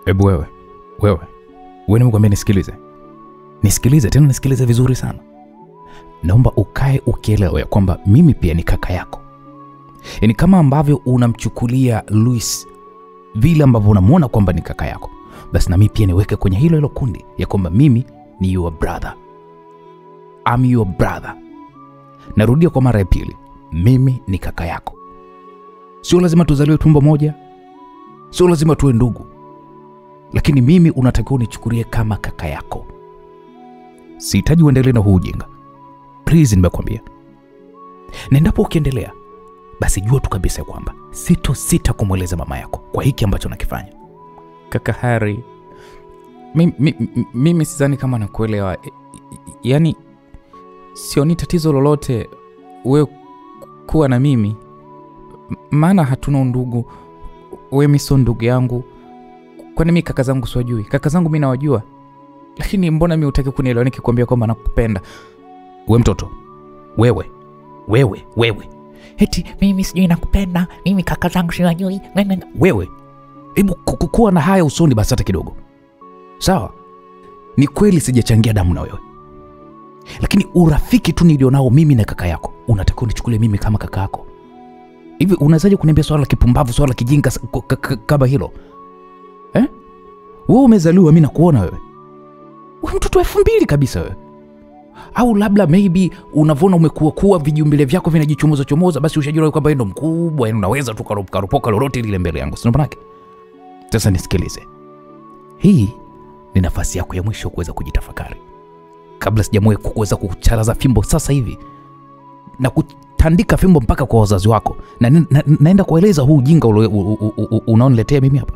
Ebu wewe nimekwambia nisikilize. Nisikilize tena, nisikilize vizuri sana. Naomba ukae ukielewa kwamba mimi pia ni kaka yako. Yaani kama ambavyo unamchukulia Luis vile ambavyo unamuona kwamba ni kaka yako, basi na mimi pia niweke kwenye hilo kundi ya kwamba mimi ni your brother. I'm your brother. Narudia kwa mara ya pili, mimi ni kaka yako. Sio lazima tuzaliwe tumbo moja, sio lazima tuwe ndugu, lakini mimi unatakiwa unichukulie kama kaka yako. Sihitaji uendelee na huu ujinga. Please, nimekwambia. Na endapo ukiendelea, basi jua tu kabisa kwamba sita kumweleza mama yako kwa hiki ambacho nakifanya. Kaka Harry, mimi sidhani kama nakuelewa. Yaani sioni tatizo lolote wewe kuwa na mimi, maana hatuna undugu. Wewe mimi sio ndugu yangu. Kwani mimi kaka zangu siwajui? Kaka zangu mimi nawajua. Lakini mbona mimi hutaki kunielewa nikikwambia kwamba nakupenda? Wewe mtoto, wewe eti mimi sijui nakupenda, mimi kaka zangu siwajui. Wewe hebu kuwa na haya usoni basi hata kidogo. Sawa? Ni kweli sijachangia damu na wewe, lakini urafiki tu nilionao mimi na kaka yako unatakiwa unichukulie mimi kama kaka yako. Hivi unawezaje kuniambia swala la kipumbavu, swala la kijinga kama hilo? Wewe umezaliwa mimi nakuona wewe. Wewe mtoto 2000 kabisa wewe. Au labda maybe unavona umekuwa vijumbile vyako vinajichomoza basi ushajua kwamba ndo mkubwa, yani unaweza tu karopoka lolote lile mbele yangu. Sio manake. Sasa nisikilize. Hii ni nafasi yako ya mwisho kuweza kujitafakari. Kabla sijamwe kuweza kucharaza fimbo sasa hivi na kutandika fimbo mpaka kwa wazazi wako, na naenda kueleza huu ujinga unaoniletea mimi hapa.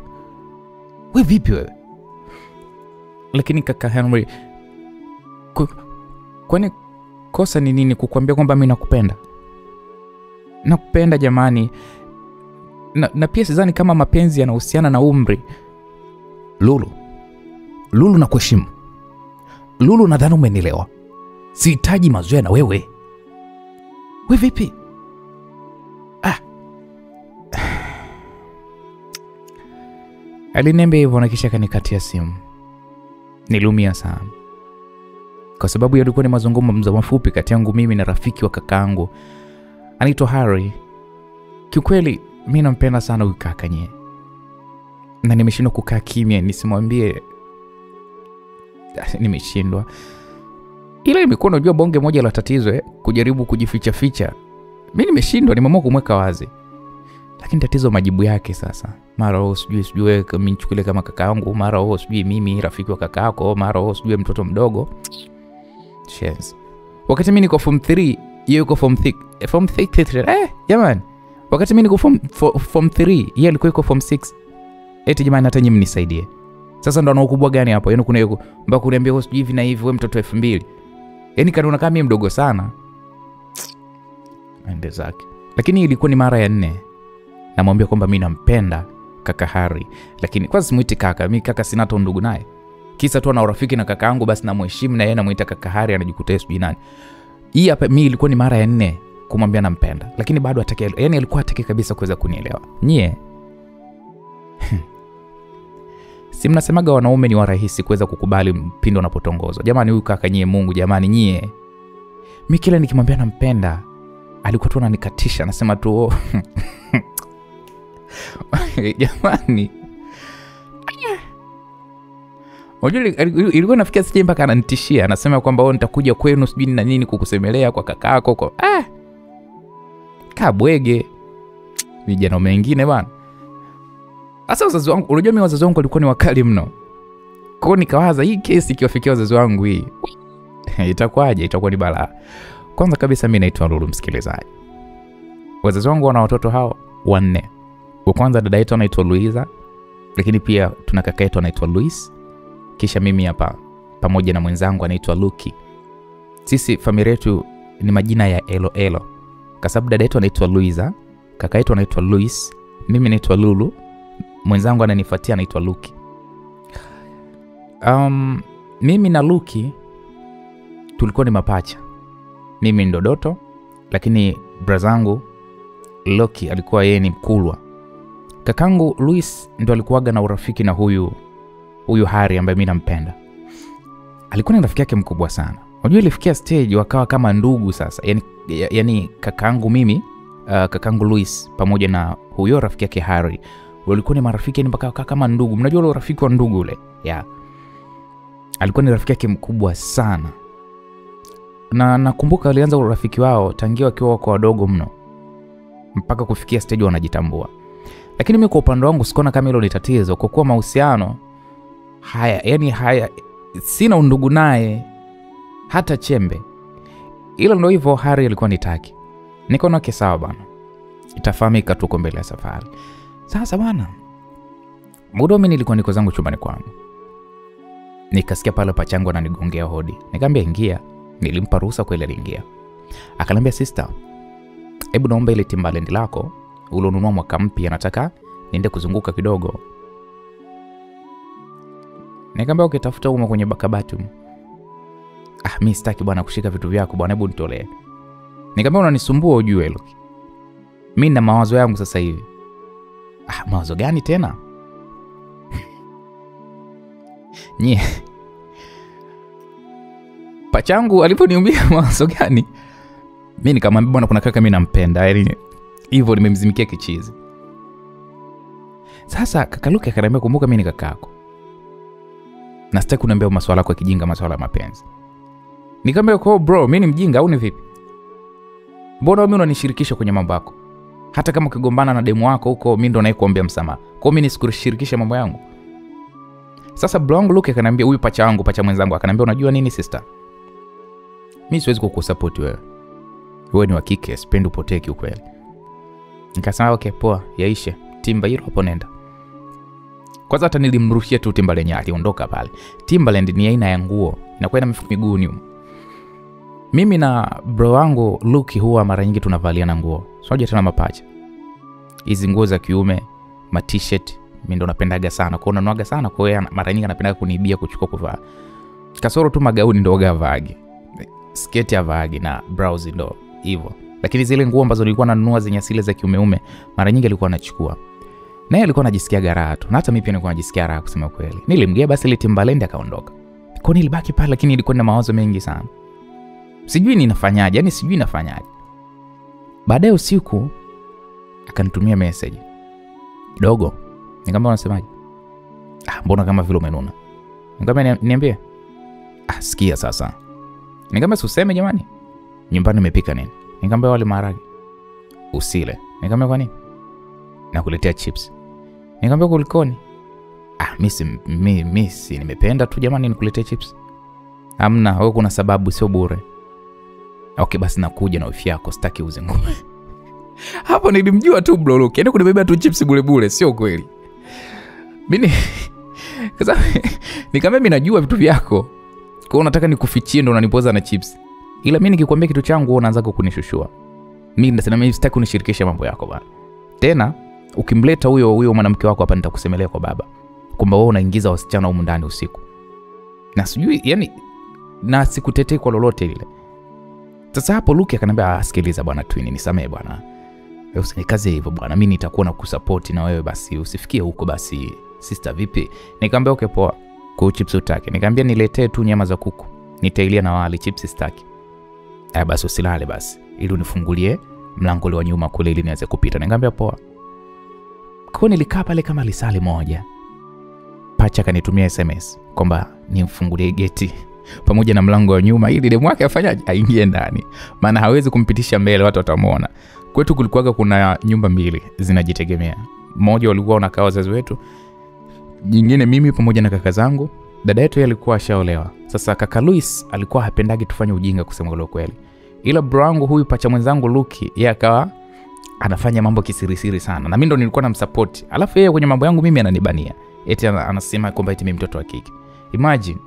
Wewe vipi wewe? Lakini kaka Henry, kwani kosa ni nini kukuambia kwamba mimi nakupenda? Nakupenda jamani. Na pia sidhani kama mapenzi yanahusiana na umri. Lulu na kuheshimu. Lulu, nadhani umenielewa. Sihitaji mazoea na wewe. Wewe vipi? Aliniambia hivyo na kisha kanikatia simu. Niliumia sana. Kwa sababu yalikuwa ni mazungumzo mafupi kati yangu mimi na rafiki wa kakaangu anaitwa Harry. Kiukweli mimi nampenda sana huyu kaka nye. Na nimeshindwa kukaa kimya nisimwambie. Nimeshindwa. Ila imekuwa unajua bonge moja la tatizo kujaribu kujificha. Mimi nimeshindwa, nimeamua kumweka wazi. Lakini tatizo majibu yake sasa. Mara sijui wewe mimi nichukulie kama kakaangu, mara sijui mimi rafiki wa kakaako, mara sijui mtoto mdogo. Chance. Wakati mimi niko form 3, yeye yuko form 6. Jamani. Wakati mimi niko form 3, yeye alikuwa yuko form 6. Eti jamani, hata nyinyi mnisaidie. Sasa ndo ana ukubwa gani hapo? Yaani kuna yuko mpaka kuniambia sijui hivi na hivi, wewe mtoto 2000. Yaani kanaona kama mimi mdogo sana. Aende zake. Lakini ilikuwa ni mara ya 4. Namwambia kwamba mimi nampenda kaka Harry, lakini kwanza simuiti kaka. Mimi kaka sina hata ndugu naye. Kisa tu ana urafiki na kaka yangu basi namheshimu na yeye anamuita kaka Harry, anajikuta sijui nani. Hii hapa mimi ilikuwa ni mara ya 4 kumwambia nampenda, lakini bado hataki, yani alikuwa hataki kabisa kuweza kunielewa. Nyie si mnasemaga wanaume ni warahisi kuweza kukubali pindi wanapotongozwa. Jamani, huyu kaka nyie, Mungu jamani nyie. Mimi kila nikimwambia nampenda alikuwa tu ananikatisha, anasema tu jamani. Unajua ilikuwa nafikia sije mpaka ananitishia, anasema kwamba wewe nitakuja kwenu sijui na nini kukusemelea kwa kakako kwa kabwege. Vijana wengine bwana. Sasa wazazi wangu, unajua mimi wazazi wangu walikuwa ni wakali mno. Kwa hiyo nikawaza hii kesi ikiwafikia wazazi wangu hii itakuwaje? Itakuwa ni balaa. Kwanza kabisa mimi naitwa Lulu, msikilizaji. Wazazi wangu wana watoto hao 4. Wa kwanza dada yetu anaitwa Luiza, lakini pia tuna kaka yetu anaitwa Luis. Kisha mimi hapa pamoja na mwenzangu anaitwa Luki. Sisi familia yetu ni majina ya Elo. Kwa sababu dada yetu anaitwa Luiza, kaka yetu anaitwa Luis, mimi naitwa Lulu, mwenzangu ananifuatia anaitwa Luki. Mimi na Luki tulikuwa ni mapacha. Mimi ndo Doto, lakini brazangu Luki alikuwa yeye ni Mkulwa. Kakangu Luis ndo alikuwaga na urafiki na huyu huyu Hari ambaye mimi nampenda. Alikuwa ni rafiki yake mkubwa sana. Unajua ilifikia stage wakawa kama ndugu sasa. Yani kakaangu mimi, kakaangu Louis pamoja na huyo rafiki yake Hari walikuwa ni marafiki, ni mpaka kama ndugu. Mnajua ule rafiki wa ndugu ule? Yeah. Alikuwa ni rafiki yake mkubwa sana. Na nakumbuka walianza urafiki wao tangia wakiwa wako wadogo mno mpaka kufikia stage wanajitambua. Lakini mimi kwa upande wangu sikuona kama hilo ni tatizo, kwa kuwa mahusiano haya sina undugu naye hata chembe. Ila ndio hivyo, Hari alikuwa nitaki. Nikaona sawa bana, itafahamika tu mbele ya safari. Sasa bana, muda mimi nilikuwa niko zangu chumbani kwangu, nikasikia pale pachangu ananigongea hodi. Nikamwambia ingia. Nilimpa ruhusa kweli, aliingia. Akaniambia sister, hebu naomba ile Timberland lako ulionunua mwaka mpya, nataka niende kuzunguka kidogo. Nikamwambia okay, tafuta huko kwenye kabati. Mimi sitaki bwana kushika vitu vyako bwana, hebu nitolee. Nikamwambia unanisumbua ujue hilo. Mimi na mawazo yangu sasa hivi. Mawazo gani tena? Nye. Pachangu aliponiambia mawazo gani, mimi nikamwambia bwana kuna kaka mimi nampenda. Yaani hivyo nimemzimikia kichizi. Sasa kaka Luke akaniambia kumbuka mimi ni kakako. Na sitaki kuniambia masuala yako ya kijinga, masuala ya mapenzi. Nikamwambia kwa bro, mimi ni mjinga au ni vipi? Mbona mimi unanishirikisha kwenye mambo yako? Hata kama ukigombana na demu wako huko, mimi ndo naikuombea msamaha. Kwa mimi nisikushirikishe mambo yangu. Sasa bro wangu Luke akaniambia huyu pacha mwenzangu akaniambia unajua nini sister? Mimi siwezi kukusupport wewe. Wewe ni wa kike, sipendi upotee kiukweli. Nikasema okay poa, yaishe. Timba hilo hapo nenda. Kwanza hata nilimrushia tu Timberland yenyewe, aliondoka pale. Timberland ni aina ya nguo, inakuwa ina mifuko miguuni. Mimi na bro wangu Luke huwa mara nyingi tunavaliana nguo. Sio tena mapacha. Hizi nguo za kiume, ma t-shirt, mimi ndo napendaga sana. Kwa unanuaga sana, kwa hiyo mara nyingi anapendaga kuniibia kuchukua kuvaa. Kasoro tu magauni ndo gavagi. Sketi ya vagi na blouse ndo hivyo. Lakini zile nguo ambazo nilikuwa nanunua zenye asili za kiumeume, mara nyingi alikuwa anachukua. Naye alikuwa anajisikia raha tu. Na hata mimi pia nilikuwa najisikia raha kusema kweli. Nilimgia basi ile Timberland akaondoka. Kwa nilibaki pale, lakini ilikuwa na mawazo mengi sana. Sijui ninafanyaje, yani sijui nafanyaje. Baadaye usiku akanitumia message. Dogo, nikamwambia unasemaje? Mbona kama vile umenuna? Nikamwambia niambie. Sikia sasa. Nikamwambia useme jamani. Nyumbani nimepika nini? Nikamwambia wale maharage. Usile. Nikamwambia kwa nini? Nakuletea chips. Nikamwambia kulikoni? Mimi nimependa tu jamani nikuletee chips. Hamna, wewe kuna sababu, sio bure. Okay basi nakuja na wifi yako, sitaki uzengu. Hapo nilimjua tu bro Luke. Yaani kunibebea tu chips bure, sio kweli. Mimi kaza nikamwambia mimi najua vitu vyako. Kwa hiyo unataka nikufichie ndo unanipoza na chips. Ila mimi nikikwambia kitu changu unaanza kukunishushua. Mimi nasema mimi sitaki kunishirikisha mambo yako bana. Tena ukimleta huyo mwanamke wako hapa nitakusemelea kwa baba. Kwamba wewe unaingiza wasichana huko ndani usiku. Na sijui yani na sikutetei kwa lolote lile. Sasa hapo Luke akaniambia sikiliza bwana Twin, nisamee bwana. Wewe usinikaze hivyo bwana. Mimi nitakuwa na kusupport na wewe basi usifikie huko basi. Sister vipi? Nikamwambia okay poa. Kwa chips utake. Nikamwambia niletee tu nyama za kuku. Nitailia na wali, chips sitaki. Basi usilale basi. Ili unifungulie mlango ule wa nyuma kule ili niweze kupita. Nikamwambia poa. Kwa nilikaa pale kama lisali moja. Pacha kanitumia SMS kwamba nimfungulie geti pamoja na mlango wa nyuma ili demu wake afanyaje aingie ndani. Maana hawezi kumpitisha mbele, watu watamuona. Kwetu kulikuwa kuna nyumba mbili zinajitegemea. Mmoja walikuwa wanakaa wazazi wetu, nyingine mimi pamoja na kaka zangu. Dada yetu alikuwa ashaolewa. Sasa kaka Louis alikuwa hapendagi tufanye ujinga kusema kweli. Ila bro wangu huyu pacha mwenzangu Luke, yeye akawa anafanya mambo kisirisiri sana. Na mimi ndo nilikuwa namsupport. Alafu yeye kwenye mambo yangu mimi ananibania. Eti anasema kwamba eti mimi mtoto wa kike. Imagine.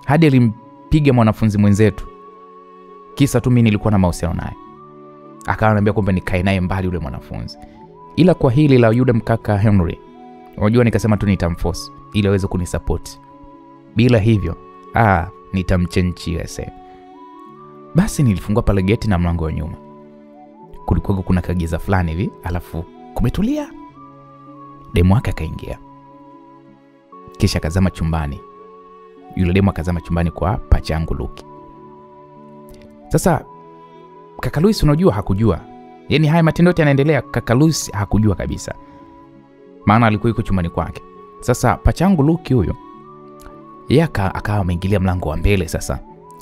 Hadi alimpiga mwanafunzi mwenzetu. Kisa tu mimi nilikuwa na mahusiano naye. Akawa ananiambia kwamba nikae naye mbali yule mwanafunzi. Ila kwa hili la yule mkaka Henry, unajua nikasema tu nitamforce ili aweze kunisupport. Bila hivyo, nitamchenchia sasa. Basi nilifungua pale geti na mlango wa nyuma. Kulikuwa kuna kagiza fulani hivi, alafu kumetulia. Demu wake akaingia. kisha akazama chumbani. Yule demu akazama chumbani kwa pacha yangu Luki. Sasa kaka Luis unajua hakujua. Yaani haya matendo yote yanaendelea, kaka Luis hakujua kabisa. Maana alikuwa yuko chumbani kwake. Sasa pacha yangu Luki huyo yeye akawa ameingilia mlango wa mbele sasa.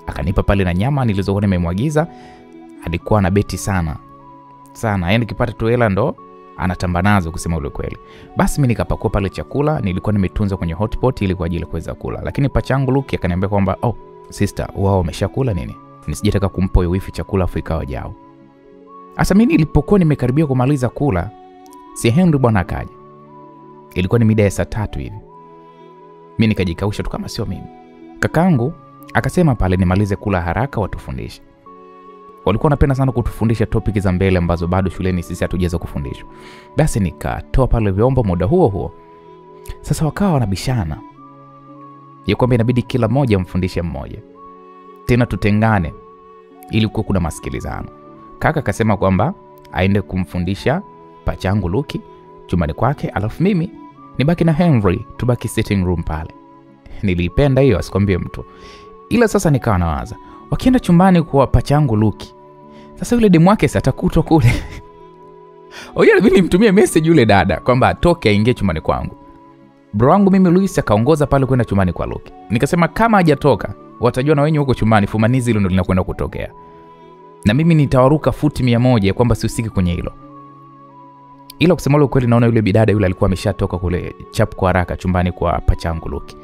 Akanipa pale na nyama nilizokuwa nimemwagiza. Alikuwa na beti sana. Yaani kipata tu hela ndo anatamba nazo kusema ule kweli. Basi mimi nikapakua pale chakula, nilikuwa nimetunza kwenye hotpot ili kwa ajili ya kuweza kula. Lakini pacha yangu Luki akaniambia kwamba, "Oh, sister, wao wameshakula nini? Nisijataka kumpa huyo wifi chakula afu ikawa jao." Sasa mimi nilipokuwa nimekaribia kumaliza kula, si Henry bwana akaja. Ilikuwa ni mida ya saa 3 hivi. Mimi nikajikausha tu kama sio mimi. Kakaangu akasema pale nimalize kula haraka watufundishe. Walikuwa wanapenda sana kutufundisha topic za mbele ambazo bado shuleni sisi hatujaweza kufundishwa. Basi nikatoa pale vyombo muda huo. Sasa wakawa wanabishana. Ya kwamba inabidi kila mmoja mfundishe mmoja. Tena tutengane ili kuwe kuna masikilizano. Kaka akasema kwamba aende kumfundisha pacha yangu Luki chumbani kwake, alafu mimi nibaki na Henry tubaki sitting room pale. Nilipenda hiyo asikwambie mtu. Ila sasa nikawa nawaza, wakienda chumbani kwa pacha yangu Luki, sasa yule demu wake atakutwa kule. Oya mimi nimtumie message yule dada kwamba atoke aingie chumbani kwangu. Bro wangu mimi Luis akaongoza pale kwenda chumbani kwa Luki. Nikasema kama hajatoka watajua na wenyewe huko chumbani fumanizi hilo ndio linakwenda kutokea. Na mimi nitawaruka futi 100 kwamba sihusiki kwenye hilo. Ila kusema leo kweli naona yule bidada yule alikuwa ameshatoka kule chap kwa haraka chumbani kwa pacha yangu Luki.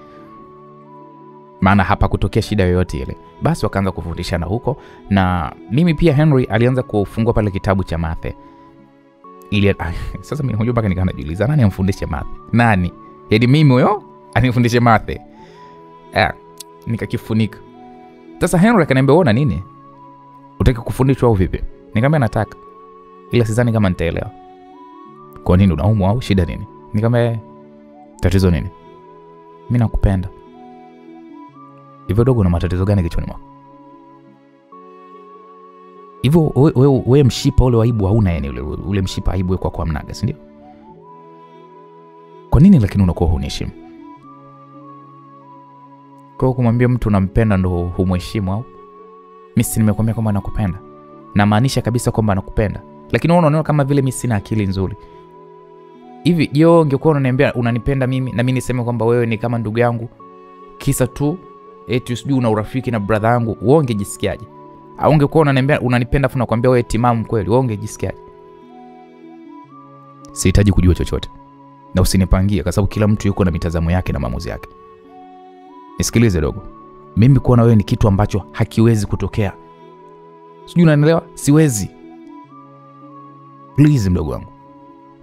Maana hapa kutokea shida yoyote ile. Basi wakaanza kufundishana huko na mimi pia Henry alianza kufungua pale kitabu cha mathe. Ili sasa mimi unajua mpaka nikaanza kujiuliza nani amfundishe mathe? Nani? Yaani mimi huyo anifundishe mathe. Nikakifunika. Sasa Henry akaniambia uona nini? Unataka kufundishwa au vipi? Nikamwambia nataka. Ila sidhani kama nitaelewa. Kwa nini unaumwa au shida nini? Nikamwambia tatizo nini? Mimi nakupenda. Hivyo dogo na matatizo gani kichwani mwako? Hivyo wewe mshipa ule waibu hauna yani ule mshipa aibu kwa mnaga, si ndio? Kwa nini lakini unakuwa huniheshimu? Kwa kumwambia mtu unampenda ndo humheshimu au? Mimi si nimekwambia kwamba nakupenda. Na maanisha kabisa kwamba nakupenda. Lakini wewe unaona kama vile mimi sina akili nzuri. Hivi yo ungekuwa unaniambia unanipenda mimi na mimi niseme kwamba wewe ni kama ndugu yangu kisa tu eti usijui una urafiki na brother yangu, wewe ungejisikiaje? Au ungekuwa unaniambia unanipenda afu nakwambia wewe timamu kweli, wewe ungejisikiaje? Sihitaji kujua chochote. Na usinipangie kwa sababu kila mtu yuko na mitazamo yake na maamuzi yake. Nisikilize dogo. Mimi kuwa na wewe ni kitu ambacho hakiwezi kutokea. Sijui unanielewa? Siwezi. Please mdogo wangu.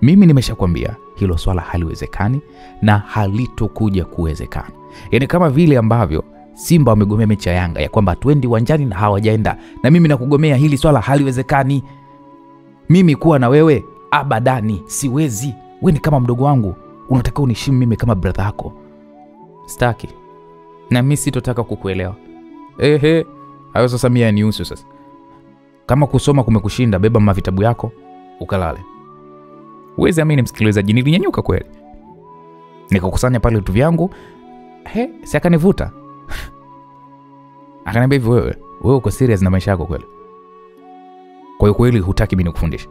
Mimi nimeshakwambia hilo swala haliwezekani na halitokuja kuwezekana. Yaani kama vile ambavyo Simba wamegomea mechi ya Yanga ya kwamba twende uwanjani na hawajaenda, na mimi nakugomea hili swala haliwezekani. Mimi kuwa na wewe abadani siwezi. Wewe ni kama mdogo wangu, unataka uniheshimu mimi kama brother yako. Sitaki. Na mimi sitotaka kukuelewa. Hayo sasa mimi niusu sasa. Kama kusoma kumekushinda, beba mavitabu yako ukalale. Uwezi amini msikilizaji, nilinyanyuka kweli. Nikakusanya pale vitu vyangu. Si akanivuta. Akaniambia hivi wewe uko serious na maisha yako kweli? Kwa hiyo kweli hutaki mimi nikufundishe?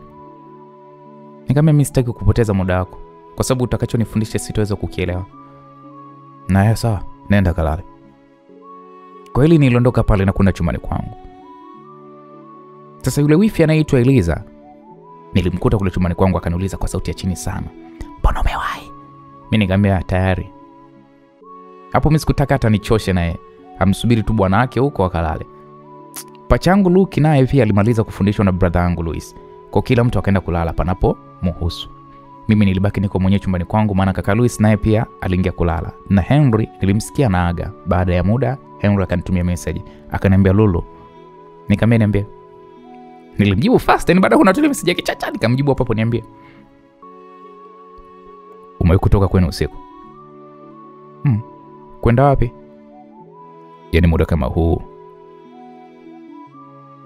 Nikamwambia mimi sitaki kupoteza muda wako kwa sababu utakachonifundisha sitaweza kukielewa. Na sawa, nenda kalale. Kweli niliondoka pale na kwenda chumbani kwangu. Sasa yule wifi anaitwa Eliza nilimkuta kule chumbani kwangu akaniuliza kwa sauti ya chini sana, "Mbona umewahi?" Mimi nikamwambia tayari. Hapo mimi sikutaka hata nichoshe naye. Amsubiri tu bwana wake huko akalale. Pacha yangu Luki naye pia alimaliza kufundishwa na brother yangu Luis. Kwa kila mtu akaenda kulala panapo muhusu. Mimi nilibaki niko mwenyewe chumbani kwangu maana kaka Luis naye pia aliingia kulala. Na Henry nilimsikia naaga. Baada ya muda Henry akanitumia message. Akaniambia Lulu. Nikamwambia nilimjibu fast, yani baada kuna tule message yake chacha nikamjibu hapo hapo niambie. Umewahi kutoka kwenu usiku? Kwenda wapi? Yaani muda kama huu.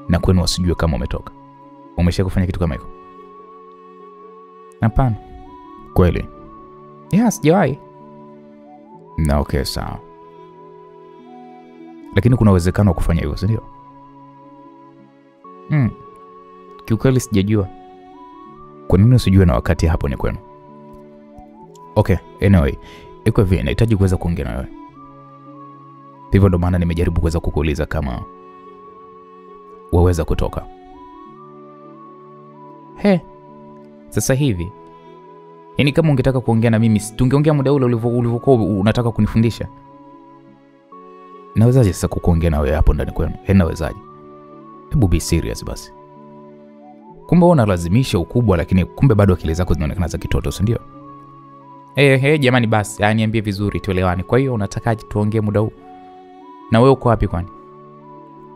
Na kwenu wasijue kama umetoka. Umesha kufanya kitu kama hiko? Hapana. Kweli? Sijawahi. Na okay, sawa. Lakini kuna uwezekano wa kufanya hivyo, si ndio? Kiukweli sijajua. Kwa nini usijue na wakati hapo ni kwenu? Okay, anyway, iko hivi, nahitaji kuweza kuongea na wewe. Hivyo ndo maana nimejaribu kuweza kukuuliza kama waweza kutoka. Sasa hivi. Yaani kama ungetaka kuongea na mimi, tungeongea muda ule ulivyokuwa unataka kunifundisha. Nawezaje sasa kukuongea na wewe hapo ndani kwenu? Nawezaje? Hebu be serious basi. Kumbe unalazimisha ukubwa, lakini kumbe bado akili zako zinaonekana za kitoto, si ndio? Jamani basi, niambie vizuri tuelewane. Kwa hiyo unatakaje tuongee muda huu? Na wewe uko wapi kwani?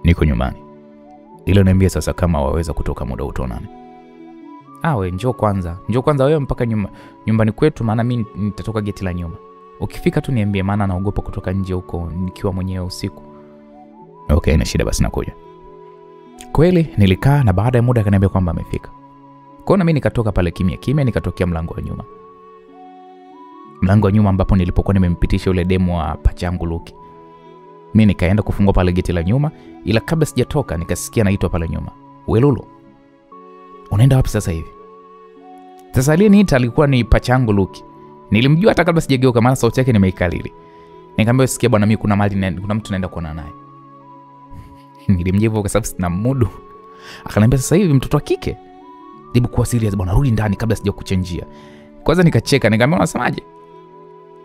Niko nyumbani. Ila niambie sasa kama waweza kutoka muda huu tuonane. Wewe njoo kwanza wewe mpaka nyumbani kwetu, maana mimi nitatoka geti la nyuma. Ukifika tu niambie, maana naogopa kutoka nje huko nikiwa mwenyewe usiku. Okay, na shida basi nakuja. Kweli nilikaa na baada ya muda akaniambia kwamba amefika. Kwa hiyo mimi nikatoka pale kimya nikatokea mlango wa nyuma. Mlango wa nyuma ambapo nilipokuwa nimempitisha yule demo wa pachangu Luki. Mimi nikaenda kufungua pale geti la nyuma, ila kabla sijatoka nikasikia naitwa pale nyuma. "Wewe Lulu, unaenda wapi sasa hivi?" Sasa aliyeniita alikuwa ni pachangu Luki. Nilimjua hata kabla sijageuka, maana sauti yake nimeikalili. Nikamwambia, "Sikia bwana, mimi kuna mtu naenda kuona naye." Nilimjibu kwa sababu sina mudu. Akaniambia, "Sasa hivi mtoto wa kike? Hebu kuwa serious bwana, rudi ndani kabla sija kuchenjia." Kwanza nikacheka, nikamwambia, "Unasemaje?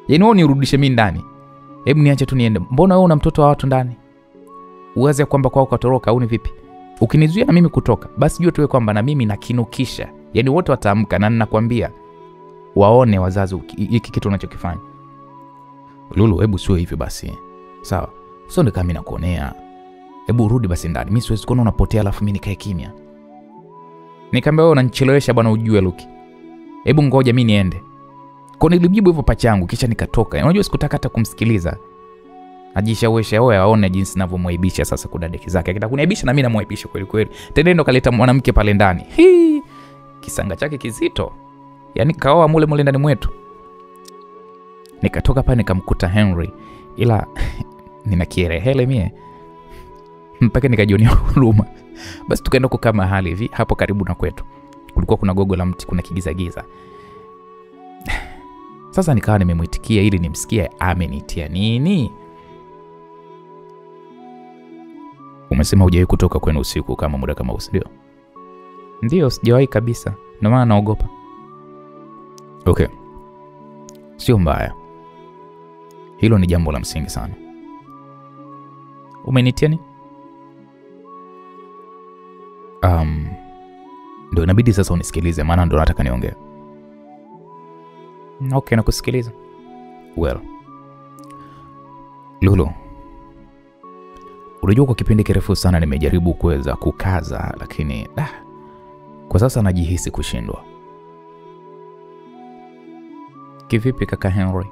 Yaani wewe unirudishe mimi ndani? Hebu niache tu niende. Mbona wewe una mtoto wa watu ndani? Uwaze kwamba kwao katoroka au ni vipi? Ukinizuia na mimi kutoka, basi jua tuwe kwamba na mimi nakinukisha. Yaani wote wataamka na ninakwambia waone wazazi hiki kitu unachokifanya." "Lulu, hebu sio hivi basi. Sawa? Sio ndo kama mimi nakuonea. Hebu rudi basi ndani. Mimi siwezi kuona unapotea alafu mimi nikae kimya." Nikamwambia, "Wewe unanichelewesha bwana, ujue Luki. Hebu ngoja mimi niende." Kwa nilimjibu hivyo pachangu kisha nikatoka. Unajua sikutaka hata kumsikiliza. Ajishawesha wewe aone jinsi ninavyomwaibisha sasa kudadeki zake. Akitaka kuniaibisha na mimi namwaibisha kweli kweli. Tena ndo kaleta mwanamke pale ndani. Kisanga chake kizito. Yaani kaoa mule ndani mwetu. Nikatoka pale nikamkuta Henry. Ila nina kierehele mie. Mpaka nikajionea huruma. Basi tukaenda kukaa mahali hivi hapo karibu na kwetu. Kulikuwa kuna gogo la mti, kuna kigiza. Sasa nikawa nimemwitikia ili nimsikie amenitia nini. "Umesema hujawahi kutoka kwenu usiku kama muda kama huu, ndio?" "Ndio, sijawahi kabisa. Ndio maana naogopa." "Okay. Sio mbaya. Hilo ni jambo la msingi sana." "Umenitia nini?" Ndio inabidi sasa unisikilize, maana ndio nataka niongee." "Okay, nakusikiliza." "Well, Lulu, unajua kwa kipindi kirefu sana nimejaribu kuweza kukaza, lakini kwa sasa najihisi kushindwa." "Kivipi kaka Henry?"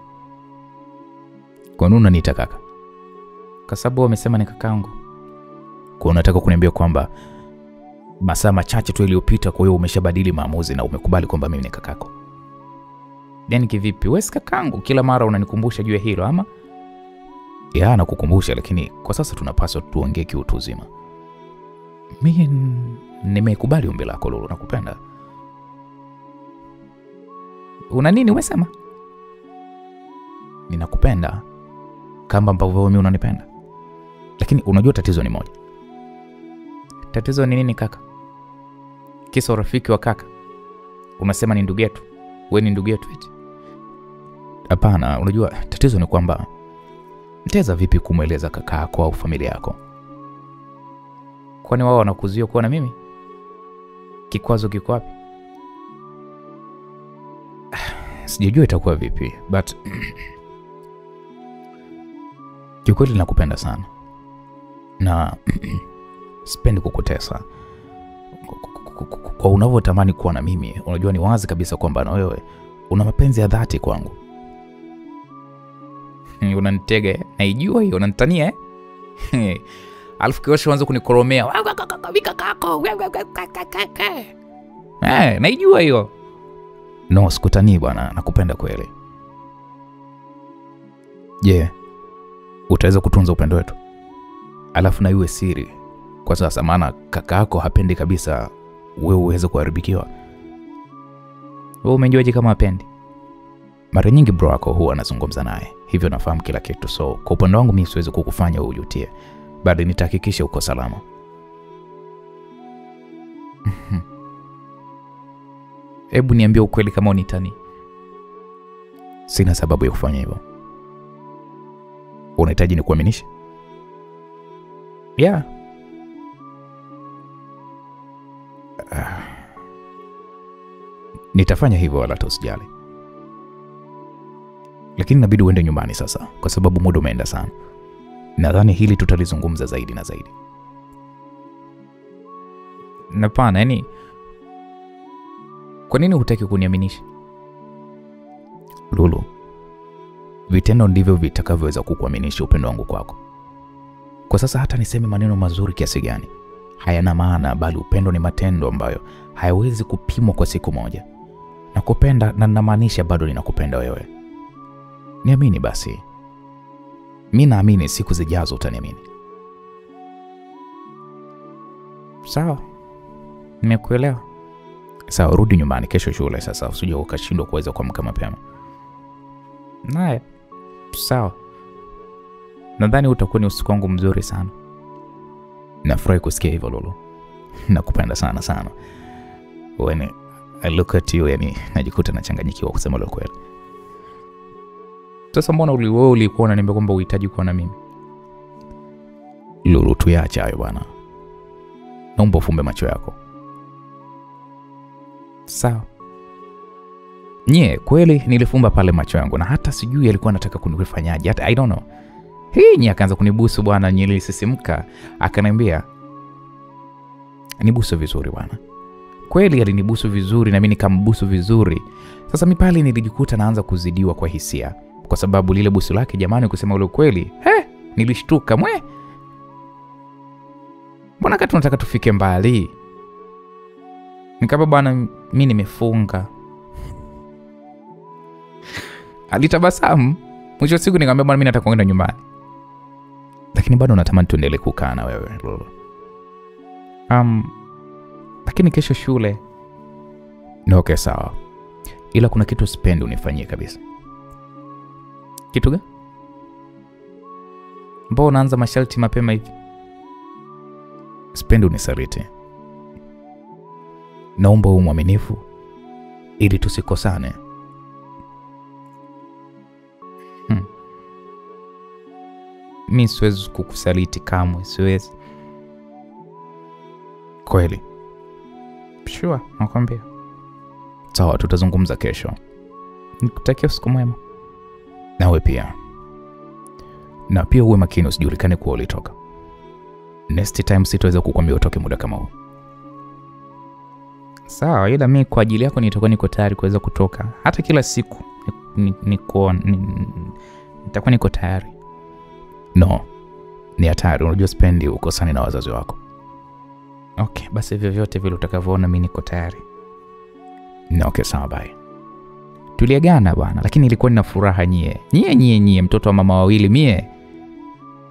"Kwa nini unaniita kaka?" "Kwa sababu wamesema ni kakaangu." "Kwa unataka kuniambia kwamba masaa machache tu iliyopita kwa hiyo umeshabadili maamuzi na umekubali kwamba mimi ni kakako?" "Yaani kivipi? Wewe si kakaangu, kila mara unanikumbusha juu ya hilo ama?" "Ya, nakukumbusha, lakini kwa sasa tunapaswa tuongee kiutu uzima. Mimi nimekubali ombi lako Lulu, nakupenda." "Una nini umesema?" "Ninakupenda kama ambavyo wewe unanipenda. Lakini unajua tatizo ni moja." "Tatizo ni nini kaka?" "Kisa rafiki wa kaka. Unasema ni ndugu yetu. Wewe ni ndugu yetu eti?" "Hapana, unajua tatizo ni kwamba nitaweza vipi kumweleza kaka yako au familia yako?" "Kwani wao wanakuzuia kuwa na mimi? Kikwazo kiko wapi?" "Sijajua itakuwa vipi, but kiukweli nakupenda sana. Na sipendi kukutesa. Kwa unavyotamani kuwa na mimi, unajua ni wazi kabisa kwamba na wewe una mapenzi ya dhati kwangu." "Unanitega, naijua hiyo, unanitania alafu kesho uanze kunikoromea. Naijua hiyo." "No, sikutanii bwana, nakupenda kweli." Je, utaweza kutunza upendo wetu? Alafu na iwe siri kwa sasa, maana kaka yako hapendi kabisa wewe uweze kuharibikiwa. Wewe umejuaje kama hapendi? Mara nyingi bro wako huwa anazungumza naye, hivyo nafahamu kila kitu. So kwa upande wangu mimi siwezi kukufanya ujutie, bali nitahakikisha uko salama. Hebu niambie ukweli kama unitani. Sina sababu ya kufanya hivyo. Unahitaji nikuaminishe? Yeah. Nitafanya hivyo, wala usijali. Lakini inabidi uende nyumbani sasa, kwa sababu muda umeenda sana. Nadhani hili tutalizungumza zaidi na zaidi. Hapana, yani kwa nini hutaki kuniaminisha? Lulu, vitendo ndivyo vitakavyoweza kukuaminisha upendo wangu kwako. Kwa sasa hata niseme maneno mazuri kiasi gani, hayana maana, bali upendo ni matendo ambayo hayawezi kupimwa kwa siku moja. Nakupenda na ninamaanisha bado ninakupenda wewe. Niamini basi. Mimi naamini siku zijazo utaniamini. Sawa. Nimekuelewa. Sawa, rudi nyumbani, kesho shule sasa, usije ukashindwa kuweza kuamka mapema. Nae. Sawa. Nadhani utakuwa ni usiku wangu mzuri sana. Nafurahi kusikia hivyo Lulu. Nakupenda sana sana. When I look at you, yani najikuta nachanganyikiwa kusema la kweli. Sasa mbona wewe ulikuwa unaniambia kwamba uhitaji kuwa na mimi? Lulu, tuyaache hayo bwana. Naomba ufumbe macho yako. Sawa. Kweli nilifumba pale macho yangu na hata sijui alikuwa anataka kunifanyaje. Hata I don't know. Akaanza kunibusu bwana, nilisisimka, akaniambia nibusu vizuri bwana. Kweli alinibusu vizuri na mimi nikambusu vizuri. Sasa mimi pale nilijikuta naanza kuzidiwa kwa hisia, kwa sababu lile busu lake jamani, kusema ule kweli, nilishtuka mbona kati tunataka tufike mbali. Nikaba bwana, mimi nimefunga. Alitabasamu. Mwisho siku nikamwambia bwana, mimi nataka kwenda nyumbani. Lakini bado natamani tuendelee kukaa na wewe Lulu. Lakini kesho shule. Okay, sawa. Ila kuna kitu sipendi unifanyie kabisa. Kitu gani? Mbona unaanza masharti mapema hivi? Sipendi unisaliti. Naomba uwe mwaminifu ili tusikosane. Mimi siwezi kukusaliti kamwe, siwezi. Kweli? Sure, nakwambia. Sawa, tutazungumza kesho. Nikutakia usiku mwema. Nawe pia. Na pia uwe makini usijulikane kuwa ulitoka. Next time sitaweza kukuambia utoke muda kama huu. Sawa, ila mimi kwa ajili yako niko tayari kuweza kutoka. Hata kila siku nitakuwa niko tayari. No. Ni hatari, unajua sipendi ukosane na wazazi wako. Okay, basi vyovyote vile utakavyoona mimi niko tayari. Okay, sawa, bye. Tuliagana bwana, lakini ilikuwa nina furaha nyie mtoto wa mama wawili mie.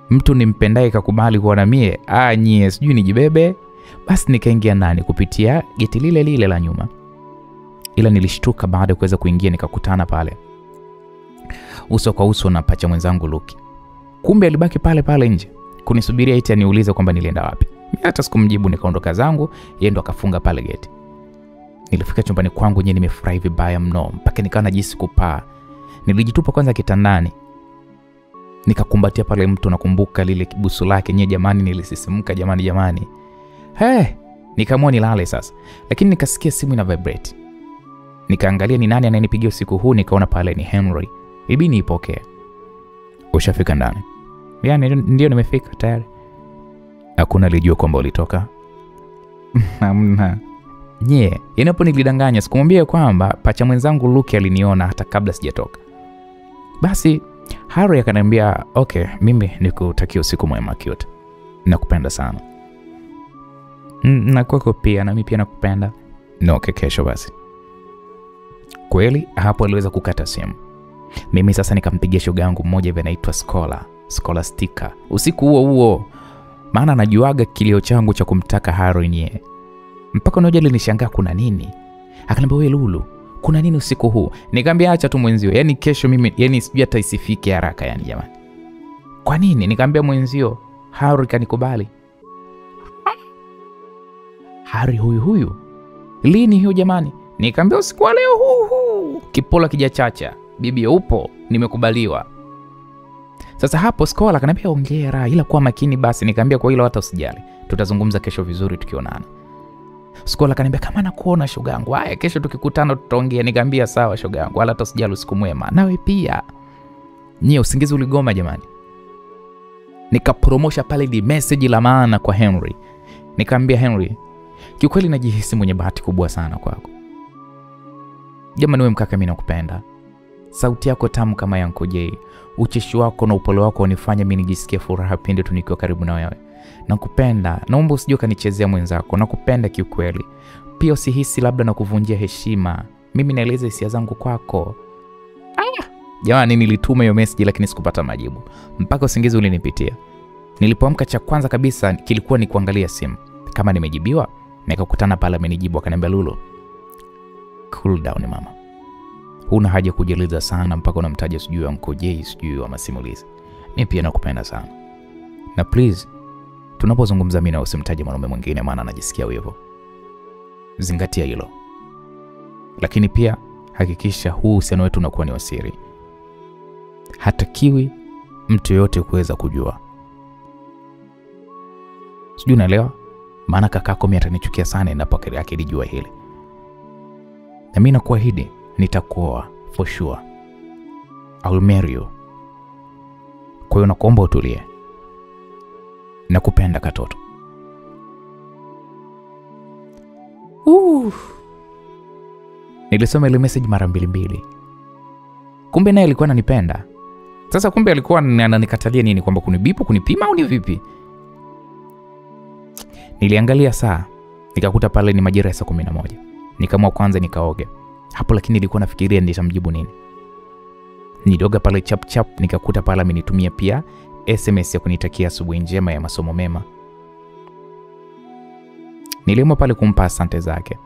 Mtu nimpendaye kakubali kuwa na mie. Nyie sijui nijibebe. Basi nikaingia ndani kupitia geti lile la nyuma. Ila nilishtuka baada ya kuweza kuingia, nikakutana pale uso kwa uso na pacha mwenzangu Luki. Kumbe alibaki pale nje kunisubiria eti aniulize kwamba nilienda wapi. Mimi hata sikumjibu, nikaondoka zangu, yeye ndo akafunga pale geti. Nilifika chumbani kwangu nyenye nimefurahi vibaya mno, mpaka nikawa najisi kupaa. Nilijitupa kwanza kitandani, nikakumbatia pale mtu, nakumbuka lile kibusu lake nyenye jamani, nilisisimka jamani. Nikaamua nilale sasa, lakini nikasikia simu ina vibrate. Nikaangalia ni nani anayenipigia usiku huu, nikaona pale ni Henry. Bibi niipokea. Ushafika ndani? Ndio nimefika tayari. Hakuna alijua kwamba ulitoka? Hamna. Inapo nilidanganya, sikumwambia kwamba pacha mwenzangu Luki aliniona hata kabla sijatoka. Basi Harry akaniambia, okay, mimi nikutakia usiku mwema cute. Nakupenda sana. Na kwako pia, na mimi pia nakupenda. Okay, kesho basi. Kweli hapo aliweza kukata simu. Mimi sasa nikampigia shoga yangu mmoja hivi anaitwa Scholastica usiku huo, maana najuaga kilio changu cha kumtaka Heroin yeye. Mpaka unaoja nilishangaa kuna nini. Akaniambia wewe Lulu, kuna nini usiku huu? Nikamwambia acha tu mwenzio, yani kesho mimi yani sijui hata isifike haraka yani jamani. Kwa nini? Nikamwambia mwenzio Harry kanikubali. Harry huyu lini hiyo jamani? Nikamwambia usiku wa leo huu. Kipola kijachacha, bibi upo, nimekubaliwa. Sasa hapo Scholar akaniambia ongera, ila kuwa makini basi. Nikamwambia kwa hilo hata usijali, tutazungumza kesho vizuri tukionana. Scholar akaniambia kama nakuona shoga yangu, haya kesho tukikutana tutaongea. Nikamwambia sawa shoga yangu, wala hata usijali, usiku mwema. Nawe pia. Nyie usingizi uligoma jamani. Nikapromosha pale di message la maana kwa Henry. Nikamwambia Henry, kiukweli najihisi mwenye bahati kubwa sana kwako. Jamani wewe mkaka mimi nakupenda. Sauti yako tamu kama ya Uncle Jay. Ucheshi wako na upole wako unifanya mimi nijisikie furaha pindi tu nikiwa karibu na wewe. Nakupenda. Naomba usije kanichezea mwenzako. Nakupenda kiukweli. Pia usihisi labda na kuvunjia heshima. Mimi naeleza hisia zangu kwako. Jamani nilituma hiyo message lakini sikupata majibu. Mpaka usingizi ulinipitia. Nilipoamka cha kwanza kabisa kilikuwa ni kuangalia simu kama nimejibiwa. Nikakutana pale amenijibu akaniambia Lulu, cool down mama. Huna haja kujieleza sana mpaka unamtaja sijui Uncle Jay sijui wa masimulizi. Mimi pia nakupenda sana. Na please tunapozungumza mimi na usimtaje mwanaume mwingine maana anajisikia hivyo. Zingatia hilo. Lakini pia hakikisha huu uhusiano wetu unakuwa ni wa siri. Hatakiwi mtu yote kuweza kujua. Sijui unaelewa? Maana kakako mimi atanichukia sana endapo akilijua hili. Na mimi nakuahidi nitakuoa for sure. I'll marry you. Kwa hiyo nakuomba utulie. Nakupenda katoto. Nilisoma ile message mara mbili. Kumbe naye alikuwa ananipenda. Sasa kumbe alikuwa ananikatalia nini, kwamba kunibipu, kunipima au ni vipi? Niliangalia saa, nikakuta pale ni majira ya saa 11. Nikaamua kwanza nikaoge. Hapo lakini nilikuwa nafikiria nitamjibu nini. Nilioga pale chap nikakuta pale amenitumia pia SMS ya kunitakia asubuhi njema ya masomo mema. Niliamua pale kumpa asante zake.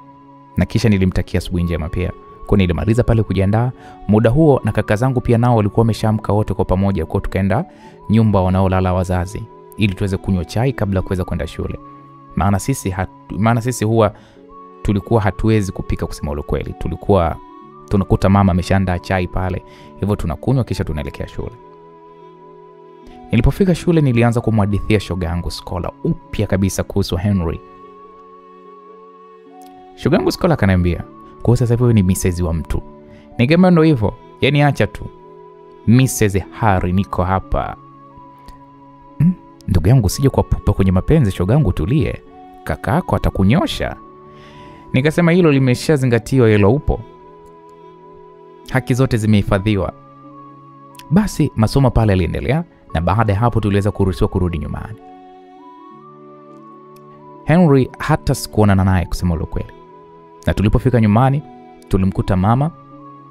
Na kisha nilimtakia asubuhi njema pia. Kwa nilimaliza pale kujiandaa. Muda huo na kaka zangu pia nao walikuwa wameshaamka wote kwa pamoja, kwa tukaenda nyumba wanaolala wazazi ili tuweze kunywa chai kabla kuweza kwenda shule. Maana sisi huwa tulikuwa hatuwezi kupika kusema ule kweli. Tulikuwa tunakuta mama ameshaandaa chai pale, hivyo tunakunywa kisha tunaelekea shule. Nilipofika shule nilianza kumhadithia shoga yangu Scholar upya kabisa kuhusu Henry. Shoga yangu Scholar akaniambia, "Kwa sasa hivi ni Mrs. wa mtu." Nikamwambia ndio hivyo, yani acha tu. Mrs. Harry niko hapa. Ndugu yangu usije kwa pupa kwenye mapenzi, shoga yangu tulie. Kaka yako atakunyosha. Nikasema hilo limeshazingatiwa, hilo upo. Haki zote zimehifadhiwa. Basi masomo pale yaliendelea na baada ya hapo tuliweza kuruhusiwa kurudi nyumbani. Henry hata sikuonana naye kusema ukweli. Na tulipofika nyumbani tulimkuta mama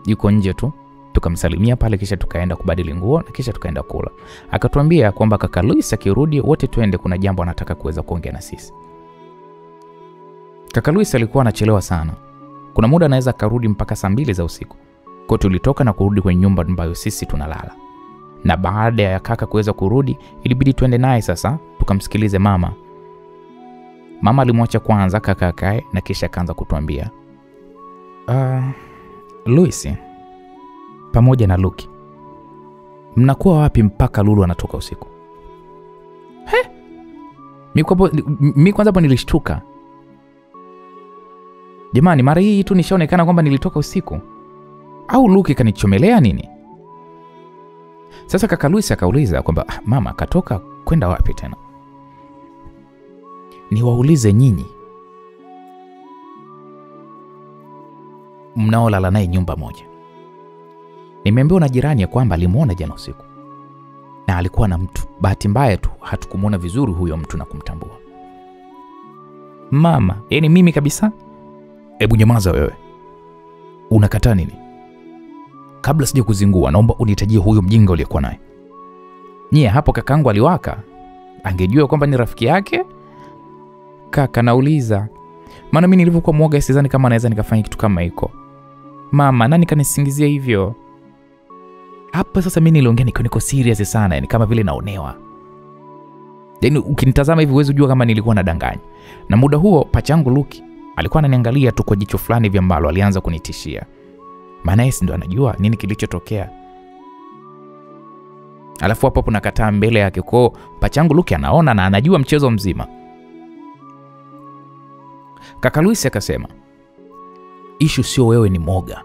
yuko nje tu, tukamsalimia pale kisha tukaenda kubadili nguo na kisha tukaenda kula. Akatuambia kwamba kaka Luis akirudi wote twende, kuna jambo anataka kuweza kuongea na sisi. Kaka Luis alikuwa anachelewa sana. Kuna muda anaweza karudi mpaka saa 2 za usiku. Kwa tulitoka na kurudi kwenye nyumba ambayo sisi tunalala. Na baada ya kaka kuweza kurudi, ilibidi tuende naye sasa tukamsikilize mama. Mama alimwacha kwanza kaka akae na kisha akaanza kutuambia, Luis pamoja na Luki, mnakuwa wapi mpaka Lulu anatoka usiku? Mimi kwanza hapo nilishtuka. Jamani, mara hii tu nishaonekana kwamba nilitoka usiku au Luki kanichomelea nini? Sasa kaka Luis akauliza kwamba mama katoka kwenda wapi tena? Niwaulize nyinyi, mnaolala naye nyumba moja. Nimeambiwa na jirani ya kwamba alimuona jana usiku. Na alikuwa na mtu. Bahati mbaya tu hatukumuona vizuri huyo mtu na kumtambua. Mama, yani mimi kabisa? Hebu nyamaza wewe. Unakataa nini? kabla sija kuzingua, naomba unitajie huyo mjinga uliyekuwa naye. Nyie hapo kakangu aliwaka. Angejua kwamba ni rafiki yake? Kaka nauliza. Maana mimi nilivyokuwa mwoga sidhani kama naweza nikafanya kitu kama hiko. Mama, nani kanisingizia hivyo? Hapa sasa mimi niliongea niko serious sana, yani kama vile naonewa. Yaani ukinitazama hivi huwezi kujua kama nilikuwa nadanganya. Na muda huo pachangu Luki alikuwa ananiangalia tu kwa jicho fulani vya mbalo, alianza kunitishia. Maana yeye ndo anajua nini kilichotokea. Alafu hapo nakataa mbele yake, kwa pachangu Luki anaona na anajua mchezo mzima. Kaka Luis akasema, "Issue sio wewe ni Moga.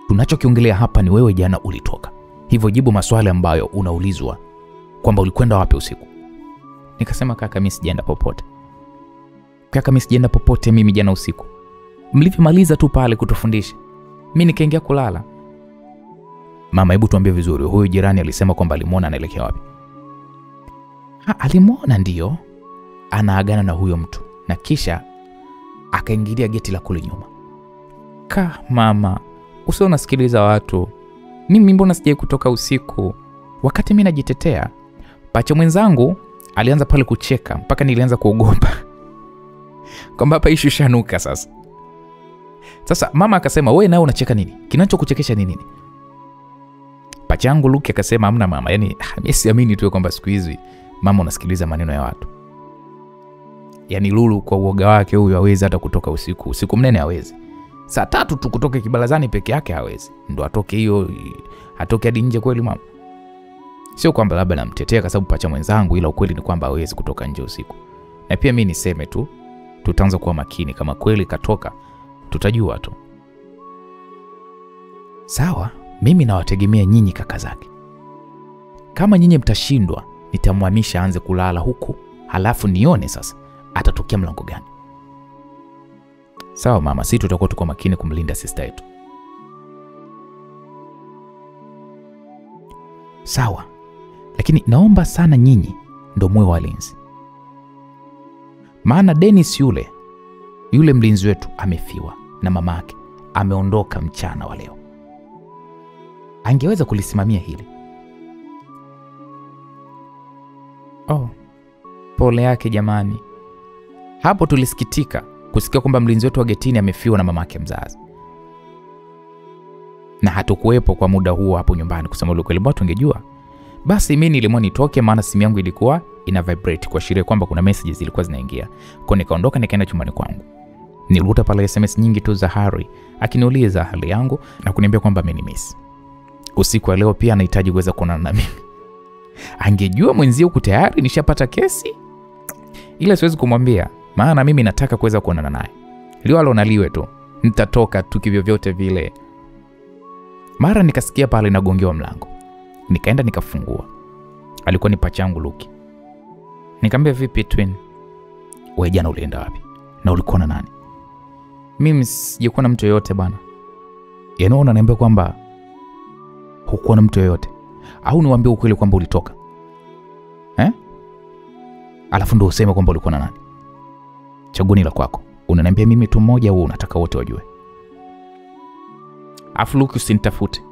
Tunachokiongelea hapa ni wewe jana ulitoka. Hivyo jibu maswali ambayo unaulizwa kwamba ulikwenda wapi usiku." Nikasema, "Kaka, mimi sijaenda popote." "Kaka, mimi sijaenda popote mimi jana usiku. Mlipomaliza tu pale kutufundisha, mimi nikaingia kulala." "Mama, hebu tuambie vizuri, huyo jirani alisema kwamba alimuona anaelekea wapi?" "Alimuona ndio. Anaagana na huyo mtu na kisha akaingilia geti la kule nyuma." Mama, usio unasikiliza watu. Mimi mbona sijai kutoka usiku? Wakati mimi najitetea, pacha mwenzangu alianza pale kucheka mpaka nilianza kuogopa. Kwamba hapa issue shanuka sasa. Sasa mama akasema, "Wewe nao unacheka nini? Kinachokuchekesha ni nini?" Pachangu Luki akasema, "Hamna mama, yani mimi siamini tu kwamba siku hizi mama unasikiliza maneno ya watu." Yani Lulu kwa uoga wake huyu hawezi hata kutoka usiku. Usiku mnene hawezi. Saa 3 tu kutoka kibalazani peke yake hawezi. Ndo atoke hiyo, atoke hadi nje kweli mama. Sio kwamba labda namtetea kwa sababu pacha mwenzangu, ila ukweli ni kwamba hawezi kutoka nje usiku. Na pia mimi niseme tu, tutaanza kuwa makini, kama kweli katoka tutajua tu. Sawa, mimi nawategemea nyinyi kaka zake. Kama nyinyi mtashindwa, nitamhamisha aanze kulala huku, halafu nione sasa atatokea mlango gani. Sawa mama, sisi tutakuwa tuko makini kumlinda sister yetu. Sawa. Lakini naomba sana nyinyi ndio mwe walinzi. Maana Dennis yule mlinzi wetu amefiwa na mamake ameondoka mchana wa leo. Angeweza kulisimamia hili. Pole yake jamani. Hapo tulisikitika kusikia kwamba mlinzi wetu wa getini amefiwa na mamake mzazi. Na hatukuwepo kwa muda huo hapo nyumbani, kusema ukweli bado tungejua. Basi mimi nilimwona nitoke, maana simu yangu ilikuwa ina vibrate kuashiria kwamba kuna messages zilikuwa zinaingia. Kwa nikaondoka nikaenda chumbani kwangu. Niliruta pale SMS nyingi tu za Harry akiniuliza hali yangu na kuniambia kwamba amenimiss. Usiku wa leo pia anahitaji kuweza kuonana na mimi. Angejua mwenzio huko tayari nishapata kesi. Ila siwezi kumwambia, maana mimi nataka kuweza kuonana naye. Liwalo naliwe tu. Nitatoka tu kivyo vyote vile. Mara nikasikia pale nagongewa mlango. Nikaenda nikafungua. Alikuwa ni pachangu Luki. Nikamwambia, "Vipi twin? Wewe jana ulienda wapi? Na ulikuwa na nani?" "Mimi sijakuwa na mtu yoyote bana." "Yaani unaniambia kwamba hukuwa na mtu yoyote? Au niwaambie ukweli kwamba ulitoka?" Alafu ndo useme kwamba ulikuwa na nani? Chaguni la kwako. Unaniambia mimi tu mmoja au unataka wote wajue? Afu Luki, usinitafute.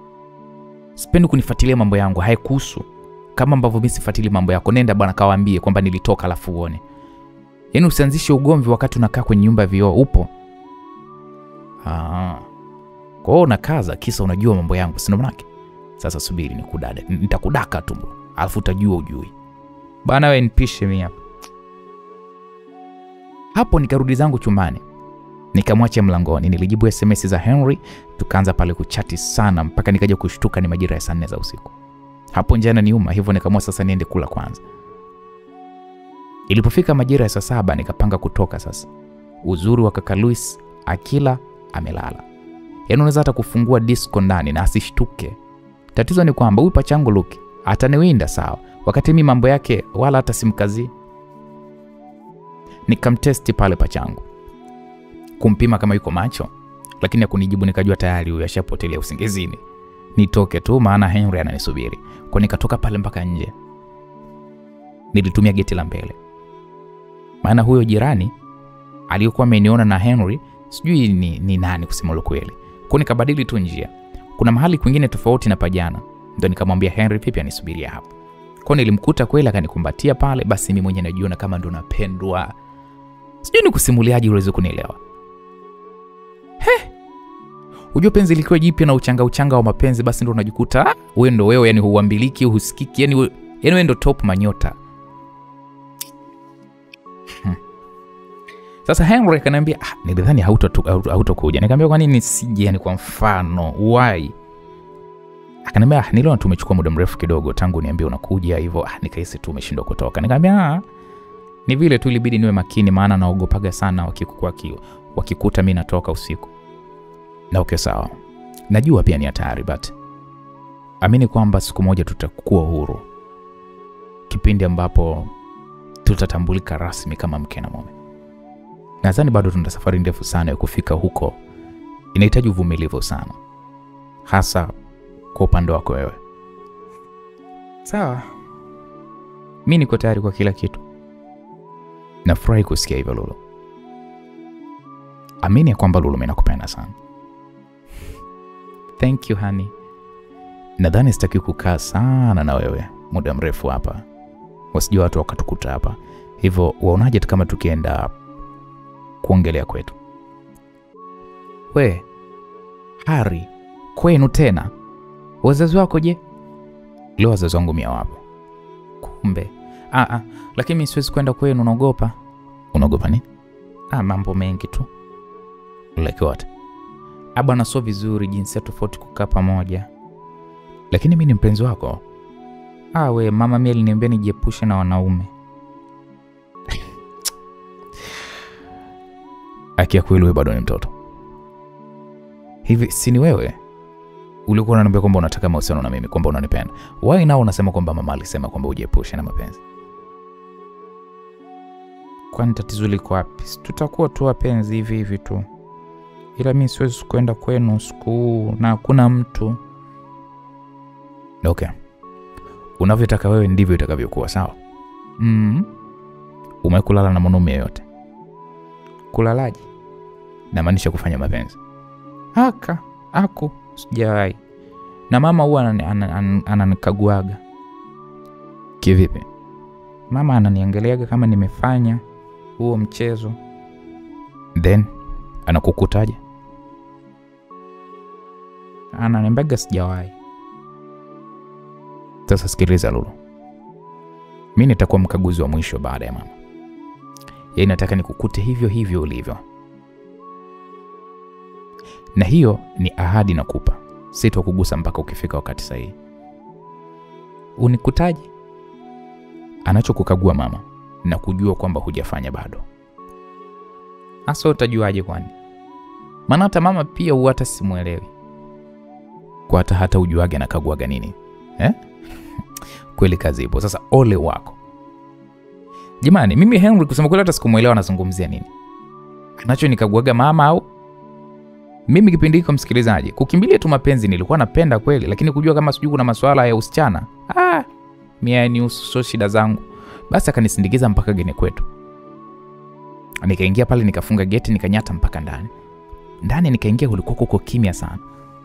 Sipendi kunifuatilia mambo yangu, haikuhusu. Kama ambavyo mimi sifuatili mambo yako, nenda bwana kawaambie kwamba nilitoka alafu uone. Yaani usianzishe ugomvi wakati unakaa kwenye nyumba ya vioo upo. Kwa hiyo unakaza kisa unajua mambo yangu, si ndio? Sasa subiri nikudada. Nitakudaka tu. Alafu utajua ujui. Bana wewe nipishe mimi hapa. Hapo nikarudi zangu chumbani. Nikamwacha mlangoni, nilijibu SMS za Henry, tukaanza pale kuchati sana mpaka nikaja kushtuka ni majira ya saa 4 za usiku. Hapo njana niuma, hivyo nikaamua sasa niende kula kwanza. Ilipofika majira ya saa 7 nikapanga kutoka sasa. Uzuri wa kaka Luis akila amelala. Yaani unaweza hata kufungua disco ndani na asishtuke. Tatizo ni kwamba huyu pachangu Luki ataniwinda sawa, wakati mimi mambo yake wala hata simkazi. Nikamtesti pale pachangu, kumpima kama yuko macho, lakini hakunijibu. Nikajua tayari huyu ashapotelea usingizini. Nitoke tu maana Henry ananisubiri. Kwa nikatoka pale mpaka nje. Nilitumia geti la mbele. Maana huyo jirani aliyokuwa ameniona na Henry sijui ni nani kusema ukweli. Kwa nikabadili tu njia. kuna mahali kwingine tofauti na pajana. Ndio nikamwambia Henry vipi anisubiria hapo. Kwa nilimkuta kweli akanikumbatia pale, basi mimi mwenyewe najiona kama ndo napendwa. Sijui ni kusimuliaje uweze kunielewa. Unajua penzi likiwa jipya na uchanga wa mapenzi, basi ndo unajikuta wewe ndo wewe, yani huambiliki, husikiki, yani wewe ndo top manyota. Sasa Henry akaniambia, nilidhani hautokuja. Nikamwambia kwa nini sije, yani kwa mfano, why? Akaniambia, niliona tumechukua muda mrefu kidogo tangu niambie unakuja hivyo, nikahisi tu umeshindwa kutoka. Nikamwambia, ni vile tu ilibidi niwe makini, maana naogopaga sana wakikuta mimi natoka usiku. Na okay, sawa. Najua pia ni hatari, but amini kwamba siku moja tutakuwa huru. Kipindi ambapo tutatambulika rasmi kama mke na mume. Nadhani bado tuna safari ndefu sana ya kufika huko. Inahitaji uvumilivu sana. Hasa kwa upande wako wewe. Sawa. Mimi niko tayari kwa kila kitu. Nafurahi kusikia hivyo Lulu. Amini ya kwamba Lulu mimi nakupenda sana. Thank you honey. Nadhani sitaki kukaa sana na wewe muda mrefu hapa. Wasijua watu wakatukuta hapa. Hivyo waonaje kama tukienda kuongelea kwetu? We, Hari, kwenu tena? Wazazi wako je? Leo wazazi wangu mia wapo. Kumbe. Lakini mimi siwezi kwenda kwenu, naogopa. Unaogopa nini? Mambo mengi tu. Like what? Bwana sio vizuri jinsi tofauti kukaa pamoja. Lakini mimi ni mpenzi wako. We, mama mimi aliniambia nijiepushe na wanaume. Akia kweli wewe bado ni mtoto. Hivi si ni wewe ulikuwa unaniambia kwamba unataka mahusiano na mimi, kwamba unanipenda? Why nao unasema kwamba mama alisema kwamba ujiepushe na mapenzi? Kwani tatizo liko wapi? Tutakuwa tu wapenzi hivi tu. Ila mimi siwezi kwenda kwenu siku na hakuna mtu. Okay. Unavyotaka wewe ndivyo itakavyokuwa, sawa? Umekulala na mwanaume yote? Kulalaje? Namaanisha kufanya mapenzi. Ako sijawahi. Na mama huwa ananikaguaga. Kivipi? Mama ananiangaliaga kama nimefanya huo mchezo. Then anakukutaje? Ananiambiaga sijawahi. Sasa sikiliza Lulu. Mimi nitakuwa mkaguzi wa mwisho baada ya mama. Yeye nataka nikukute hivyo ulivyo. Na hiyo ni ahadi nakupa. Sitakugusa mpaka ukifika wakati sahihi. Unikutaje? Anachokukagua mama na kujua kwamba hujafanya bado. Asa utajuaje kwani? Maana hata mama pia huata simuelewi. Kwa hata ujuage anakaguaga nini? Kweli kazi ipo. Sasa ole wako. Jamani, mimi Henry kusema kweli hata sikumuelewa anazungumzia nini. Anacho nikaguaga mama au? Mimi kipindi hiko msikilizaji, kukimbilia tu mapenzi nilikuwa napenda kweli, lakini kujua kama sijui kuna masuala ya usichana. Mimi ni uso shida zangu. Basi akanisindikiza mpaka gene kwetu. Nikaingia pale nikafunga geti nikanyata mpaka ndani. Ndani nikaingia kulikuwa kuko kimya sana.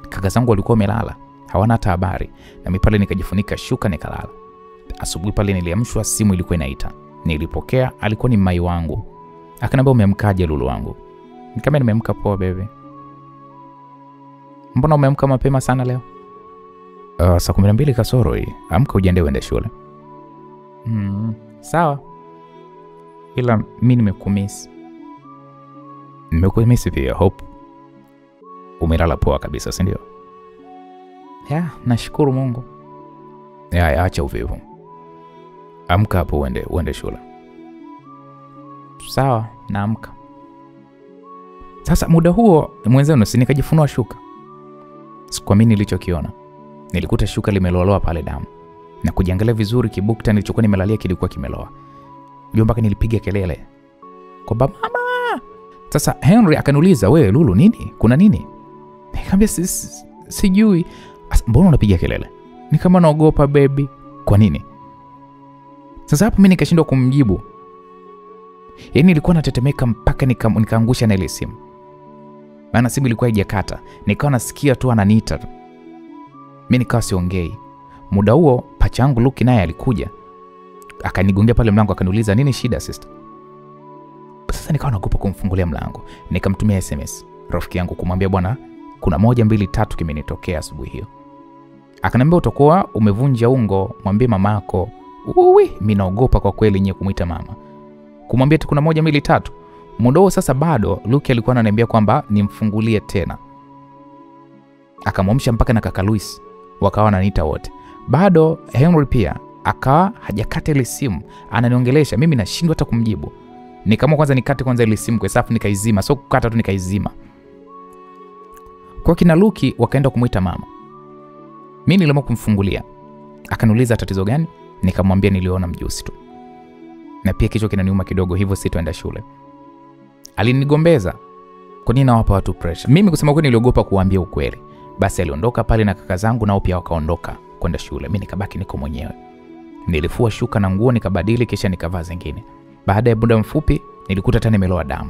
Kaka zangu walikuwa wamelala, hawana hata habari. Na mimi pale nikajifunika shuka nikalala. Asubuhi pale niliamshwa, simu ilikuwa inaita. Nilipokea, alikuwa ni mai wangu. Akaniambia umeamkaje Lulu wangu? Nikamwambia nimeamka poa baby. Mbona umeamka mapema sana leo? Saa 12 kasoro hii. Amka ujiandae uende shule. Sawa. Ila mimi nimekumisi. Nimekumisi pia, hope umelala poa kabisa, si ndio? Nashukuru Mungu. Acha uvivu. Amka hapo uende shule. Sawa, naamka. Sasa muda huo mwenzenu nikajifunua shuka. Sikuamini nilichokiona. Nilikuta shuka limeloa pale damu. Na kujiangalia vizuri kibukta nilichokuwa nimelalia kilikuwa kimeloa. Ndio mpaka nilipiga kelele. Kwa baba mama. Sasa Henry akaniuliza, "Wewe Lulu nini? Kuna nini?" Nikamwambia sijui. Mbona unapiga kelele? Ni kama naogopa baby. Kwa nini? Sasa hapo mimi nikashindwa kumjibu. Yaani nilikuwa natetemeka mpaka nikaangusha na ile simu. Maana simu ilikuwa haijakata. Nikawa nasikia tu ananiita. Mimi nikawa siongei. Muda huo pacha yangu Luki naye alikuja. Akanigongia pale mlango akaniuliza nini shida sister. Sasa nikawa naogopa kumfungulia mlango. Nikamtumia SMS rafiki yangu kumwambia bwana kuna 1 2 3 kimenitokea asubuhi hiyo. Akaniambia utakuwa umevunja ungo, mwambie mamako. Mimi naogopa kwa kweli nyenye kumuita mama. Kumwambia tu kuna 1 2 3. Muda huo sasa bado Luki alikuwa ananiambia kwamba nimfungulie tena. Akamwamsha mpaka na kaka Luis. Wakawa wananiita wote. Bado Henry pia akawa hajakata ile simu. Ananiongelesha, mimi nashindwa hata kumjibu. Nikaamua kwanza nikate kwanza ile simu kwa sababu nikaizima. Sio kukata tu nikaizima. Kwa kina Luki wakaenda kumuita mama. Mimi niliamua kumfungulia. Akaniuliza tatizo gani? Nikamwambia niliona mjusi tu. Na pia kichwa kinaniuma kidogo hivyo sitaenda shule. Alinigombeza. Kwa nini nawapa watu pressure? Mimi kusema kweli niliogopa kuambia ukweli. Basi aliondoka pale na kaka zangu nao pia wakaondoka kwenda shule. Mimi nikabaki niko mwenyewe. Nilifua shuka na nguo nikabadili kisha nikavaa zingine. Baada ya muda mfupi nilikuta tena nimeloa damu.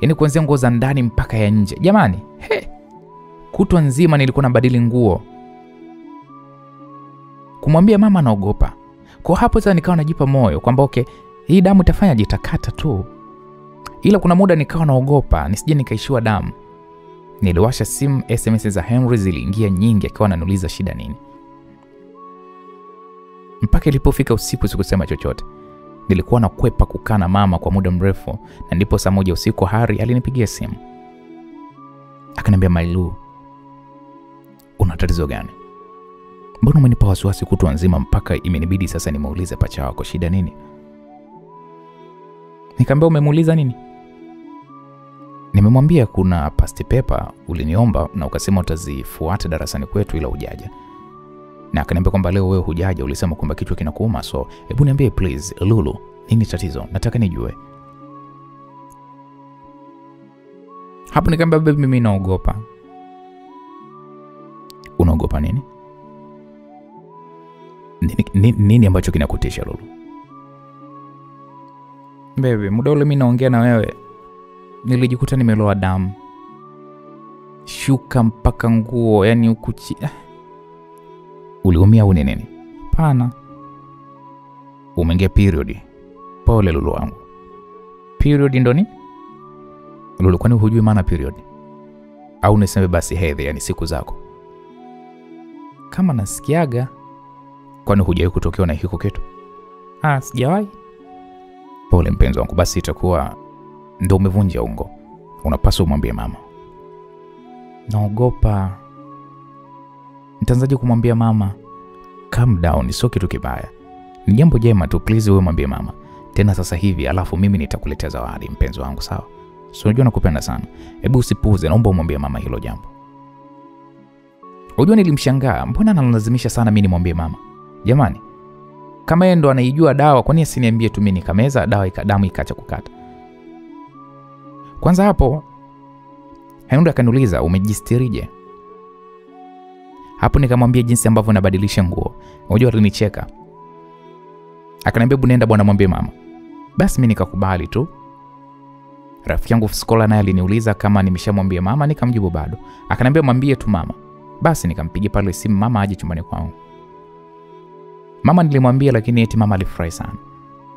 Yaani kuanzia nguo za ndani mpaka ya nje. Jamani, kutwa nzima nilikuwa nabadili nguo. Kumwambia mama naogopa. Kwa hapo sasa nikawa najipa moyo kwamba okay, hii damu itafanya jitakata tu. Ila kuna muda nikawa naogopa nisije nikaishiwa damu. Niliwasha simu, SMS za Henry ziliingia nyingi akiwa ananiuliza shida nini. Mpaka ilipofika usiku sikusema chochote. Nilikuwa nakwepa kukaa na mama kwa muda mrefu na ndipo saa 1 usiku Harry alinipigia simu. Akaniambia Mailu, una tatizo gani? Mbona umenipa wasiwasi kutwa nzima mpaka imenibidi sasa nimuulize pacha wako shida nini? Nikamwambia umemuuliza nini? Nimemwambia kuna past paper uliniomba na ukasema utazifuata darasani kwetu ila hujaja. Na akaniambia kwamba leo wewe hujaja, ulisema kwamba kichwa kinakuuma, so hebu niambie please Lulu, nini tatizo? Nataka nijue. Hapo nikamwambia baby mimi naogopa. Unaogopa nini? Nini ambacho kinakutisha Lulu? Baby, muda ule mimi naongea na wewe nilijikuta nimeloa damu. Shuka mpaka nguo, yani ukuchi. Uliumia au nini? Hapana. Umeingia period. Pole Lulu wangu. Period ndo ni? Lulu kwani hujui maana period? Au niseme basi hedhi, yani siku zako? Kama nasikiaga. Kwani hujawahi kutokewa na hiko kitu? Sijawahi. Pole mpenzi wangu, basi itakuwa ndo umevunja ungo. Unapaswa umwambie mama. Naogopa. Nitaanzaje kumwambia mama? Calm down, sio kitu kibaya. Ni jambo jema tu, please wewe mwambie mama. Tena sasa hivi alafu mimi nitakuletea zawadi mpenzi wangu, sawa? So unajua nakupenda sana. Hebu usipuuze, naomba umwambie mama hilo jambo. Unajua nilimshangaa, mbona analazimisha sana mimi nimwambie mama? Jamani, kama yeye ndo anaijua dawa, kwa nini asiniambie tu mimi nikameza dawa damu ikaacha kukata? Kwanza hapo Henry akaniuliza umejistirije? Hapo nikamwambia jinsi ambavyo nabadilisha nguo. Unajua alinicheka. Akaniambia nenda bwana mwambie mama. Basi mimi nikakubali tu. Rafiki yangu Skola naye aliniuliza kama nimeshamwambia mama, nikamjibu bado. Akaniambia mwambie tu mama. Basi nikampigia pale simu mama aje chumbani kwangu. Mama nilimwambia lakini eti mama alifurahi sana.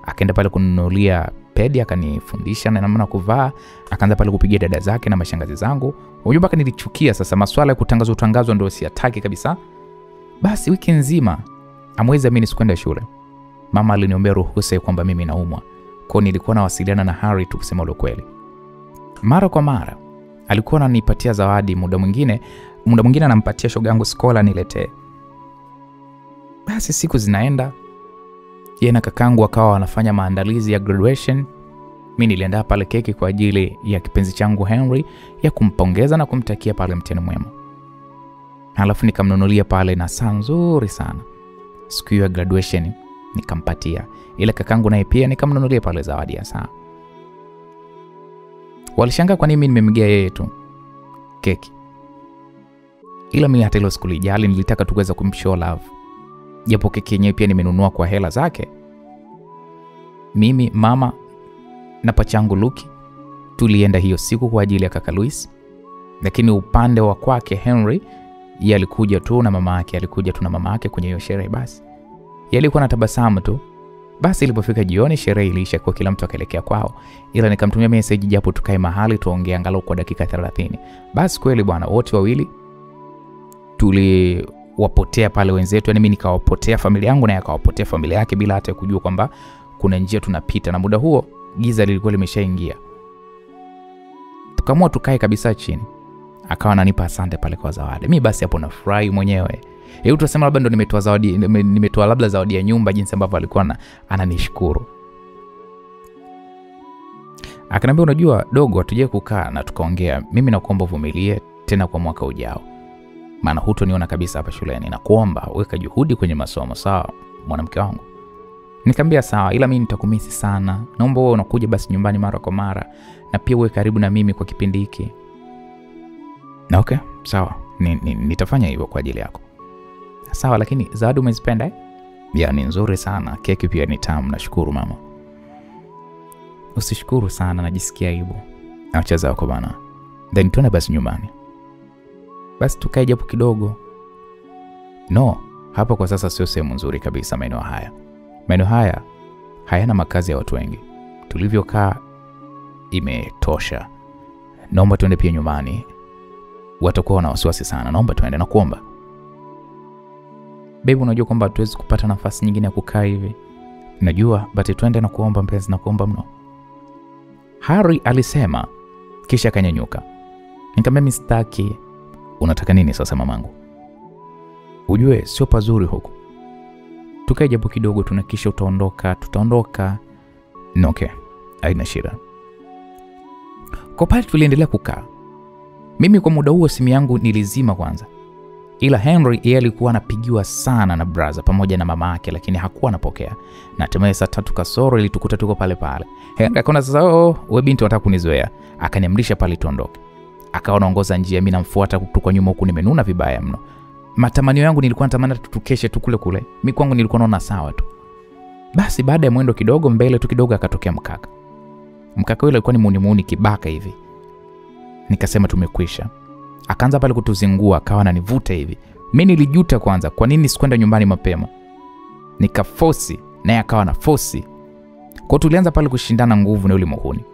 Akaenda pale kununulia pedi akanifundisha na namna kuvaa, akaanza pale kupigia dada zake na mashangazi zangu. Unajua mpaka nilichukia sasa masuala ya kutangazwa ndio siataki kabisa. Basi wiki nzima amwezi mimi nisikwenda shule. Mama aliniombea ruhusa kwamba mimi naumwa. Kwa nilikuwa nawasiliana na Harry tu kusema ukweli. Mara kwa mara alikuwa ananipatia zawadi, muda mwingine anampatia shogangu Skola niletee. Basi siku zinaenda. Yeye na kakangu wakawa wanafanya maandalizi ya graduation. Mimi niliandaa pale keki kwa ajili ya kipenzi changu Henry ya kumpongeza na kumtakia pale mtihani mwema. Halafu nikamnunulia pale na saa nzuri sana. Siku ya graduation nikampatia. Ile kakangu naye pia nikamnunulia pale zawadi ya saa. Walishangaa kwa nini mimi nimemgia yeye tu keki. Ila mimi hata ile siku lijali nilitaka tuweza kumshow love. Japo keki yenyewe pia nimenunua kwa hela zake. Mimi, mama na pachangu Luki tulienda hiyo siku kwa ajili ya kaka Luis. Lakini upande wa kwake Henry Yeye alikuja tu na mama yake kwenye hiyo sherehe basi. Yeye alikuwa anatabasamu tu. Basi ilipofika jioni sherehe iliisha kwa kila mtu akaelekea kwao. Ila nikamtumia message japo tukae mahali tuongee angalau kwa dakika 30. Basi kweli bwana wote wawili tuliwapotea pale wenzetu, yani mimi nikawapotea familia yangu na yakawapotea familia yake bila hata kujua kwamba kuna njia tunapita, na muda huo giza lilikuwa limeshaingia. Tukaamua tukae kabisa chini. Akawa ananipa asante pale kwa zawadi. Mimi basi hapo nafurahi mwenyewe. Hebu tuseme labda ndo nimetoa labda zawadi ya nyumba jinsi ambavyo alikuwa ananishukuru. Akaniambia unajua dogo hatuje kukaa na tukaongea. Mimi nakuomba uvumilie tena kwa mwaka ujao. Maana hutoniona kabisa hapa shuleni. Nakuomba weka juhudi kwenye masomo sawa mwanamke wangu. Nikamwambia sawa, ila mimi nitakumisi sana. Naomba wewe unakuja basi nyumbani mara kwa mara na pia uwe karibu na mimi kwa kipindi hiki. Na okay, sawa. Nitafanya hivyo kwa ajili yako. Sawa, lakini zawadi umezipenda? Ya, ni nzuri sana. Keki pia ni tamu, nashukuru mama. Usishukuru sana, najisikia aibu. Acha zako bana. Then tuende basi nyumbani. Basi tukae japo kidogo. No, hapa kwa sasa sio sehemu nzuri kabisa maeneo haya. Maeneo haya hayana makazi ya watu wengi. Tulivyokaa imetosha. Naomba tuende pia nyumbani. Watakuwa na wasiwasi sana. Naomba tuende na kuomba. Baby unajua kwamba hatuwezi kupata nafasi nyingine ya kukaa hivi. Najua, but tuende na kuomba mpenzi, na kuomba mno. Harry alisema kisha akanyanyuka. Nikamwambia mimi sitaki. Unataka nini sasa mamangu? Ujue sio pazuri huko. Tukae japo kidogo tunakisha tutaondoka. No, okay. Haina shida. Kwa pale tuliendelea kukaa. Mimi kwa muda huo simu yangu nilizima kwanza. Ila Henry yeye alikuwa anapigiwa sana na brother pamoja na mama yake, lakini hakuwa anapokea. Na hatimaye saa 3 kasoro ilitukuta tuko pale pale. Henry akaona sasa wewe binti unataka kunizoea. Akaniamrisha pale tuondoke. Akawa anaongoza njia, mimi namfuata kutoka nyuma huku nimenuna vibaya mno. Matamanio yangu nilikuwa natamani tukeshe tu kule. Mimi kwangu nilikuwa naona sawa tu. Basi baada ya mwendo kidogo mbele tu kidogo akatokea mkaka. Mkaka yule alikuwa ni muuni kibaka hivi. Nikasema tumekwisha. Akaanza pale kutuzingua, akawa ananivuta hivi. Mimi nilijuta kwanza, kwa nini sikwenda nyumbani mapema? Nikaforce, naye akawa na force. Kwa tulianza pale kushindana nguvu na yule muhuni.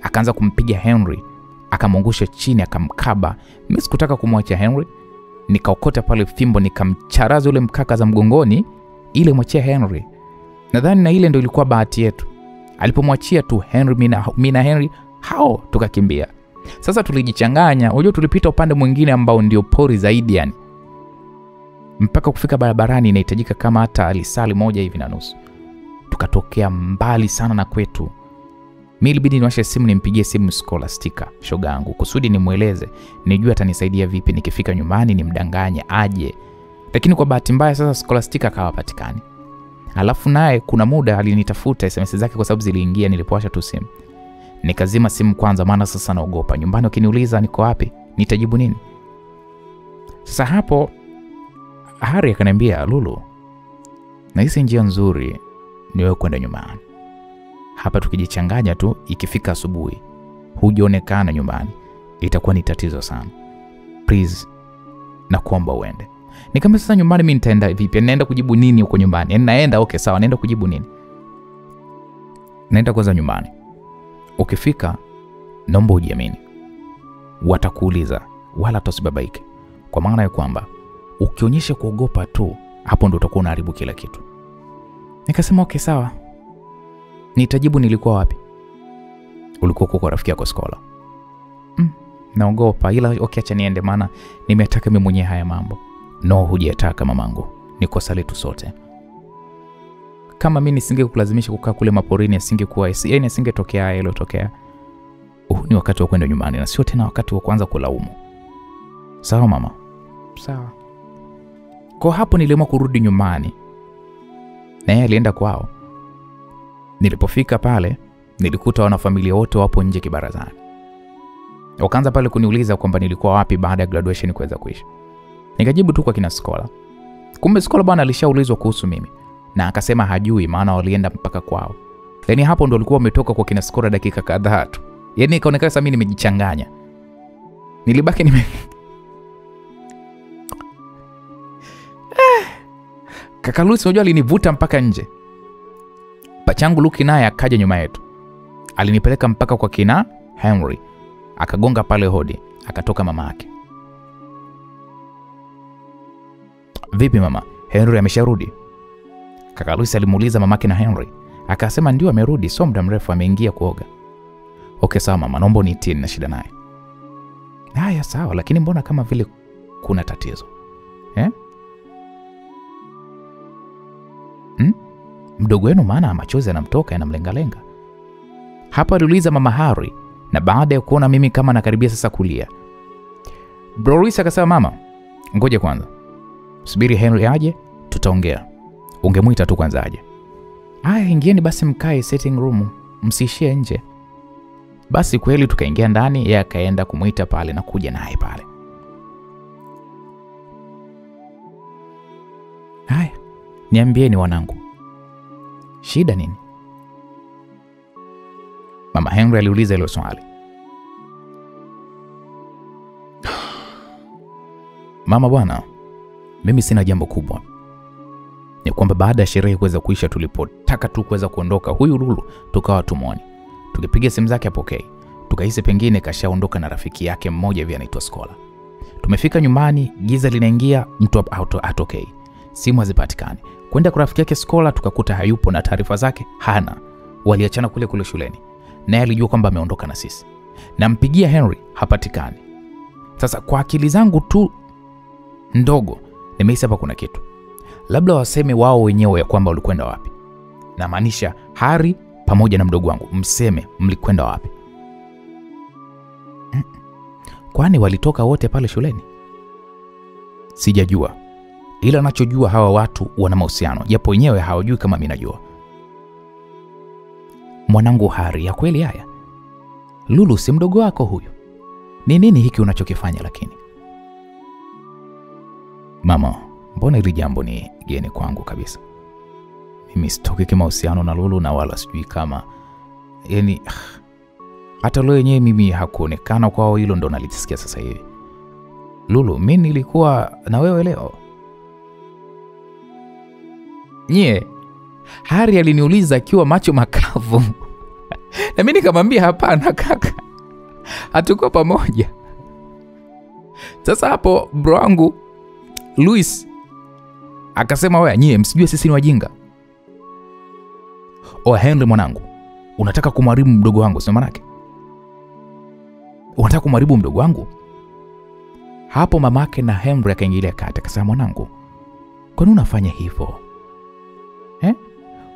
Akaanza kumpiga Henry, akamwangusha chini, akamkaba. Mimi sikutaka kumwacha Henry. Nikaokota pale fimbo nikamcharaza yule mkaka za mgongoni ile mwachia Henry. Nadhani na ile ndio ilikuwa bahati yetu. Alipomwachia tu Henry, mimi na Henry hao tukakimbia. Sasa tulijichanganya, unajua tulipita upande mwingine ambao ndio pori zaidi yani. Mpaka kufika barabarani inahitajika kama hata alisali 1.5. Tukatokea mbali sana na kwetu. Mimi ilibidi niwashe simu nimpigie simu Scholastica, shoga yangu, kusudi nimueleze, nijue atanisaidia vipi nikifika nyumbani nimdanganye aje. Lakini kwa bahati mbaya sasa Scholastica akawapatikani. Alafu naye kuna muda alinitafuta SMS zake kwa sababu ziliingia nilipowasha tu simu. Nikazima simu kwanza maana sasa naogopa. Nyumbani wakiniuliza niko wapi, nitajibu nini? Sasa hapo Harry akaniambia, Lulu, na hisi njia nzuri ni wewe kwenda nyumbani. Hapa tukijichanganya tu ikifika asubuhi hujaonekana nyumbani itakuwa ni tatizo sana. Please nakuomba uende. Nikamwambia sasa nyumbani mimi nitaenda vipi? Naenda kujibu nini huko nyumbani? Yaani naenda okay sawa, naenda kujibu nini? Naenda kwanza nyumbani. Ukifika naomba ujiamini. Watakuuliza wala tusibabaike. Kwa maana ya kwamba ukionyesha kuogopa tu hapo ndo utakuwa unaharibu kila kitu. Nikasema okay sawa. Nitajibu nilikuwa wapi? Ulikuwa kwa rafiki yako Scholar. Naogopa ila okay acha niende maana nimetaka mimi mwenyewe haya mambo. No, hujataka mamangu. Ni kosa letu sote. Kama mimi nisingekulazimisha kukaa kule maporini asingekuwa yaani asingetokea hilo tokea. Ni wakati wa kwenda nyumbani na sio tena wakati wa kuanza kulaumu. Sawa mama? Sawa. Kwa hapo niliamua kurudi nyumbani. Na yeye alienda kwao. Nilipofika pale nilikuta wanafamilia wote wapo nje kibarazani. Wakaanza pale kuniuliza kwamba nilikuwa wapi baada ya graduation kuweza kuisha. Nikajibu tu kwa kina Scholar. Kumbe Scholar bwana alishaulizwa kuhusu mimi na akasema hajui maana walienda mpaka kwao. Yaani hapo ndo walikuwa wametoka kwa kina Scholar dakika kadhaa tu. Yaani ikaonekana sasa mimi nimejichanganya. Nilibaki Kaka Lucy unajua alinivuta mpaka nje. Pachangu Luki naye akaja nyuma yetu. Alinipeleka mpaka kwa kina Henry. Akagonga pale hodi. Akatoka mama yake. Vipi mama? Henry amesharudi? Kaka Lucy alimuuliza mamake na Henry. Akasema ndio amerudi, sio muda mrefu ameingia kuoga. Okay sawa mama, naomba unitie na shida naye. Haya sawa, lakini mbona kama vile kuna tatizo? Mdogo wenu maana machozi yanamtoka yanamlenga-lenga. Hapa aliuliza mama Harry, na baada ya kuona mimi kama nakaribia sasa kulia. Bro Luis akasema mama, ngoja kwanza. Subiri Henry aje, tutaongea. Ungemuita tu kwanza aje. Haya ingieni basi mkae sitting room, msiishie nje. Basi kweli tukaingia ndani, yeye akaenda kumuita pale na kuja naye pale. Haya, niambieni wanangu. Shida nini? Mama Henry aliuliza hilo swali. Mama bwana, mimi sina jambo kubwa. Ni kwamba baada ya sherehe kuweza kuisha, tulipotaka tu kuweza kuondoka, huyu Lulu tukawa tumuone. Tukipiga simu zake apokei. Tukahisi pengine kashaondoka na rafiki yake mmoja hivi anaitwa Scholar. Tumefika nyumbani, giza linaingia, mtu atokei. Simu hazipatikani. Kwenda kwa rafiki yake Scholar tukakuta hayupo na taarifa zake hana. Waliachana kule shuleni. Naye alijua kwamba ameondoka na sisi. Nampigia Henry hapatikani. Sasa kwa akili zangu tu ndogo, nimehisi hapa kuna kitu. Labda waseme wao wenyewe ya kwamba walikwenda wapi. Na maanisha Harry pamoja na mdogo wangu, mseme mlikwenda wapi. Kwani walitoka wote pale shuleni? Sijajua. Ila nachojua hawa watu wana mahusiano, japo wenyewe hawajui kama mimi najua. Mwanangu Harry, ya kweli haya? Lulu si mdogo wako huyo? Ni nini hiki unachokifanya lakini? Mama, mbona hili jambo ni geni kwangu kabisa. Mimi sitoki kimahusiano na Lulu na wala sijui kama hata leo yenyewe mimi hakuonekana kwao, hilo ndo nalisikia sasa hivi. Lulu, mimi nilikuwa na wewe leo. Nye, Harry aliniuliza akiwa macho makavu. Na mimi nikamwambia hapana kaka, hatuko pamoja. Sasa hapo bro wangu Luis akasema wewe nyie msijue sisi ni wajinga. Henry mwanangu, unataka kumharibu mdogo wangu sio manake? Unataka kumharibu mdogo wangu? Hapo mamake na Henry akaingilia kati akasema mwanangu, kwa nini unafanya hivyo?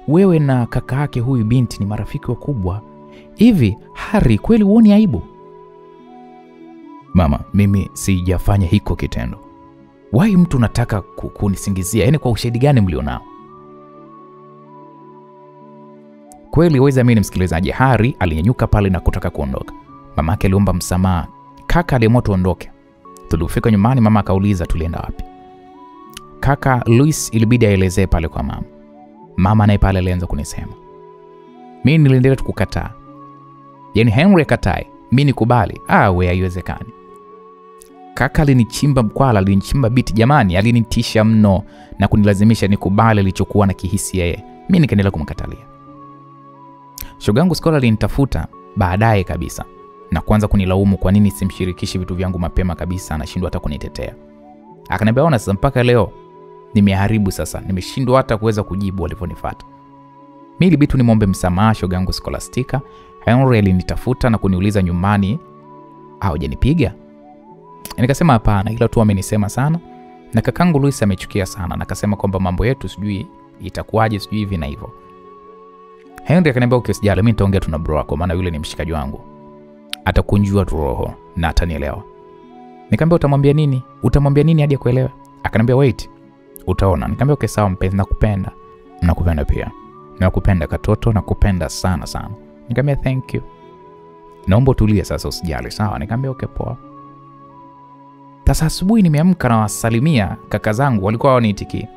Wewe na kaka yake huyu binti ni marafiki wakubwa. Hivi Harry kweli uone aibu? Mama, mimi sijafanya hiko kitendo. Why mtu unataka kunisingizia? Kwa ushahidi gani mlionao? Kweli weza mimi msikilizaji, Harry alinyanyuka pale na kutaka kuondoka. Mamake aliomba msamaha. Kaka aliamua tuondoke. Tulifika nyumbani, mama akauliza tulienda wapi. Kaka Luis ilibidi aelezee pale kwa mama. Mama naye pale alianza kunisema. Mimi niliendelea kukataa. Henry akatae, mimi nikubali. Wewe haiwezekani. Kaka alinichimba mkwala, alinichimba biti jamani, alinitisha mno na kunilazimisha nikubali alichokuwa na kihisi yeye. Mimi nikaendelea kumkatalia. Shogangu Scholar alinitafuta baadaye kabisa na kuanza kunilaumu kwa nini simshirikishi vitu vyangu mapema kabisa, anashindwa hata kunitetea. Akaniambia ona sasa mpaka leo nimeharibu sasa, nimeshindwa hata kuweza kujibu walivyonifuata. Mimi ilibidi nimombe msamaha shogangu Scholastica. Henry alinitafuta na kuniuliza nyumbani hujanipiga? Nikasema hapana, ila tu amenisema sana na kakangu Luis amechukia sana na akasema kwamba mambo yetu sijui itakuwaje sijui hivi na hivyo. Henry akaniambia ukisijali mimi nitaongea tu na bro wako, maana yule ni mshikaji wangu. Atakunjua tu roho na atanielewa. Nikamwambia utamwambia nini? Utamwambia nini hadi akuelewe? Akaniambia wait, utaona. Nikamwambia okay sawa mpenzi, nakupenda. Nakupenda pia. Nakupenda katoto, nakupenda sana sana. Nikamwambia thank you. Naomba tulie sasa usijali sawa. Nikamwambia okay poa. Sasa asubuhi nimeamka na wasalimia kaka zangu walikuwa waniitikia.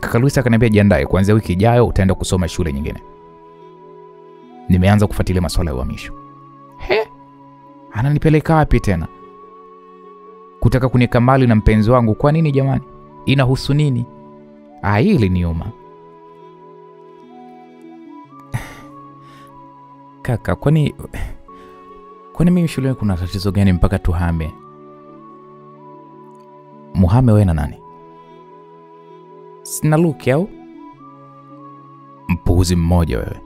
Kaka Luis akaniambia jiandae, kuanzia wiki ijayo utaenda kusoma shule nyingine. Nimeanza kufuatilia masuala ya uhamisho. Ananipeleka wapi tena? Kutaka kuniweka mbali na mpenzi wangu, kwa nini jamani? Inahusu nini? Hii iliniuma. Kaka, kwani mimi shuleni kuna tatizo gani mpaka tuhame? Muhame wewe na nani? Sina Luke au? Mpuuzi mmoja wewe.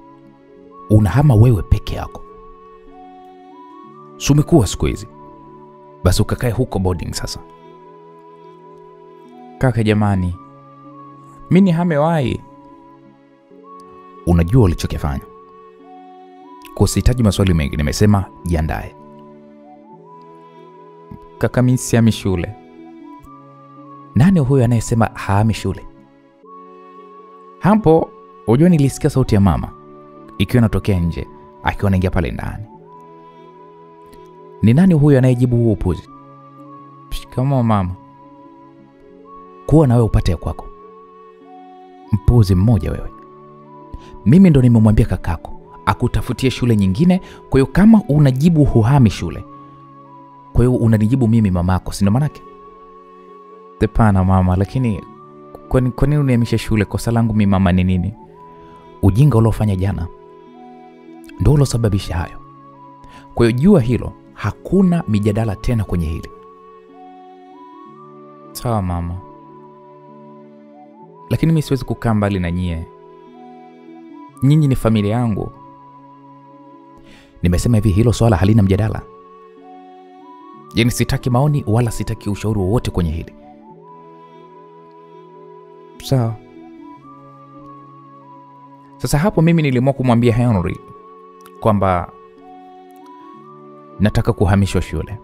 Unahama wewe peke yako. Sumekuwa siku hizi. Basi ukakae huko boarding sasa. Kaka jamani, mimi nihame wapi? Unajua ulichokifanya. Kusihitaji maswali mengi, nimesema jiandae. Kaka, mimi sihami shule. Nani huyo anayesema haami shule? Hapo unajua nilisikia sauti ya mama ikiwa inatokea nje, akiwa anaingia pale ndani. Ni nani huyo anayejibu huo upuzi? Shikamoo mama. Kuwa na wewe upate ya kwako. Mpuzi mmoja wewe. Mimi ndo nimemwambia kakako akutafutie shule nyingine, kwa hiyo kama unajibu huhami shule, kwa hiyo unanijibu mimi mamako, si ndo manake? Hapana mama, lakini kwa nini unihamisha shule? Kosa langu mimi mama ni nini? Ujinga uliofanya jana ndio ulosababisha hayo. Kwa hiyo jua hilo, hakuna mijadala tena kwenye hili. Sawa mama. Lakini mimi siwezi kukaa mbali na nyie. Nyinyi ni familia yangu. Nimesema hivi, hilo swala halina mjadala. Yaani sitaki maoni wala sitaki ushauri wowote kwenye hili. Sawa. Sasa hapo mimi niliamua kumwambia Henry kwamba nataka kuhamishwa shule.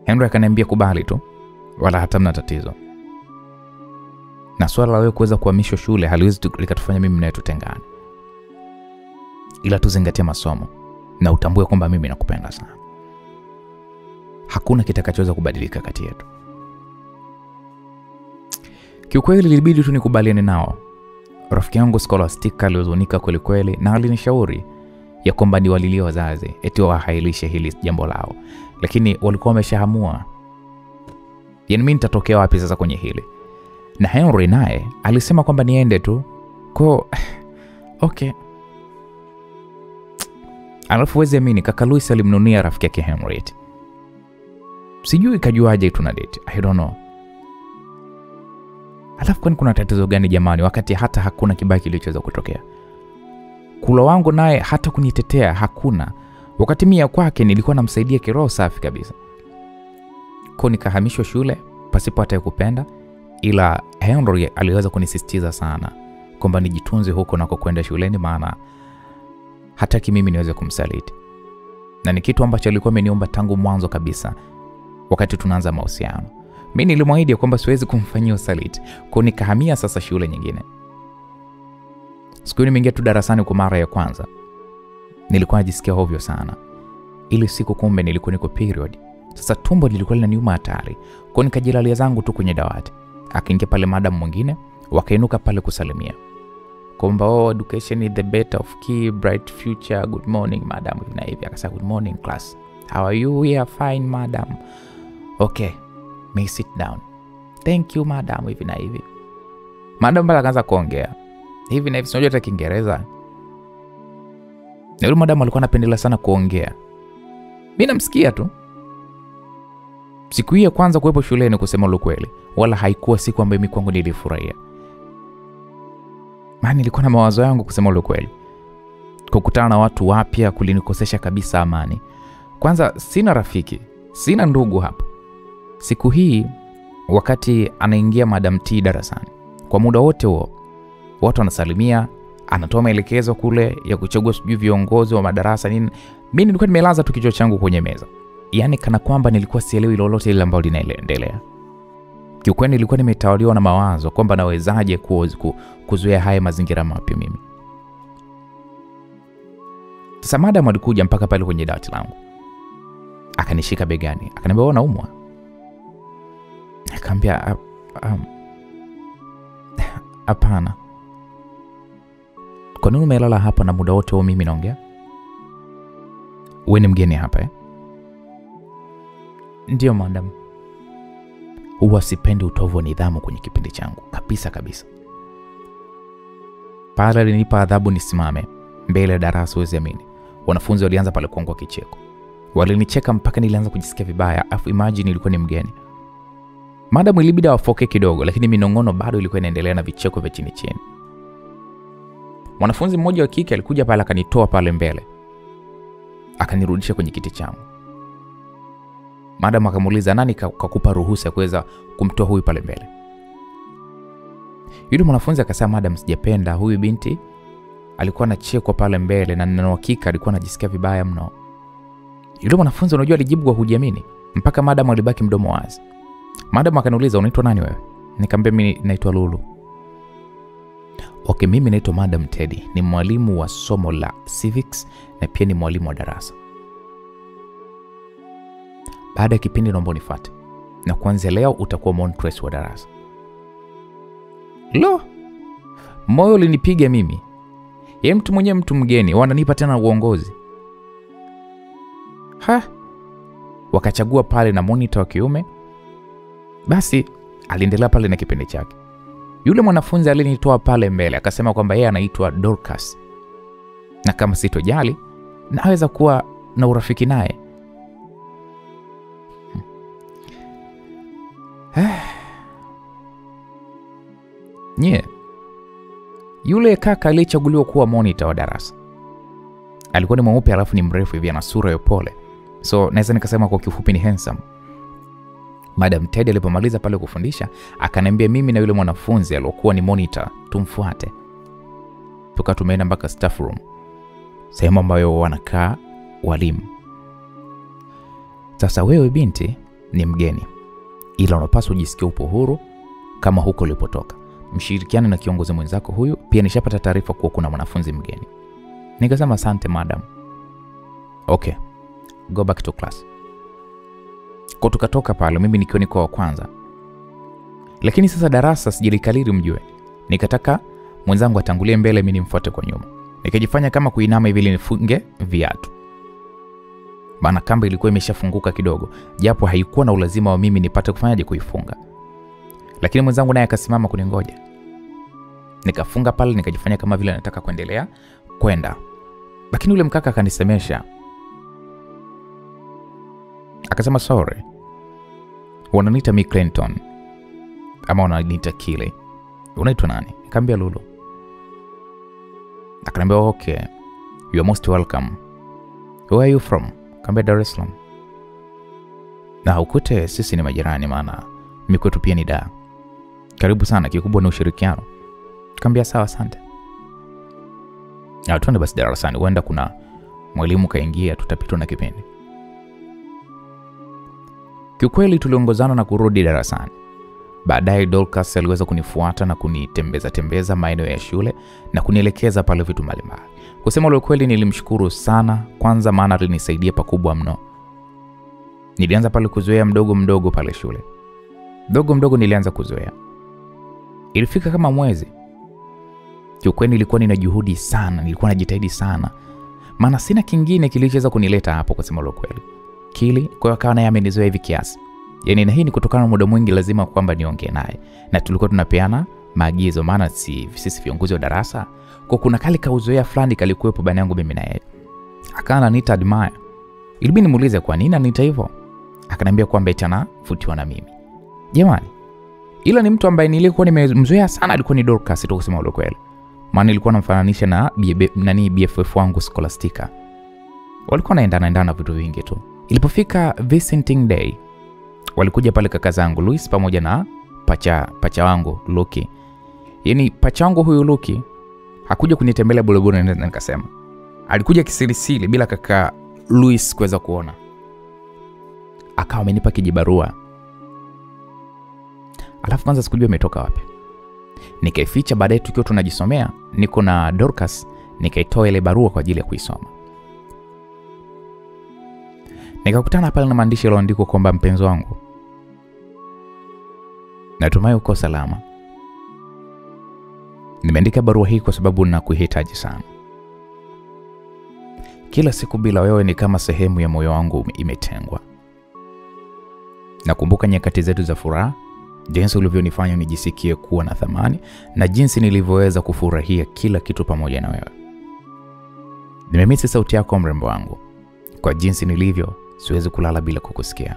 Henry akaniambia kubali tu, wala hata mna tatizo. Na swala la wewe kuweza kuhamishwa shule haliwezi likatufanya mimi naye tutengane. Ila tuzingatie masomo na utambue kwamba mimi nakupenda sana. Hakuna kitakachoweza kubadilika kati yetu. Kiukweli ilibidi tu nikubaliane nao. Rafiki yangu Scholastica alihuzunika kweli kweli na alinishauri ya kwamba niwalilie wazazi eti wahailishe hili jambo lao. Lakini walikuwa wameshaamua. Yaani mimi nitatokea wapi sasa kwenye hili? Na Henry naye alisema kwamba niende tu. Okay. Alafu wezi amini, kaka Luis alimnunia rafiki yake Henry. Sijui kajuaje tuna date. I don't know. Alafu kwani kuna tatizo gani jamani, wakati hata hakuna kibaki kilichoweza kutokea? Kula wangu naye hata kunitetea hakuna. Wakati mimi kwake nilikuwa namsaidia kiroho safi kabisa. Kwa nikahamishwa shule pasipo hata kupenda, ila Henry aliweza kunisisitiza sana kwamba nijitunze huko nako kwenda shuleni, maana hataki mimi niweze kumsaliti. Na ni kitu ambacho alikuwa ameniomba tangu mwanzo kabisa wakati tunaanza mahusiano. Mimi nilimwahidi kwamba siwezi kumfanyia usaliti. Kwa nikahamia sasa shule nyingine. Siku nimeingia tu darasani kwa mara ya kwanza, nilikuwa najisikia hovyo sana. Ile siku kumbe nilikuwa niko period. Sasa tumbo lilikuwa linaniuma hatari. Kwa nikajilalia zangu tu kwenye dawati. Akaingia pale madam mwingine, wakainuka pale kusalimia. Kwamba education is the better of key bright future. Good morning madam. Na hivi akasema good morning class. How are you? We are fine madam. Okay. May sit down. Thank you madam. Hivi na hivi. Madam bala akaanza kuongea. Hivi na hivi, unajua hata Kiingereza. Na yule madam alikuwa anapendelea sana kuongea. Mimi namsikia tu. Siku hiyo kwanza kuwepo shuleni kusema ukweli, wala haikuwa siku ambayo mimi kwangu nilifurahia. Maana nilikuwa na mawazo yangu kusema ukweli. Kukutana na watu wapya kulinikosesha kabisa amani. Kwanza sina rafiki, sina ndugu hapa. Siku hii wakati anaingia Madam T darasani, kwa muda wote huo watu wanasalimia, anatoa maelekezo kule ya kuchagua sijui viongozi wa madarasa nini. Mimi nilikuwa nimelaza tu kichwa changu kwenye meza. Yaani kana kwamba nilikuwa sielewi lolote ile ambalo linaendelea. Kiukweli nilikuwa nimetawaliwa na mawazo kwamba nawezaje kuzuia haya mazingira mapya mimi. Sasa madam alikuja mpaka pale kwenye dawati langu. Akanishika begani, akaniambia wewe unaumwa? Akaniambia hapana. Kwa nini umelala hapa na muda wote mimi naongea? Wewe ni mgeni hapa eh? Ndio madam. huwa sipendi utovu wa nidhamu kwenye kipindi changu kabisa kabisa. Pale alinipa adhabu nisimame mbele ya darasa, huwezi amini. Wanafunzi walianza pale kuangua kicheko. Walinicheka mpaka nilianza kujisikia vibaya, afu imagine nilikuwa ni mgeni. Madam ilibidi awafoke kidogo, lakini minongono bado ilikuwa inaendelea na vicheko vya chini chini. Mwanafunzi mmoja wa kike alikuja pale akanitoa pale mbele, akanirudisha kwenye kiti changu. Madam akamuuliza, nani kakupa ruhusa ya kuweza kumtoa huyu pale mbele? Yule mwanafunzi akasema, madam, sijapenda, huyu binti alikuwa anachekwa pale mbele na nina hakika alikuwa anajisikia vibaya mno. Yule mwanafunzi unajua alijibu kwa kujiamini, mpaka madam alibaki mdomo wazi. Madam akaniuliza, unaitwa nani wewe? Nikamwambia mimi naitwa Lulu. Okay, mimi naitwa Madam Teddy, ni mwalimu wa somo la civics na pia ni mwalimu wa darasa. Baada ya kipindi naomba unifuate, na kuanzia leo utakuwa monitress wa darasa. Lo, moyo ulinipiga mimi. Yeye mtu mwenye mtu mgeni wananipa tena uongozi. Wakachagua pale na monitor wa kiume. Basi aliendelea pale na kipindi chake. Yule mwanafunzi alinitoa pale mbele akasema kwamba yeye anaitwa Dorcas, na kama sitojali naweza kuwa na urafiki naye. Yule kaka aliyechaguliwa kuwa monitor wa darasa alikuwa ni mweupe, alafu ni mrefu hivi, ana sura ya upole. So naweza nikasema kwa kifupi ni handsome. Madam Teddy alipomaliza pale kufundisha, akaniambia mimi na yule mwanafunzi aliyokuwa ni monitor tumfuate. Tumeenda mpaka staff room, sehemu ambayo wanakaa walimu. Sasa wewe binti ni mgeni, ila unapaswa ujisikie upo huru kama huko ulipotoka. Mshirikiane na kiongozi mwenzako huyu, pia nishapata taarifa kuwa kuna mwanafunzi mgeni. Nikasema asante madam. Okay, go back to class. Kwa tukatoka pale, mimi nikiwa niko wa kwanza. Lakini sasa darasa sijalikaliri mjue. Nikataka mwenzangu atangulie mbele, mimi nimfuate kwa nyuma. Nikajifanya kama kuinama hivi nifunge viatu. Bana kamba ilikuwa imeshafunguka kidogo, japo haikuwa na ulazima wa mimi nipate kufanyaje kuifunga. Lakini mwenzangu naye akasimama kuningoja. Nikafunga pale, nikajifanya kama vile nataka kuendelea kwenda. Lakini yule mkaka akanisemesha. Akasema sorry, wananiita mi Clinton ama wananiita Kile, unaitwa nani? Nikamwambia Lulu. Akaniambia okay, you are most welcome. Where are you from? Nikamwambia Dar es Salaam. Na ukute sisi ni majirani, maana mimi kwetu pia ni Dar. Karibu sana, kikubwa ni ushirikiano. Nikamwambia sawa, asante. Na tuende basi darasani, huenda kuna mwalimu kaingia, tutapitwa na kipindi. Kiukweli tuliongozana na kurudi darasani. Baadaye Dorcas aliweza kunifuata na kunitembeza maeneo ya shule na kunielekeza pale vitu mbalimbali. Kusema ule kweli nilimshukuru sana, kwanza maana alinisaidia pakubwa mno. Nilianza pale kuzoea mdogo pale shule. Mdogo nilianza kuzoea. Ilifika kama mwezi. Kiukweli nilikuwa nina juhudi sana, nilikuwa najitahidi sana. Maana sina kingine kilichoweza kunileta hapo kusema ule kweli. Kili kwa akawa naye amenizoea hivi kiasi. Yaani na hii ni kutokana na muda mwingi lazima kwamba niongee naye. Na tulikuwa tunapeana maagizo, maana sisi viongozi wa darasa. Kwa kuna kali kauzoea fulani kalikuwepo baina yangu mimi na yeye. Akawa ananiita admire. Ilibidi nimuulize kwa nini ananiita hivyo. Akaniambia kwamba etana vutiwa na mimi. Jamani, ila ni mtu ambaye nilikuwa nimemzoea sana alikuwa ni Dorcas tu kusema ule kweli. Maana nilikuwa namfananisha na BFF wangu Scholastica. Walikuwa naendana vitu vingi tu. Ilipofika visiting day, walikuja pale kaka zangu Luis pamoja na pacha wangu Luki. Yaani pacha wangu huyu Luki hakuja kunitembelea bure na nikasema. Alikuja kisirisiri bila kaka Luis kuweza kuona. Akawa amenipa kijibarua. Alafu kwanza sikujua imetoka wapi. Nikaificha, baadaye tukiwa tunajisomea, niko na Dorcas, nikaitoa ile barua kwa ajili ya kuisoma. Nikakutana pale na maandishi yaliyoandikwa kwamba mpenzi wangu, natumai uko salama. Nimeandika barua hii kwa sababu ninakuhitaji sana. Kila siku bila wewe ni kama sehemu ya moyo wangu imetengwa. Nakumbuka nyakati zetu za furaha jinsi ulivyonifanya nijisikie kuwa na thamani na jinsi nilivyoweza kufurahia kila kitu pamoja na wewe. Nimemisi sauti yako mrembo wangu. Kwa jinsi nilivyo, siwezi kulala bila kukusikia.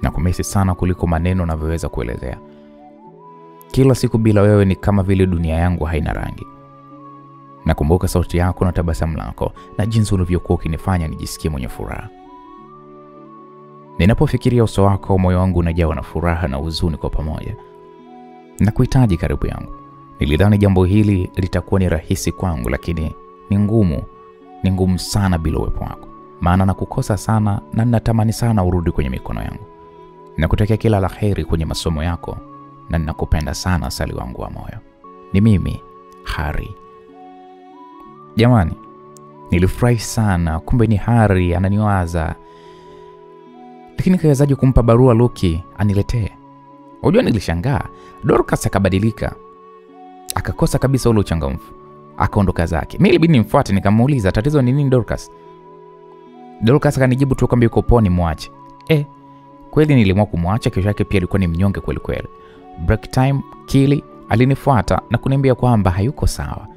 Na kumisi sana kuliko maneno ninavyoweza kuelezea. Kila siku bila wewe ni kama vile dunia yangu haina rangi. Nakumbuka sauti yako na tabasamu lako na jinsi ulivyokuwa ukinifanya nijisikie mwenye furaha. Ninapofikiria uso wako, moyo wangu unajawa na furaha na huzuni kwa pamoja. Nakuhitaji karibu yangu. Nilidhani jambo hili litakuwa ni rahisi kwangu, lakini ni ngumu sana bila uwepo wako. Maana nakukosa sana na ninatamani sana urudi kwenye mikono yangu. Nakutakia kila la heri kwenye masomo yako na ninakupenda sana asali wangu wa moyo. Ni mimi, Hari. Jamani, nilifurahi sana, kumbe ni Hari ananiwaza. Lakini kawezaje kumpa barua Lucky aniletee? Unajua nilishangaa, Dorcas akabadilika. Akakosa kabisa ule uchangamfu. Akaondoka zake. Mimi ilibidi nimfuate nikamuuliza tatizo ni nini Dorcas? Dorcas akanijibu tu kwamba yuko poni muache. Kweli nilimwa kumwacha, kesho yake pia alikuwa ni mnyonge kweli kweli. Break time Kili alinifuata na kuniambia kwamba hayuko sawa.